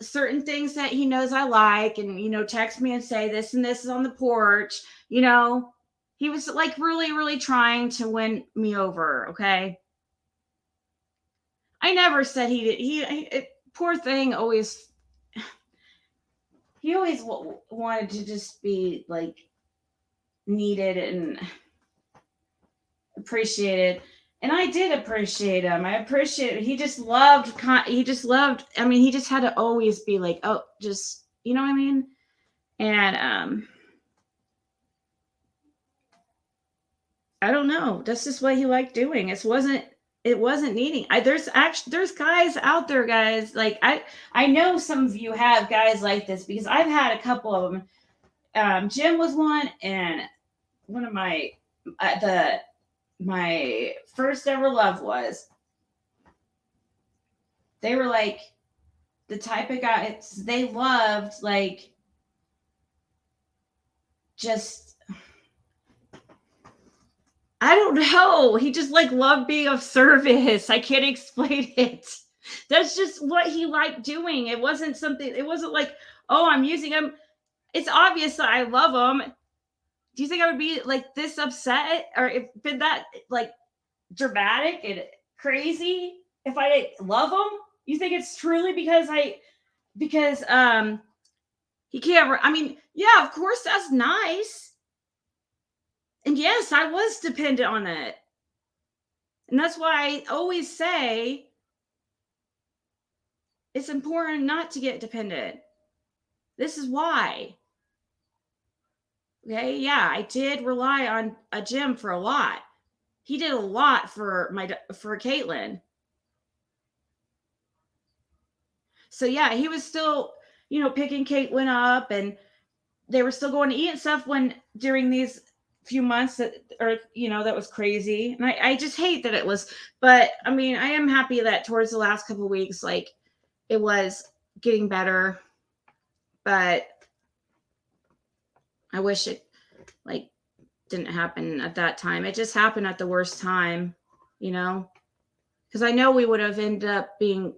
certain things that he knows I like and, text me and say this and this is on the porch. He was like really, really trying to win me over. Okay. I never said he did. Poor thing he always wanted to just be like needed and appreciated. And I did appreciate him. I appreciate he just loved, he just had to always be like, oh, just, you know what I mean? And, I don't know. That's just what he liked doing. It wasn't needing. There's guys out there, guys. Like I know some of you have guys like this because I've had a couple of them. Jim was one and one of my, my first ever love was they were like the type of guys they loved like just I don't know, he just like loved being of service. I can't explain it. That's just what he liked doing. It wasn't like, oh, I'm using him. It's obvious that I love him. Do you think I would be like this upset or if been that like dramatic and crazy if I didn't love him? You think it's truly because he can't? I mean, yeah, of course that's nice, and yes, I was dependent on it, and that's why I always say it's important not to get dependent. This is why. Okay, yeah, I did rely on a Jim for a lot. He did a lot for Caitlin. So yeah, he was still, picking Caitlin up and they were still going to eat and stuff during these few months that was crazy. And I just hate that it was, but I mean, I am happy that towards the last couple of weeks, like it was getting better, but I wish it like didn't happen at that time. It just happened at the worst time, because I know we would have ended up being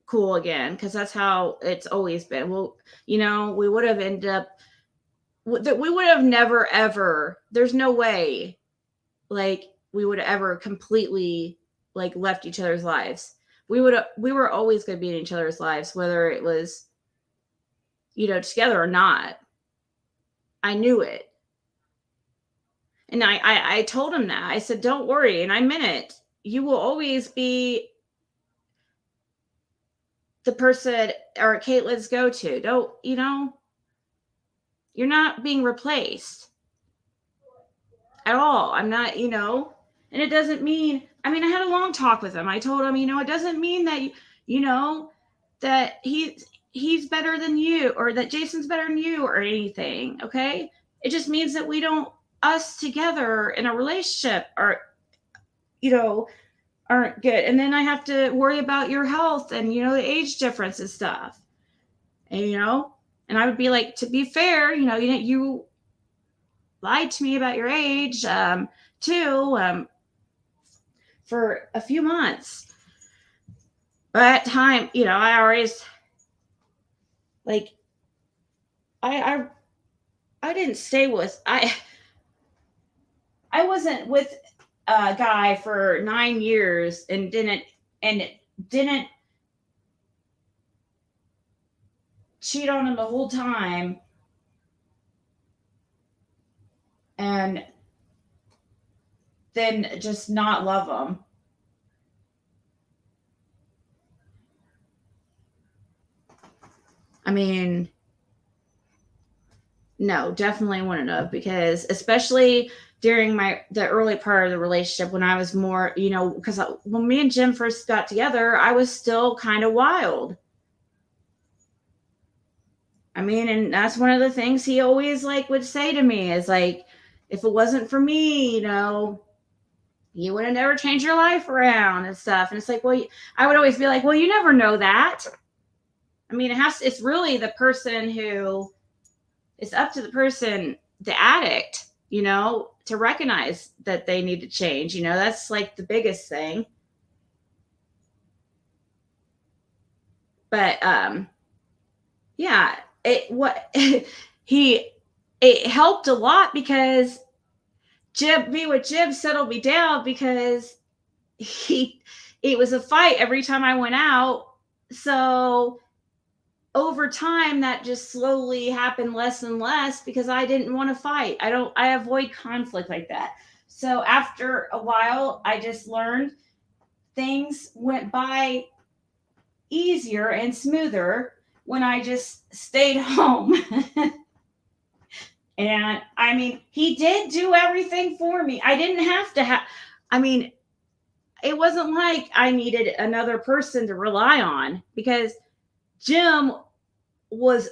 cool again because that's how it's always been. Well, we would have ended up we would have never ever, there's no way like we would have ever completely like left each other's lives. We were always going to be in each other's lives, whether it was together or not. I knew it. And I told him that. I said, don't worry. And I meant it. You will always be the person or Caitlin's go-to. Don't, you're not being replaced at all. I'm not, and it doesn't mean, I mean, I had a long talk with him. I told him, it doesn't mean that, that he's better than you or that Jason's better than you or anything. Okay. It just means that we don't, us together in a relationship are, aren't good. And then I have to worry about your health and, the age difference and stuff. And, and I would be like, to be fair, you lied to me about your age, too, for a few months. But time, I always like, I didn't stay with, I wasn't with a guy for 9 years and didn't cheat on him the whole time and then just not love him. I mean, no, definitely wouldn't have, because especially during the early part of the relationship when I was more, because when me and Jim first got together, I was still kind of wild. I mean, and that's one of the things he always would say to me is like, if it wasn't for me, you would have never changed your life around and stuff. And it's like, well, I would always be like, well, you never know that. I mean, it's really the person who, it's up to the person, the addict, to recognize that they need to change. That's like the biggest thing. But, yeah, it helped a lot because being with Jim settled me down, because it was a fight every time I went out. So over time, that just slowly happened less and less because I didn't want to fight. I avoid conflict like that. So after a while, I just learned things went by easier and smoother when I just stayed home. And I mean, he did do everything for me. I didn't have to it wasn't like I needed another person to rely on, because Jim was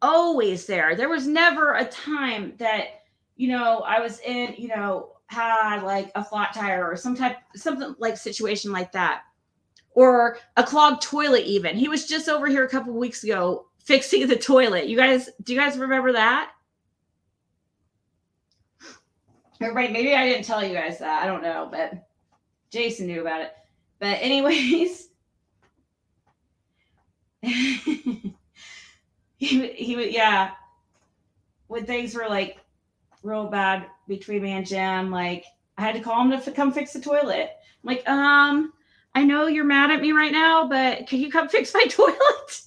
always there. There was never a time that, I was in, had like a flat tire or something like situation like that, or a clogged toilet. Even he was just over here a couple of weeks ago fixing the toilet. Do you guys remember that? Everybody, maybe I didn't tell you guys that. I don't know, but Jason knew about it. But anyways, he would, yeah, when things were like real bad between me and Jim, like I had to call him to come fix the toilet. I'm like, I know you're mad at me right now, but can you come fix my toilet?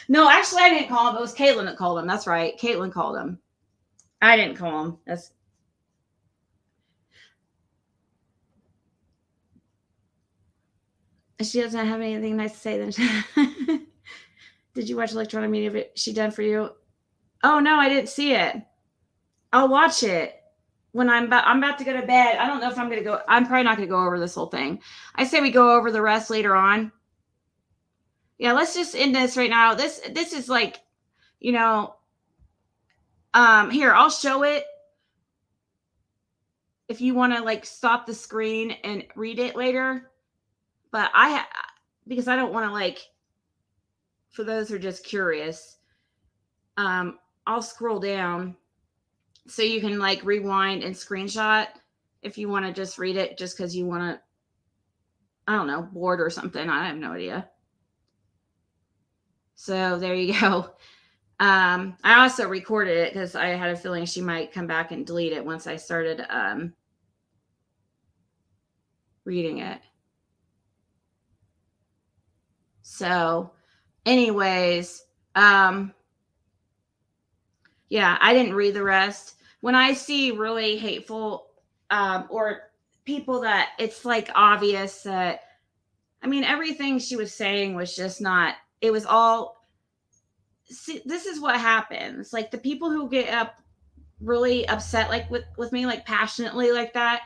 No, actually I didn't call him. It was Caitlin that called him. That's right. Caitlin called him. I didn't call him. She doesn't have anything nice to say then. Did you watch electronic media she done for you? Oh no, I didn't see it. I'll watch it when I'm about to go to bed. I don't know if I'm gonna go. I'm probably not gonna go over this whole thing. I say we go over the rest later on. Yeah, let's just end this right now. This is like, here, I'll show it if you want to like stop the screen and read it later. But because I don't want to, like, for those who are just curious, I'll scroll down so you can like rewind and screenshot if you want to just read it, just because you want to, I don't know, bored or something. I have no idea. So there you go. I also recorded it because I had a feeling she might come back and delete it once I started reading it. So anyways, yeah, I didn't read the rest. When I see really hateful or people that it's like obvious that, I mean, everything she was saying was just not, it was all, see, this is what happens. Like the people who get up really upset, like with me, like passionately like that,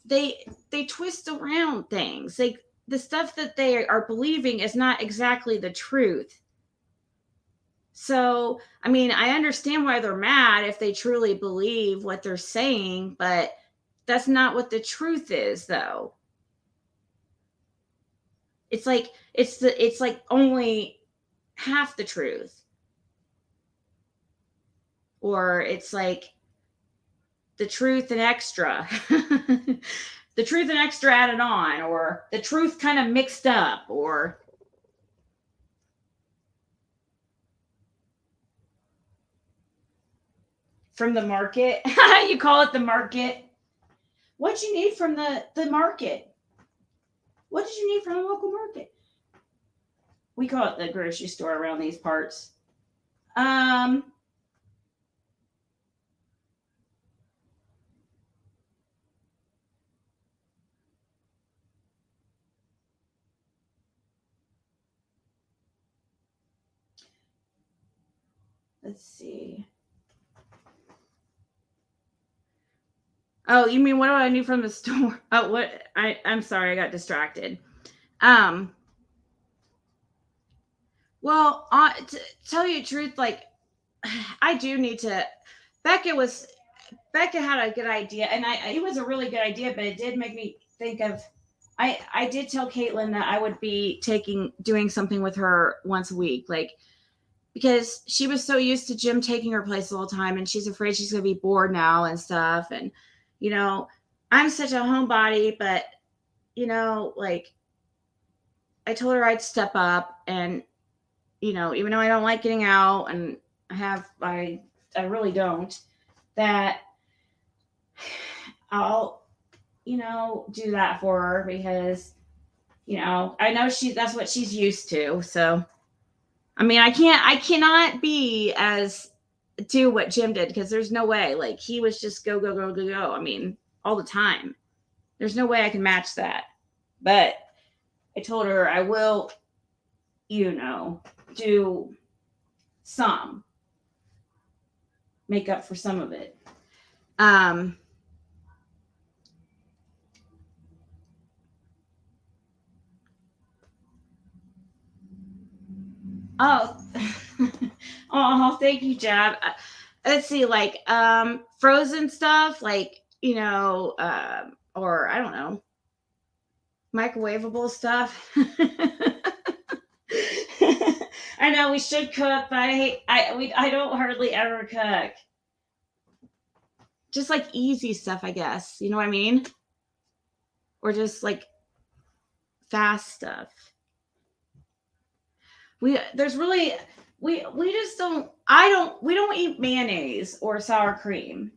they twist around things. Like the stuff that they are believing is not exactly the truth. So, I mean, I understand why they're mad if they truly believe what they're saying, but that's not what the truth is, though. It's like only half the truth, or it's like the truth and extra. The truth and extra added on, or the truth kind of mixed up, or from the market. You call it the market. What you need from the market? What did you need from the local market? We call it the grocery store around these parts. Um, let's see. Oh, you mean what do I need from the store? Oh, what? I'm sorry, I got distracted. Um, well, to tell you the truth, like I do need to. Becca was Becca had a good idea, and it was a really good idea, but it did make me think of. I did tell Caitlin that I would be doing something with her once a week, like because she was so used to Jim taking her place all the time, and she's afraid she's gonna be bored now and stuff. And you know, I'm such a homebody, but like I told her I'd step up, and even though I don't like getting out, and I really don't, that I'll do that for her because I know that's what she's used to. So I mean, I cannot be as do what Jim did because there's no way. Like he was just go go go go go. I mean, all the time. There's no way I can match that. But I told her I will, do some, make up for some of it. Oh, oh, thank you, Jab. Let's see, like frozen stuff, like or I don't know, microwavable stuff. I know we should cook, but I don't hardly ever cook. Just like easy stuff, I guess. You know what I mean? Or just like fast stuff. There's really we just don't we don't eat mayonnaise or sour cream.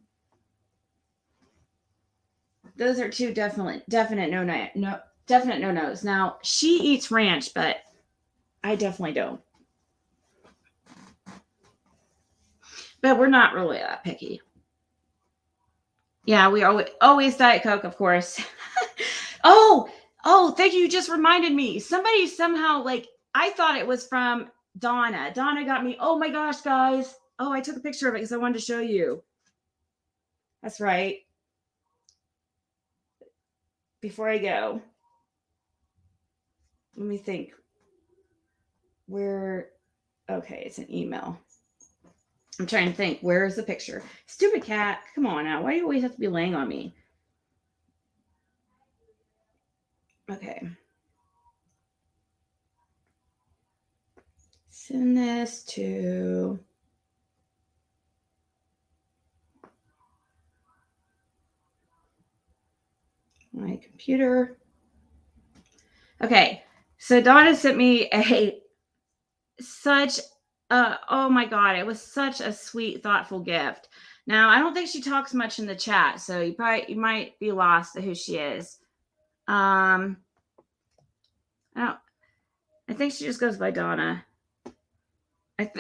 Those are two definite no nos. Now she eats ranch, but I definitely don't. But we're not really that picky. Yeah, we always Diet Coke, of course. oh, thank you. You just reminded me. Somebody somehow I thought it was from Donna. Donna got me. Oh my gosh, guys. Oh, I took a picture of it because I wanted to show you. That's right. Before I go, let me think. Okay, it's an email. I'm trying to think. Where is the picture? Stupid cat. Come on now. Why do you always have to be laying on me? Okay. Send this to my computer. Okay. So Donna sent me oh my god, it was such a sweet, thoughtful gift. Now I don't think she talks much in the chat, so you might be lost to who she is. I think she just goes by Donna.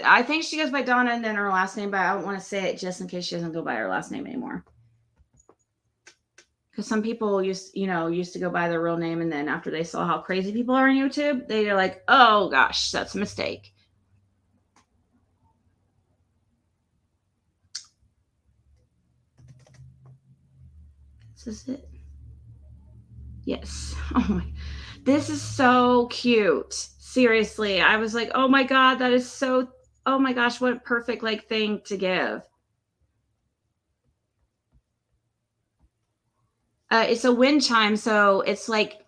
I think she goes by Donna and then her last name, but I don't want to say it just in case she doesn't go by her last name anymore. Because some people used to go by their real name, and then after they saw how crazy people are on YouTube, they're like, "Oh gosh, that's a mistake." This is it. Yes. Oh my, this is so cute. Seriously, I was like, "Oh my god, that is so." oh my gosh, what a perfect like thing to give. It's a wind chime, so it's like,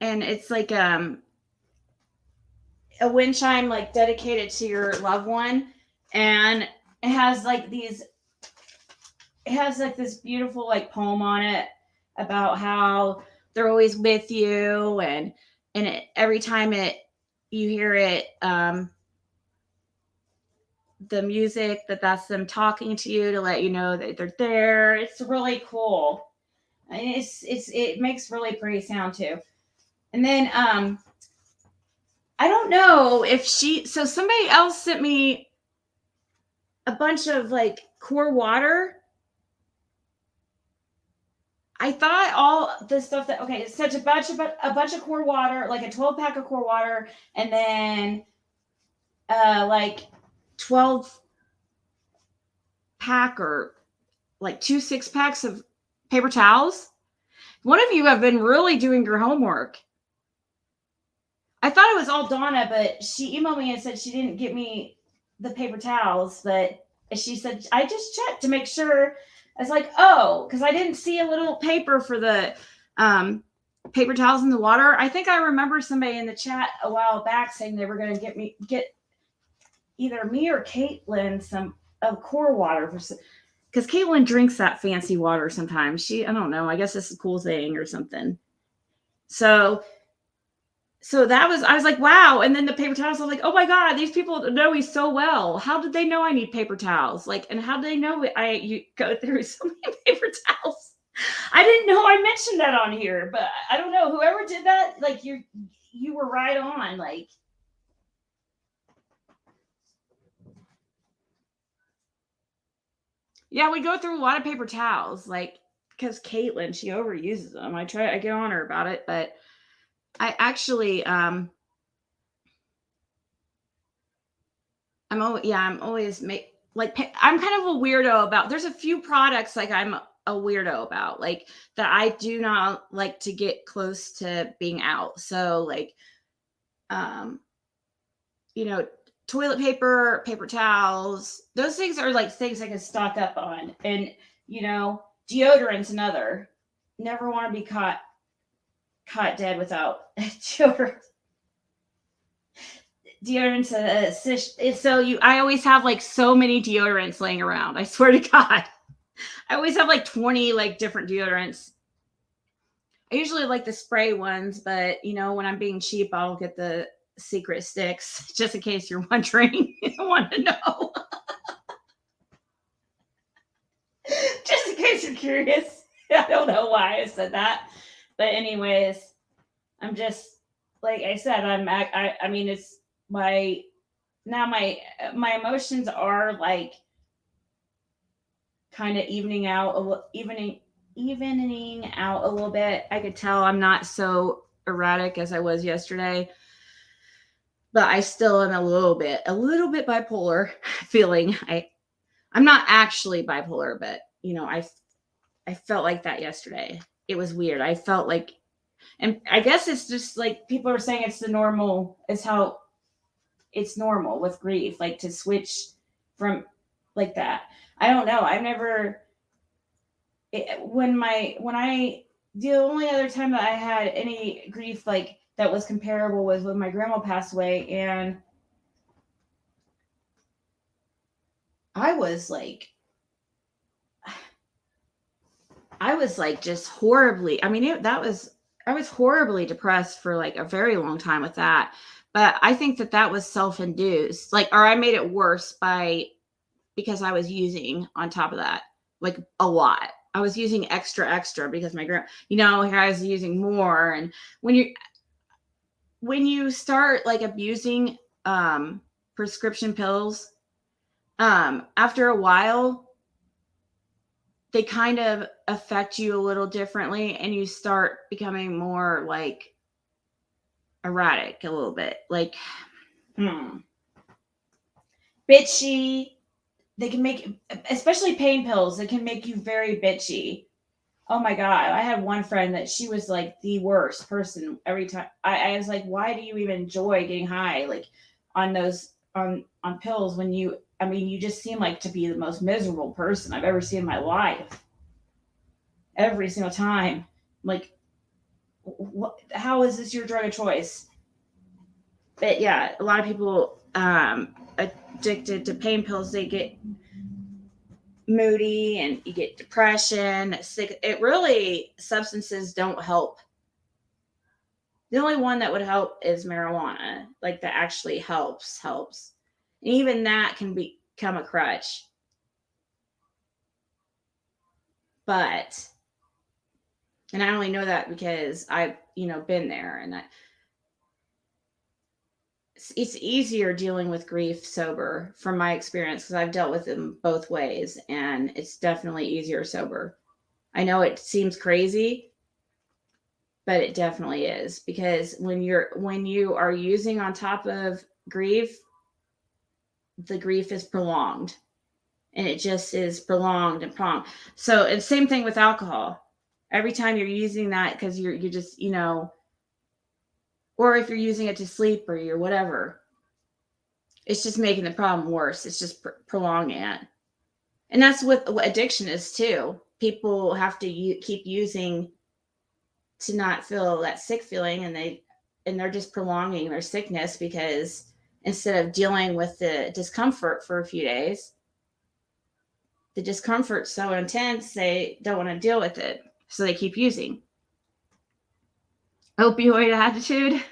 and it's like a wind chime like dedicated to your loved one, and it has like these, it has like this beautiful like poem on it about how they're always with you, and it, every time it, you hear it, the music, that's them talking to you to let you know that they're there. It's really cool. And it makes really pretty sound too. And then I don't know if so somebody else sent me a bunch of like core water. I thought all the stuff that, okay, it's such a bunch of core water, like a 12 pack of core water, and then like 12 pack or like 2 6-packs of paper towels. One of you have been really doing your homework. I thought it was all Donna, but she emailed me and said she didn't get me the paper towels, but she said, I just checked to make sure. I was like, oh, because I didn't see a little paper for the paper towels in the water. I think I remember somebody in the chat a while back saying they were going to get either me or Caitlin some of core water, because Caitlin drinks that fancy water sometimes. I don't know, I guess it's a cool thing or something. So that was, I was like, wow. And then the paper towels, I was like, oh my God, these people know me so well. How did they know I need paper towels? Like, and how did they know you go through so many paper towels? I didn't know I mentioned that on here, but I don't know. Whoever did that, like you were right on. Like, yeah, we go through a lot of paper towels, like, because Caitlin, she overuses them. I get on her about it, but I actually, I'm always like, I'm kind of a weirdo about, there's a few products like I'm a weirdo about, like, that I do not like to get close to being out. So like, you know, toilet paper, paper towels, those things are like things I can stock up on. And, deodorant's another. Never want to be caught dead without deodorant. Deodorants, so I always have like so many deodorants laying around. I swear to God, I always have like 20 like different deodorants. I usually like the spray ones, but when I'm being cheap, I'll get the secret sticks, just in case you're wondering. You want to know. Just in case you're curious. I don't know why I said that, but anyways, I'm just, like I said, I mean, it's my emotions are like kind of evening out a little bit. I could tell I'm not so erratic as I was yesterday, but I still am a little bit bipolar feeling. I'm not actually bipolar, but I felt like that yesterday. It was weird. I felt like, and I guess it's just like people are saying it's how it's normal with grief, like to switch from like that. I don't know. I've never, the only other time that I had any grief like that was comparable was when my grandma passed away, and I was like just horribly, I mean, I was horribly depressed for like a very long time with that. But I think that was self-induced, like, or I made it worse because I was using on top of that, like a lot. I was using extra because my here I was using more. And when you start like abusing prescription pills, after a while, they kind of affect you a little differently, and you start becoming more like erratic a little bit, like bitchy. They can make, especially pain pills, they can make you very bitchy. Oh my God. I had one friend that she was like the worst person every time. I was like, why do you even enjoy getting high? Like on those on pills when you, I mean, you just seem like to be the most miserable person I've ever seen in my life. Every single time. Like, what, how is this your drug of choice? But yeah, a lot of people addicted to pain pills, they get moody and you get depression, sick. It really, substances don't help. The only one that would help is marijuana, like that actually helps. And even that can become a crutch. But, and I only know that because I've, been there, and it's easier dealing with grief sober from my experience, because I've dealt with them both ways, and it's definitely easier sober. I know it seems crazy, but it definitely is, because when you are using on top of grief, the grief is prolonged, and it just is prolonged and prolonged. So it's same thing with alcohol. Every time you're using that, because you're just, or if you're using it to sleep or you're whatever, it's just making the problem worse. It's just prolonging it. And that's what addiction is too. People have to keep using to not feel that sick feeling, and they're just prolonging their sickness, because instead of dealing with the discomfort for a few days, the discomfort's so intense they don't want to deal with it, so they keep using. Opioid attitude,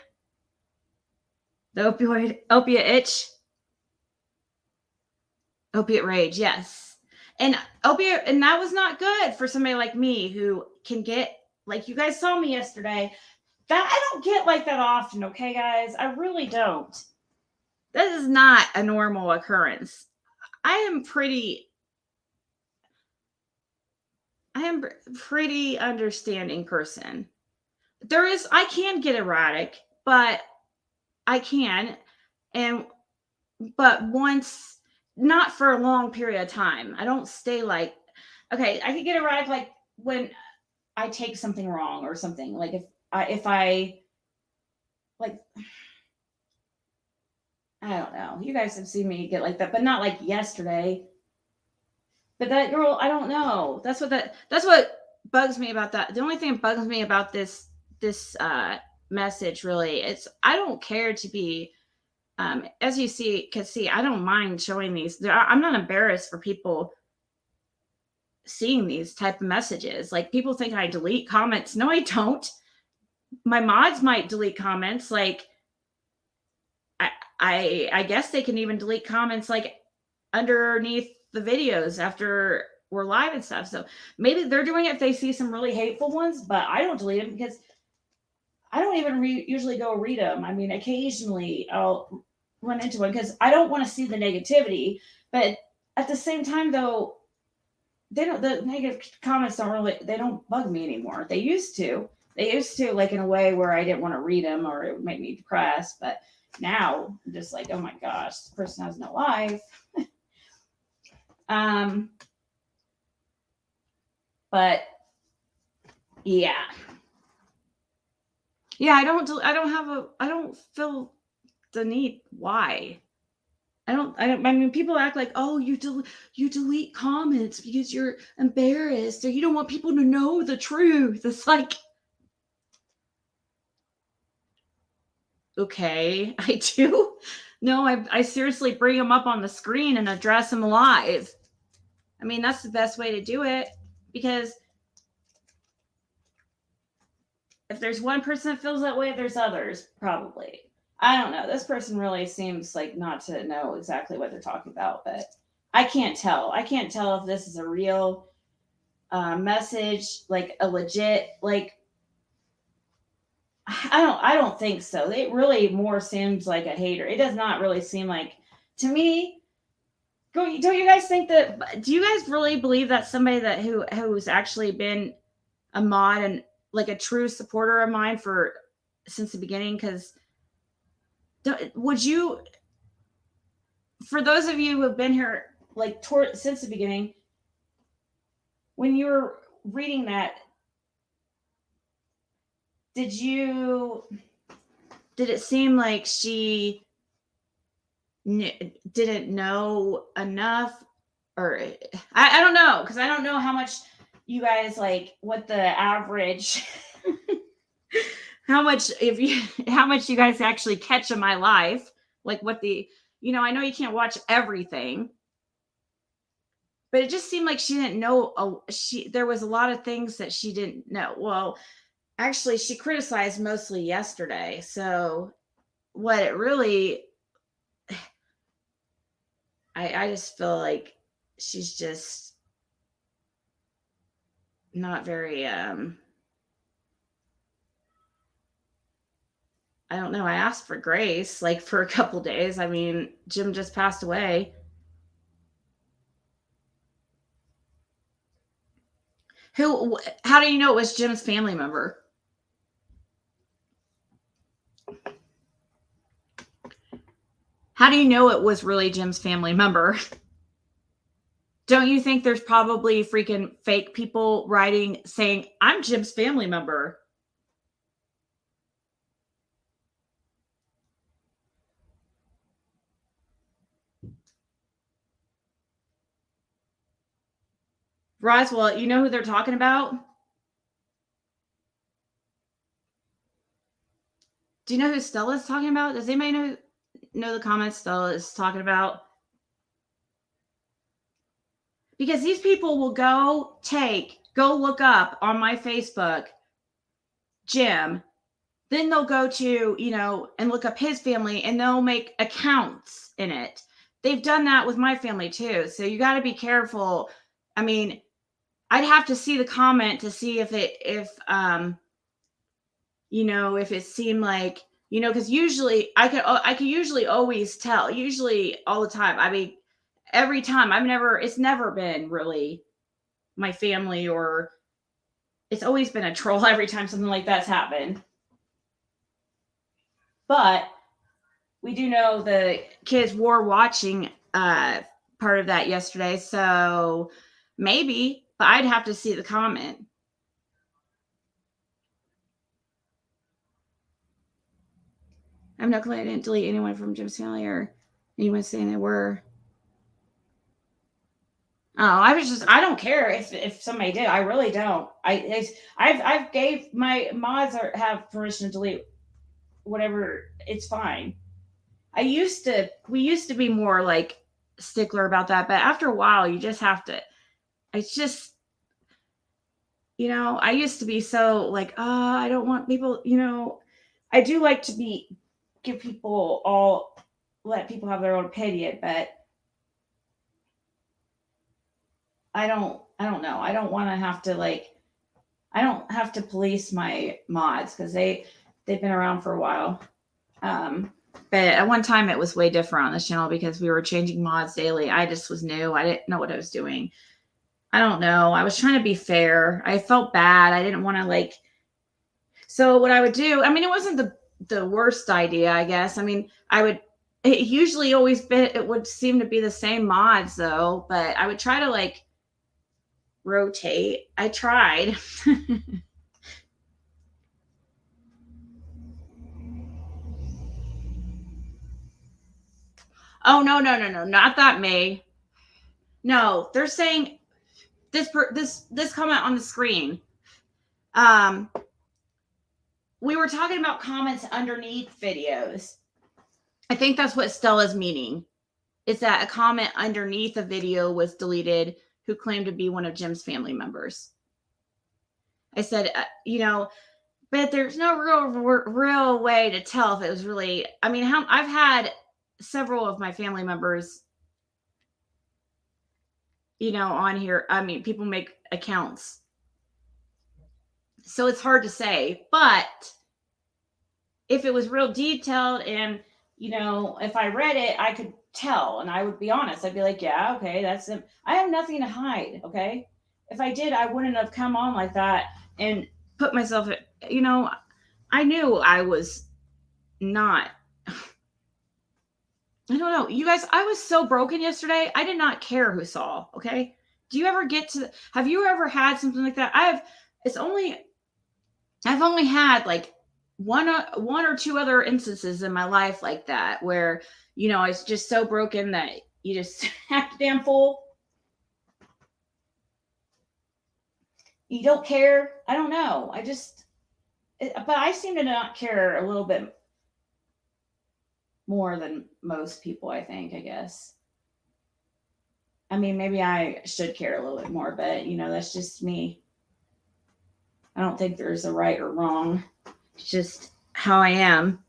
the opiate itch, opiate rage, yes. And opiate, and that was not good for somebody like me who can get, like you guys saw me yesterday. That I don't get like that often, okay, guys? I really don't. This is not a normal occurrence. I am pretty understanding person. I can get erratic, but I can, and but once, not for a long period of time. I don't stay like, okay, I could get erratic like when I take something wrong or something. Like if I like, I don't know. You guys have seen me get like that, but not like yesterday. But that girl, I don't know. That's what bugs me about that. The only thing that bugs me about this message really, it's, I don't care to be, as you can see, I don't mind showing these. I'm not embarrassed for people seeing these type of messages. Like, people think I delete comments. No, I don't. My mods might delete comments. Like, I guess they can even delete comments like underneath the videos after we're live and stuff. So maybe they're doing it if they see some really hateful ones, but I don't delete them because I don't even usually go read them. I mean, occasionally I'll run into one because I don't want to see the negativity, but at the same time though, the negative comments they don't bug me anymore. They used to like in a way where I didn't want to read them or it would make me depressed, but now I'm just like, oh my gosh, this person has no life. But yeah, I don't feel the need. Why? I mean, people act like, oh, you delete comments because you're embarrassed or you don't want people to know the truth. It's like, okay, I do. No, I seriously bring them up on the screen and address them live. I mean, that's the best way to do it, because if there's one person that feels that way, there's others, probably. I don't know. This person really seems like not to know exactly what they're talking about, but I can't tell. I can't tell if this is a real message, like a legit, like, I don't think so. It really more seems like a hater. It does not really seem like, to me. Don't you guys think that? Do you guys really believe that somebody who's actually been a mod and like a true supporter of mine since the beginning? Because would you, for those of you who have been here like since the beginning, when you were reading that, did it seem like she didn't know enough, or I don't know, because I don't know how much you guys like, what the average how much you guys actually catch in my life, like what the, I know you can't watch everything, but it just seemed like she didn't know. There was a lot of things that she didn't know. Well, actually, she criticized mostly yesterday. So what it really, I just feel like she's just not very, I don't know. I asked for grace like for a couple days. I mean, Jim just passed away. How do you know it was Jim's family member? How do you know it was really Jim's family member? Don't you think there's probably freaking fake people writing saying, I'm Jim's family member? Roswell, you know who they're talking about? Do you know who Stella's talking about? Does anybody know the comments Stella is talking about? Because these people will go look up on my Facebook Jim, then they'll go to, and look up his family, and they'll make accounts in it. They've done that with my family too. So you got to be careful. I mean, I'd have to see the comment to see if it seemed like, because usually I could usually always tell, usually all the time. I mean, every time it's never been really my family, or it's always been a troll every time something like that's happened. But we do know the kids were watching part of that yesterday, so maybe, but I'd have to see the comment. I have no clue. I didn't delete anyone from Jim's family or anyone saying they were. Oh, I don't care if somebody did. I really don't. I've gave my mods have permission to delete whatever. It's fine. We used to be more like stickler about that, but after a while you just have to. It's just, I used to be so like, I don't want people, I do like to let people have their own opinion, but I don't know. I don't want to have to I don't have to police my mods because they've been around for a while. But at one time it was way different on this channel because we were changing mods daily. I just was new. I didn't know what I was doing. I don't know. I was trying to be fair. I felt bad. I didn't want to so what I would do, I mean, it wasn't the worst idea, I guess. I mean, it would seem to be the same mods though, but I would try to rotate. I tried. Oh, no, not that May. No, they're saying this comment on the screen. We were talking about comments underneath videos. I think that's what Stella's meaning. Is that a comment underneath a video was deleted who claimed to be one of Jim's family members. I said, but there's no real way to tell if it was really, I mean, I've had several of my family members, on here. I mean, people make accounts. So it's hard to say, but if it was real detailed and, if I read it, I could tell and I would be honest. I'd be like, yeah, okay, that's it. I have nothing to hide. Okay. If I did, I wouldn't have come on like that and put myself, I knew I was not, I don't know. You guys, I was so broken yesterday. I did not care who saw. Okay. Do you ever have you ever had something like that? I've only had one or two other instances in my life like that where, it's just so broken that you just act damn fool. You don't care. I don't know. But I seem to not care a little bit more than most people, I think, I guess. I mean, maybe I should care a little bit more, but that's just me. I don't think there's a right or wrong. It's just how I am.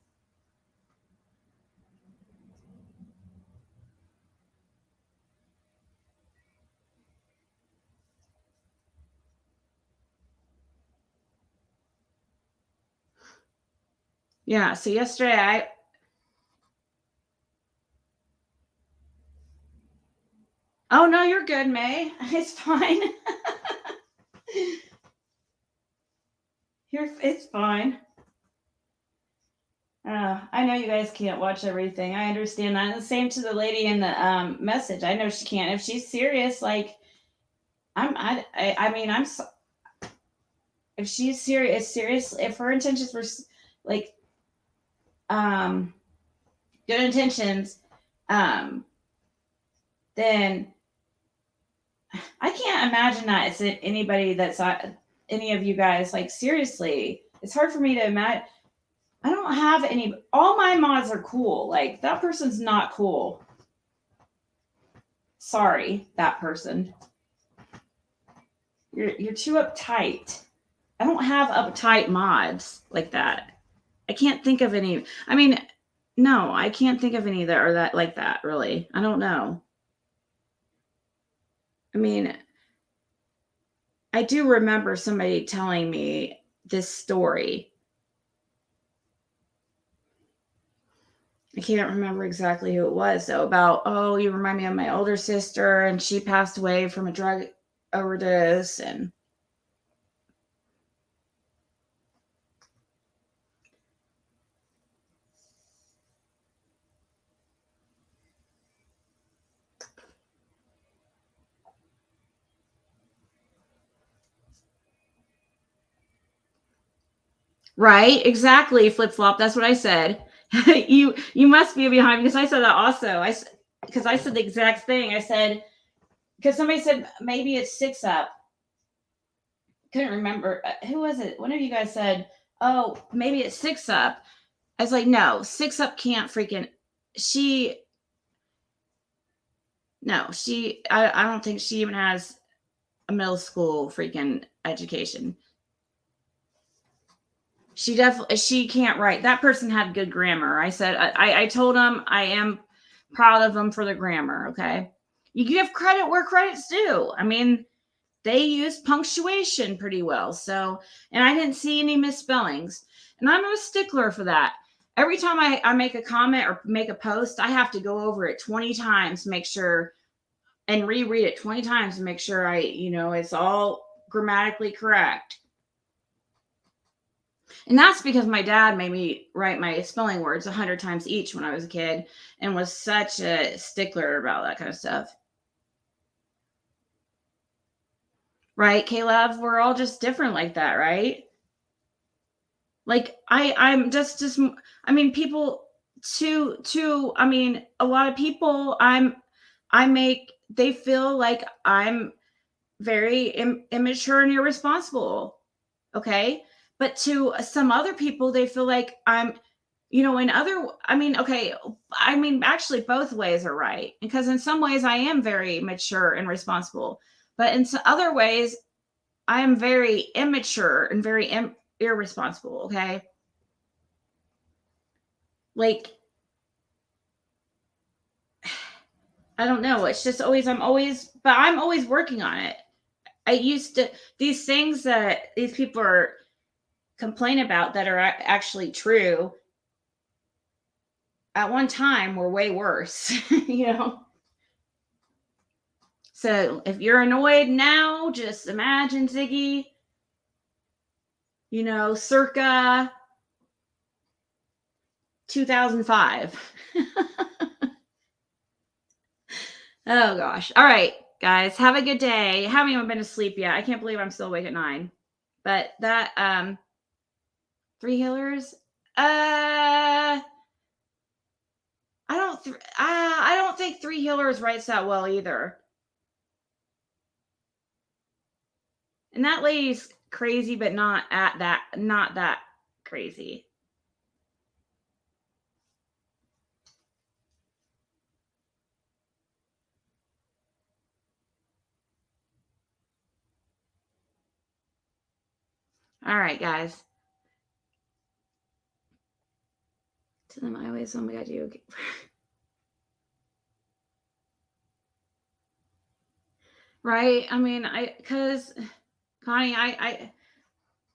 Yeah, so yesterday Oh no, you're good, May. It's fine. It's fine. I know you guys can't watch everything. I understand that. And the same to the lady in the message. I know she can't. If she's serious, like I mean, if she's serious, if her intentions were like um good intentions, then I can't imagine that it's anybody that's any of you guys. Like seriously, it's hard for me to imagine. I don't have any. All my mods are cool. Like that person's not cool. Sorry, that person. You're too uptight. I don't have uptight mods like that. I can't think of any. I mean, no, I can't think of any that are that like that. Really, I don't know. I mean, I do remember somebody telling me this story. I can't remember exactly who it was though. About, oh, you remind me of my older sister, and she passed away from a drug overdose, and right, exactly, flip flop. That's what I said. You must be behind, because I said that also. Because I said the exact thing. I said, because somebody said maybe it's six up. Couldn't remember who was it. One of you guys said, "Oh, maybe it's six up." I was like, "No, six up can't freaking." She no, she. I don't think she even has a middle school freaking education. She can't write. That person had good grammar. I said I told him I am proud of them for their grammar. Okay, you give credit where credit's due. I mean, they use punctuation pretty well. So, and I didn't see any misspellings, and I'm a stickler for that. Every time I make a comment or make a post, I have to go over it 20 times to make sure, and reread it 20 times to make sure it's all grammatically correct. And that's because my dad made me write my spelling words 100 times each when I was a kid, and was such a stickler about that kind of stuff. Right, Caleb? We're all just different like that, right? Like I'm just I mean, people I mean, a lot of people I make they feel like I'm very immature and irresponsible. Okay? But to some other people, they feel like I'm, I mean, okay, I mean, actually, both ways are right. Because in some ways, I am very mature and responsible. But in some other ways, I am very immature and very irresponsible. Okay. Like, I don't know. It's just always, but I'm always working on it. I used to, these things that these people are complain about that are actually true at one time were way worse, So if you're annoyed now, just imagine Ziggy, circa 2005. Oh gosh. All right, guys, have a good day. I haven't even been to sleep yet. I can't believe I'm still awake at 9. But that Three Healers, I don't think Three Healers writes that well either. And that lady's crazy, but not that crazy. All right, guys. To them, I always, oh my God, you. Right? I mean, because Connie,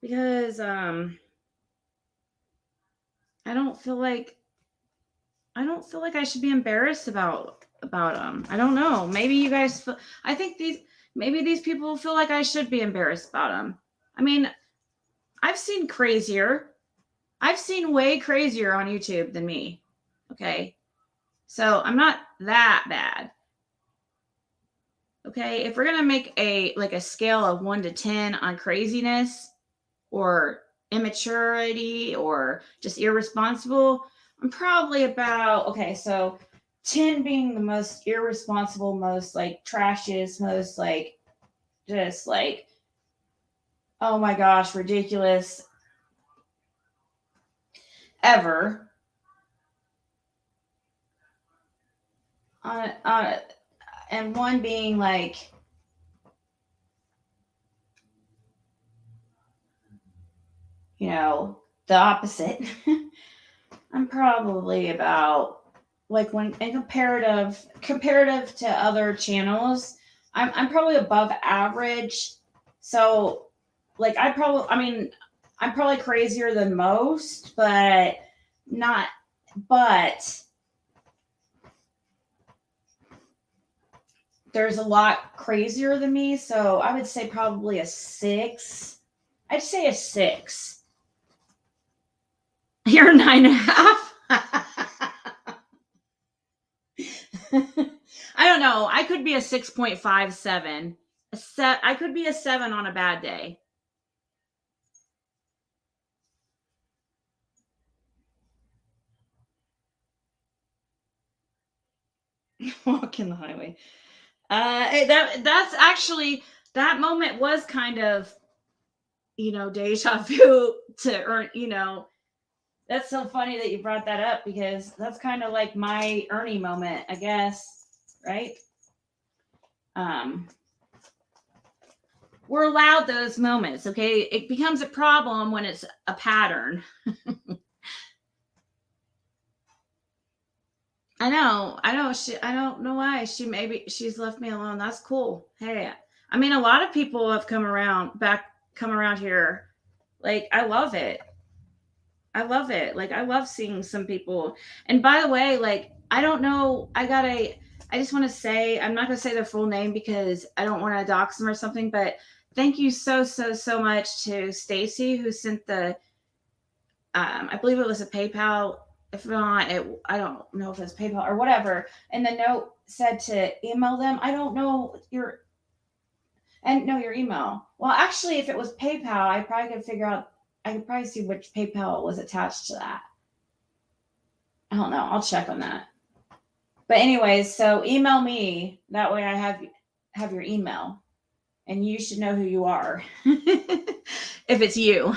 because I don't feel like I should be embarrassed about them. I don't know. Maybe you guys feel, I think maybe these people feel like I should be embarrassed about them. I mean, I've seen crazier. I've seen way crazier on YouTube than me. Okay. So I'm not that bad. Okay. If we're going to make a scale of 1 to 10 on craziness or immaturity or just irresponsible, I'm probably about, okay, so 10 being the most irresponsible, most like trashiest, most like just like, oh my gosh, ridiculous ever. And 1 being like, the opposite. I'm probably about like when in comparative to other channels, I'm probably above average. So like I'm probably crazier than most, but not but there's a lot crazier than me, so I would say probably a 6. I'd say a 6. You're 9.5. I don't know. I could be a 6.57. I could be a 7 on a bad day. Walking the highway. That's actually, that moment was kind of, deja vu to earn, that's so funny that you brought that up because that's kind of like my Ernie moment, I guess, right? We're allowed those moments, okay? It becomes a problem when it's a pattern. I know. I don't know why. She's left me alone. That's cool. Hey, I mean, a lot of people have come around here. Like, I love it. I love it. Like, I love seeing some people. And by the way, like, I don't know. I just want to say, I'm not going to say their full name because I don't want to dox them or something, but thank you so much to Stacy who sent I believe it was a PayPal. If not, I don't know if it's PayPal or whatever. And the note said to email them. I don't know your email. Well, actually, if it was PayPal, I probably could figure out. I could probably see which PayPal was attached to that. I don't know. I'll check on that. But anyways, so email me. That way, I have your email, and you should know who you are if it's you.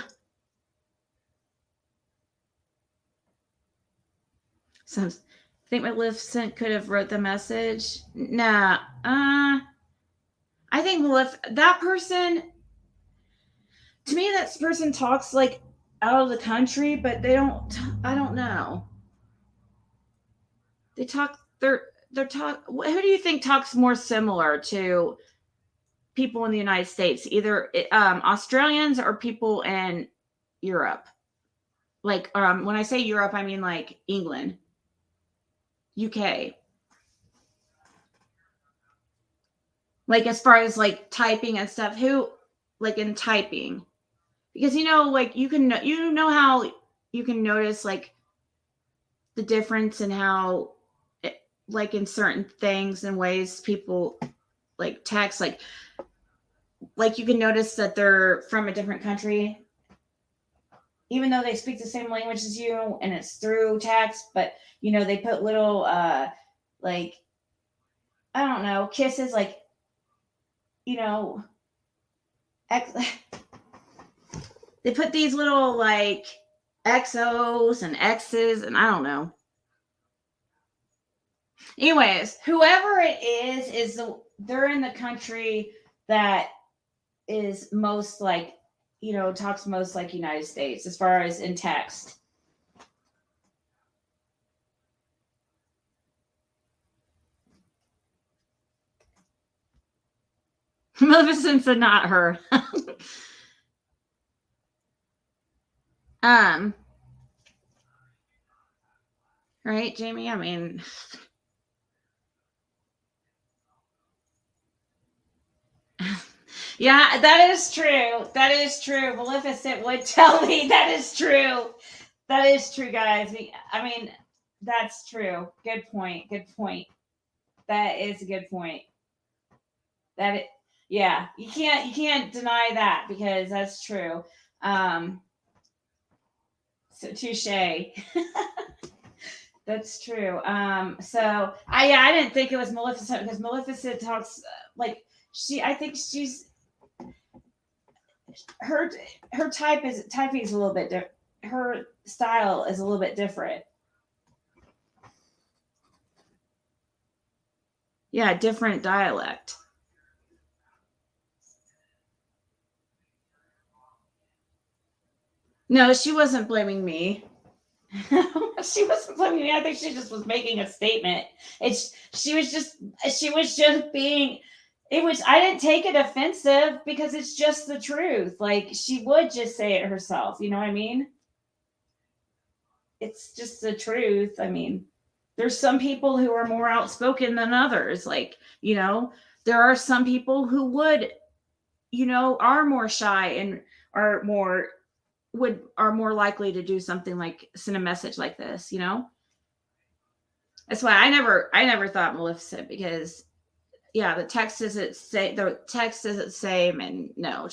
So I think Maleficent could have wrote the message. Nah. I think that person, to me, that person talks like out of the country, but I don't know. They talk, they're talk, who do you think talks more similar to people in the United States? Either Australians or people in Europe? Like, when I say Europe, I mean like England, UK. Like as far as like typing and stuff, who like in typing, because like you know how you can notice like the difference in how like in certain things and ways people like text, like you can notice that they're from a different country. even though they speak the same language as you and it's through text, but they put little like, I don't know, kisses, like, X, they put these little like XOs and X's, and I don't know. Anyways, whoever it is they're in the country that is most like, talks most like United States as far as in text. Maleficent's not her. Right, Jamie? I mean, yeah, that is true. That is true. Maleficent would tell me that is true. That is true, guys. I mean, that's true. Good point. Good point. That is a good point. Yeah, you can't deny that because that's true. So touche. That's true. So I didn't think it was Maleficent because Maleficent talks like I think she's her typing is a little bit different. Her style is a little bit different. Yeah, different dialect. No, she wasn't blaming me. She wasn't blaming me. I think she just was making a statement. She was just being, I didn't take it offensive because it's just the truth. Like, she would just say it herself. You know what I mean? It's just the truth. I mean, there's some people who are more outspoken than others. Like, there are some people who would, are more shy and are more likely to do something like send a message like this. That's why I never thought Maleficent, because the text isn't the same, and no,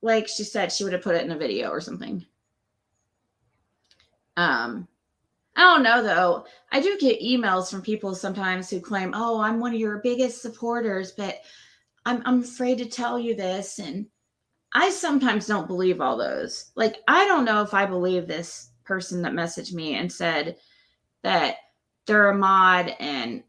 like she said, she would have put it in a video or something. I don't know though. I do get emails from people sometimes who claim, "Oh, I'm one of your biggest supporters, but I'm afraid to tell you this." And I sometimes don't believe all those. Like, I don't know if I believe this person that messaged me and said that they're a mod and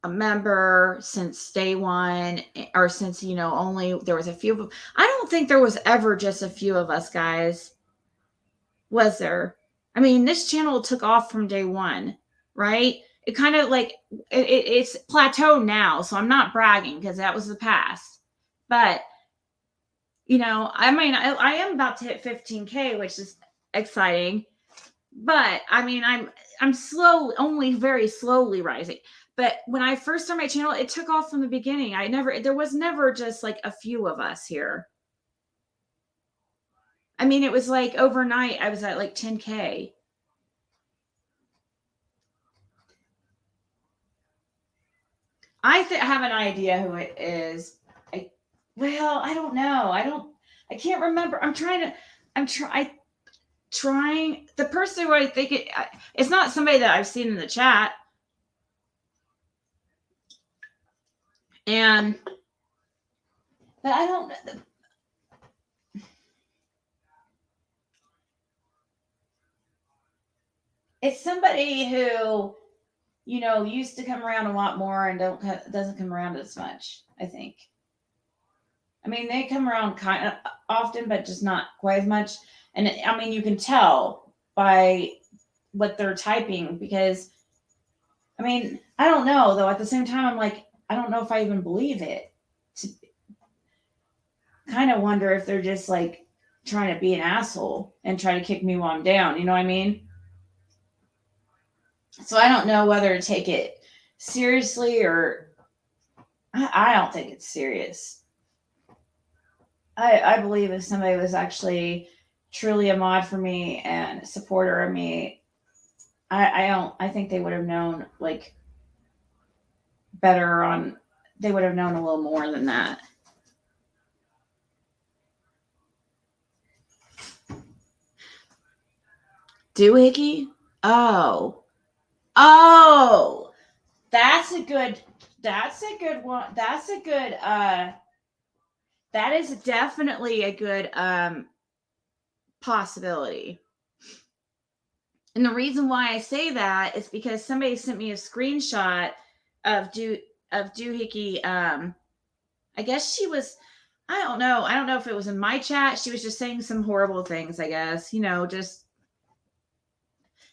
a member since day one, or since, only there was a few of them. I don't think there was ever just a few of us, guys. Was there? I mean, this channel took off from day one, right? It kind of like, it's plateaued now. So I'm not bragging because that was the past. But, I mean, I am about to hit 15K, which is exciting. But I mean, I'm only very slowly rising. But when I first started my channel, it took off from the beginning. There was never just like a few of us here. I mean, it was like overnight, I was at like 10K. I have an idea who it is. I don't know. I can't remember. Trying the person who I think it's not somebody that I've seen in the chat. But I don't know. It's somebody who, used to come around a lot more and doesn't come around as much, I think. I mean, they come around kind of often, but just not quite as much. And I mean, you can tell by what they're typing, because, I mean, I don't know though. At the same time, I'm like, I don't know if I even believe it. Kind of wonder if they're just like trying to be an asshole and try to kick me while I'm down. You know what I mean? So I don't know whether to take it seriously or I don't think it's serious. I believe if somebody was actually truly a mod for me and a supporter of me, I think they would have known like better they would have known a little more than that. Doohickey? Oh, that's a good one. That is definitely a good possibility. And the reason why I say that is because somebody sent me a screenshot of Doohickey. I guess she was, I don't know. I don't know if it was in my chat. She was just saying some horrible things, I guess, just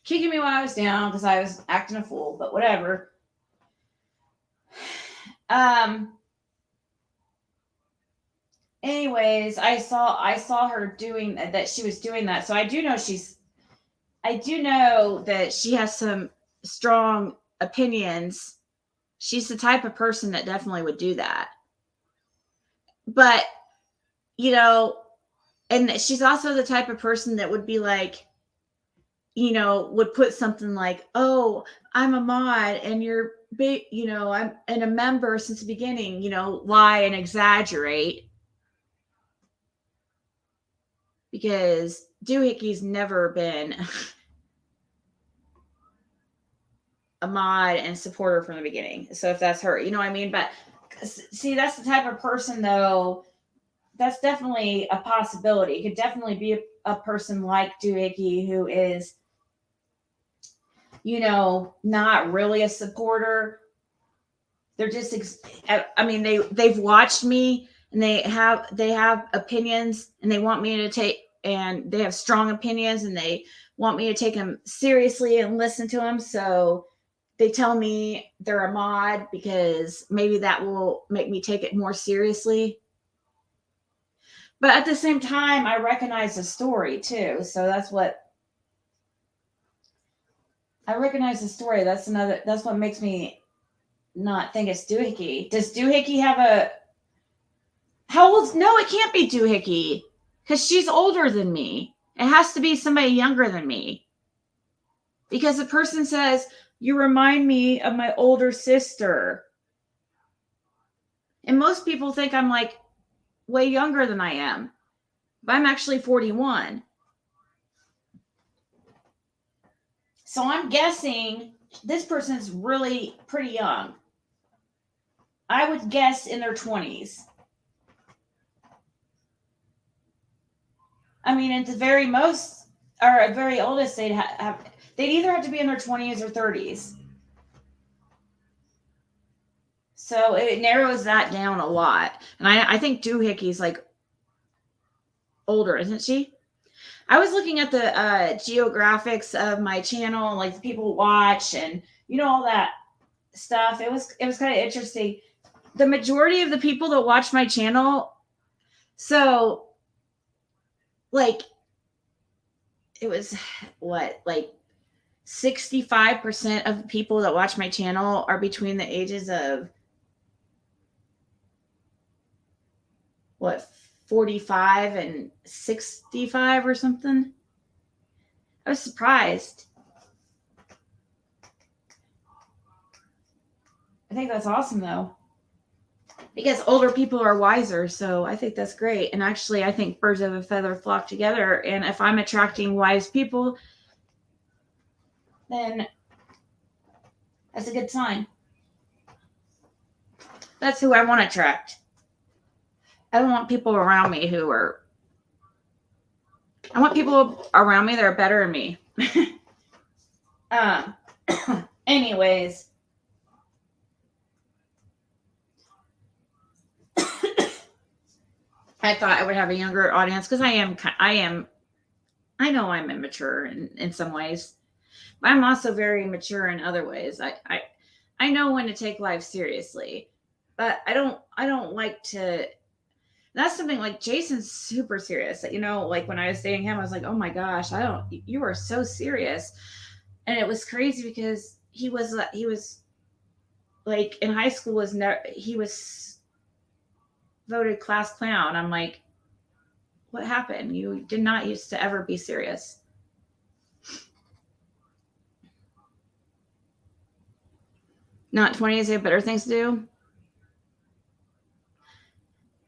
kicking me while I was down because I was acting a fool, but whatever. Anyways, I saw her doing that. She was doing that. So I do know that she has some strong opinions. She's the type of person that definitely would do that. But, and she's also the type of person that would be like, would put something like, oh, I'm a mod and you're big, I'm and a member since the beginning, lie and exaggerate. Because Doohickey's never been a mod and supporter from the beginning. So if that's her, you know what I mean? But see, that's the type of person, though, that's definitely a possibility. It could definitely be a person like Doohickey who is, not really a supporter. They're just, they've watched me and they have opinions and they want me to take, and they have strong opinions and they want me to take them seriously and listen to them. So they tell me they're a mod because maybe that will make me take it more seriously. But at the same time, I recognize the story too. So that's what I recognize the story. That's what makes me not think it's Doohickey. Does Doohickey have a, how old? No, it can't be Doohickey because she's older than me. It has to be somebody younger than me. Because the person says, you remind me of my older sister. And most people think I'm like way younger than I am. But I'm actually 41. So I'm guessing this person's really pretty young. I would guess in their 20s. I mean, at the very most, or at very oldest, they'd either have to be in their 20s or 30s. So it narrows that down a lot. And I think Doohickey's like older, isn't she? I was looking at the geographics of my channel, like the people watch and all that stuff. It was kind of interesting. The majority of the people that watch my channel, so like it was what, like 65% of the people that watch my channel are between the ages of 45 and 65 or something. I was surprised. I think that's awesome though, because older people are wiser. So I think that's great. And actually, I think birds of a feather flock together. And if I'm attracting wise people, then that's a good sign. That's who I want to attract. I don't want people around me I want people around me that are better than me. Anyways. I thought I would have a younger audience because I know I'm immature in some ways, but I'm also very mature in other ways. I know when to take life seriously, but I don't like to. That's something like Jason's super serious. Like when I was dating him, I was like, oh my gosh, you are so serious. And it was crazy because he was like in high school he was voted class clown. I'm like, what happened? You did not used to ever be serious. Not 20s, they have better things to do.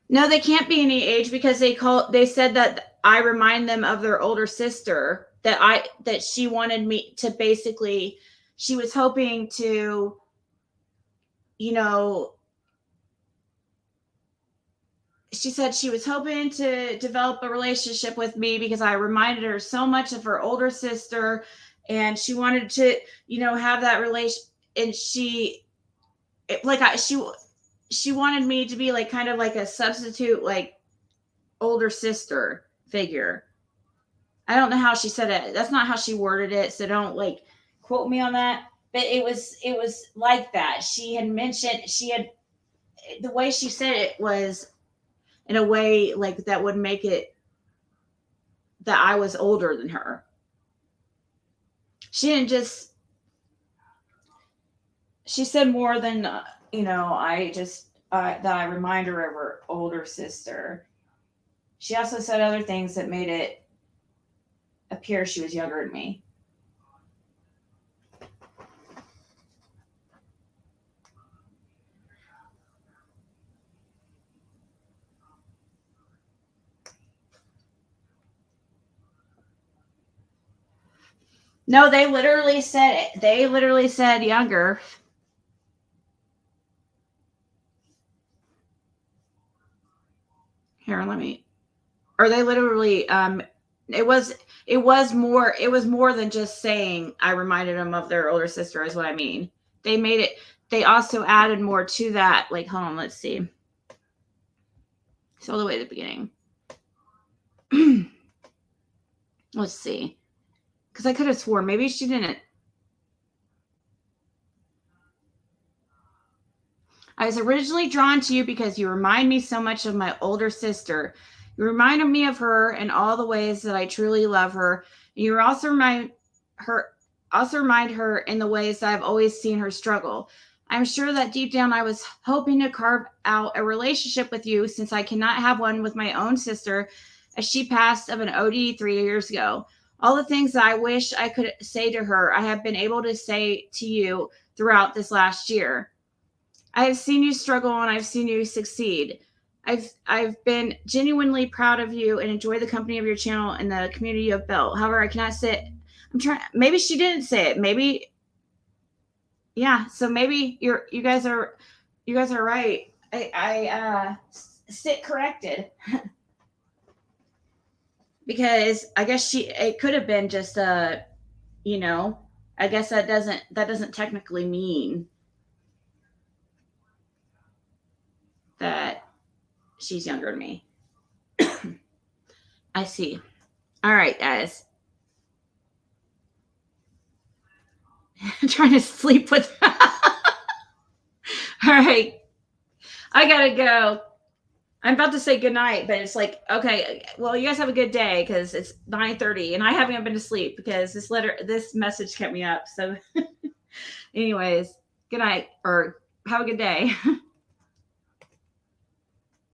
No, they can't be any age because they said that I remind them of their older sister. that she wanted me to basically, she was hoping to, you know, she said she was hoping to develop a relationship with me because I reminded her so much of her older sister, and she wanted to, have that relation. And she wanted me to be like kind of like a substitute, like older sister figure. I don't know how she said it. That's not how she worded it, so don't like quote me on that. But it was like that. She had mentioned, the way she said it was in a way like that would make it that I was older than her. She didn't just, she said more than, that I remind her of her older sister. She also said other things that made it appear she was younger than me. No, they literally said younger. Here, let me. Or they literally it was more than just saying I reminded them of their older sister is what I mean. They made it, they also added more to that. Like, hold on, let's see. It's all the way to the beginning. Let's see. Because I could have sworn maybe she didn't. I was originally drawn to you because you remind me so much of my older sister. You reminded me of her in all the ways that I truly love her. You also remind her in the ways that I've always seen her struggle. I'm sure that deep down I was hoping to carve out a relationship with you since I cannot have one with my own sister as she passed of an OD 3 years ago. All the things that I wish I could say to her, I have been able to say to you throughout this last year. I have seen you struggle and I've seen you succeed. I've been genuinely proud of you and enjoy the company of your channel and the community you have built. However, I cannot say, I'm trying, maybe she didn't say it. Maybe, yeah. So maybe you guys are right. I sit corrected because I guess it could have been just I guess that doesn't technically mean that she's younger than me. I see. All right, guys. I'm trying to sleep with. All right. I gotta go. I'm about to say goodnight, but it's like, okay, well, you guys have a good day because it's 9:30 and I haven't even been to sleep because this message kept me up. So anyways, good night or have a good day.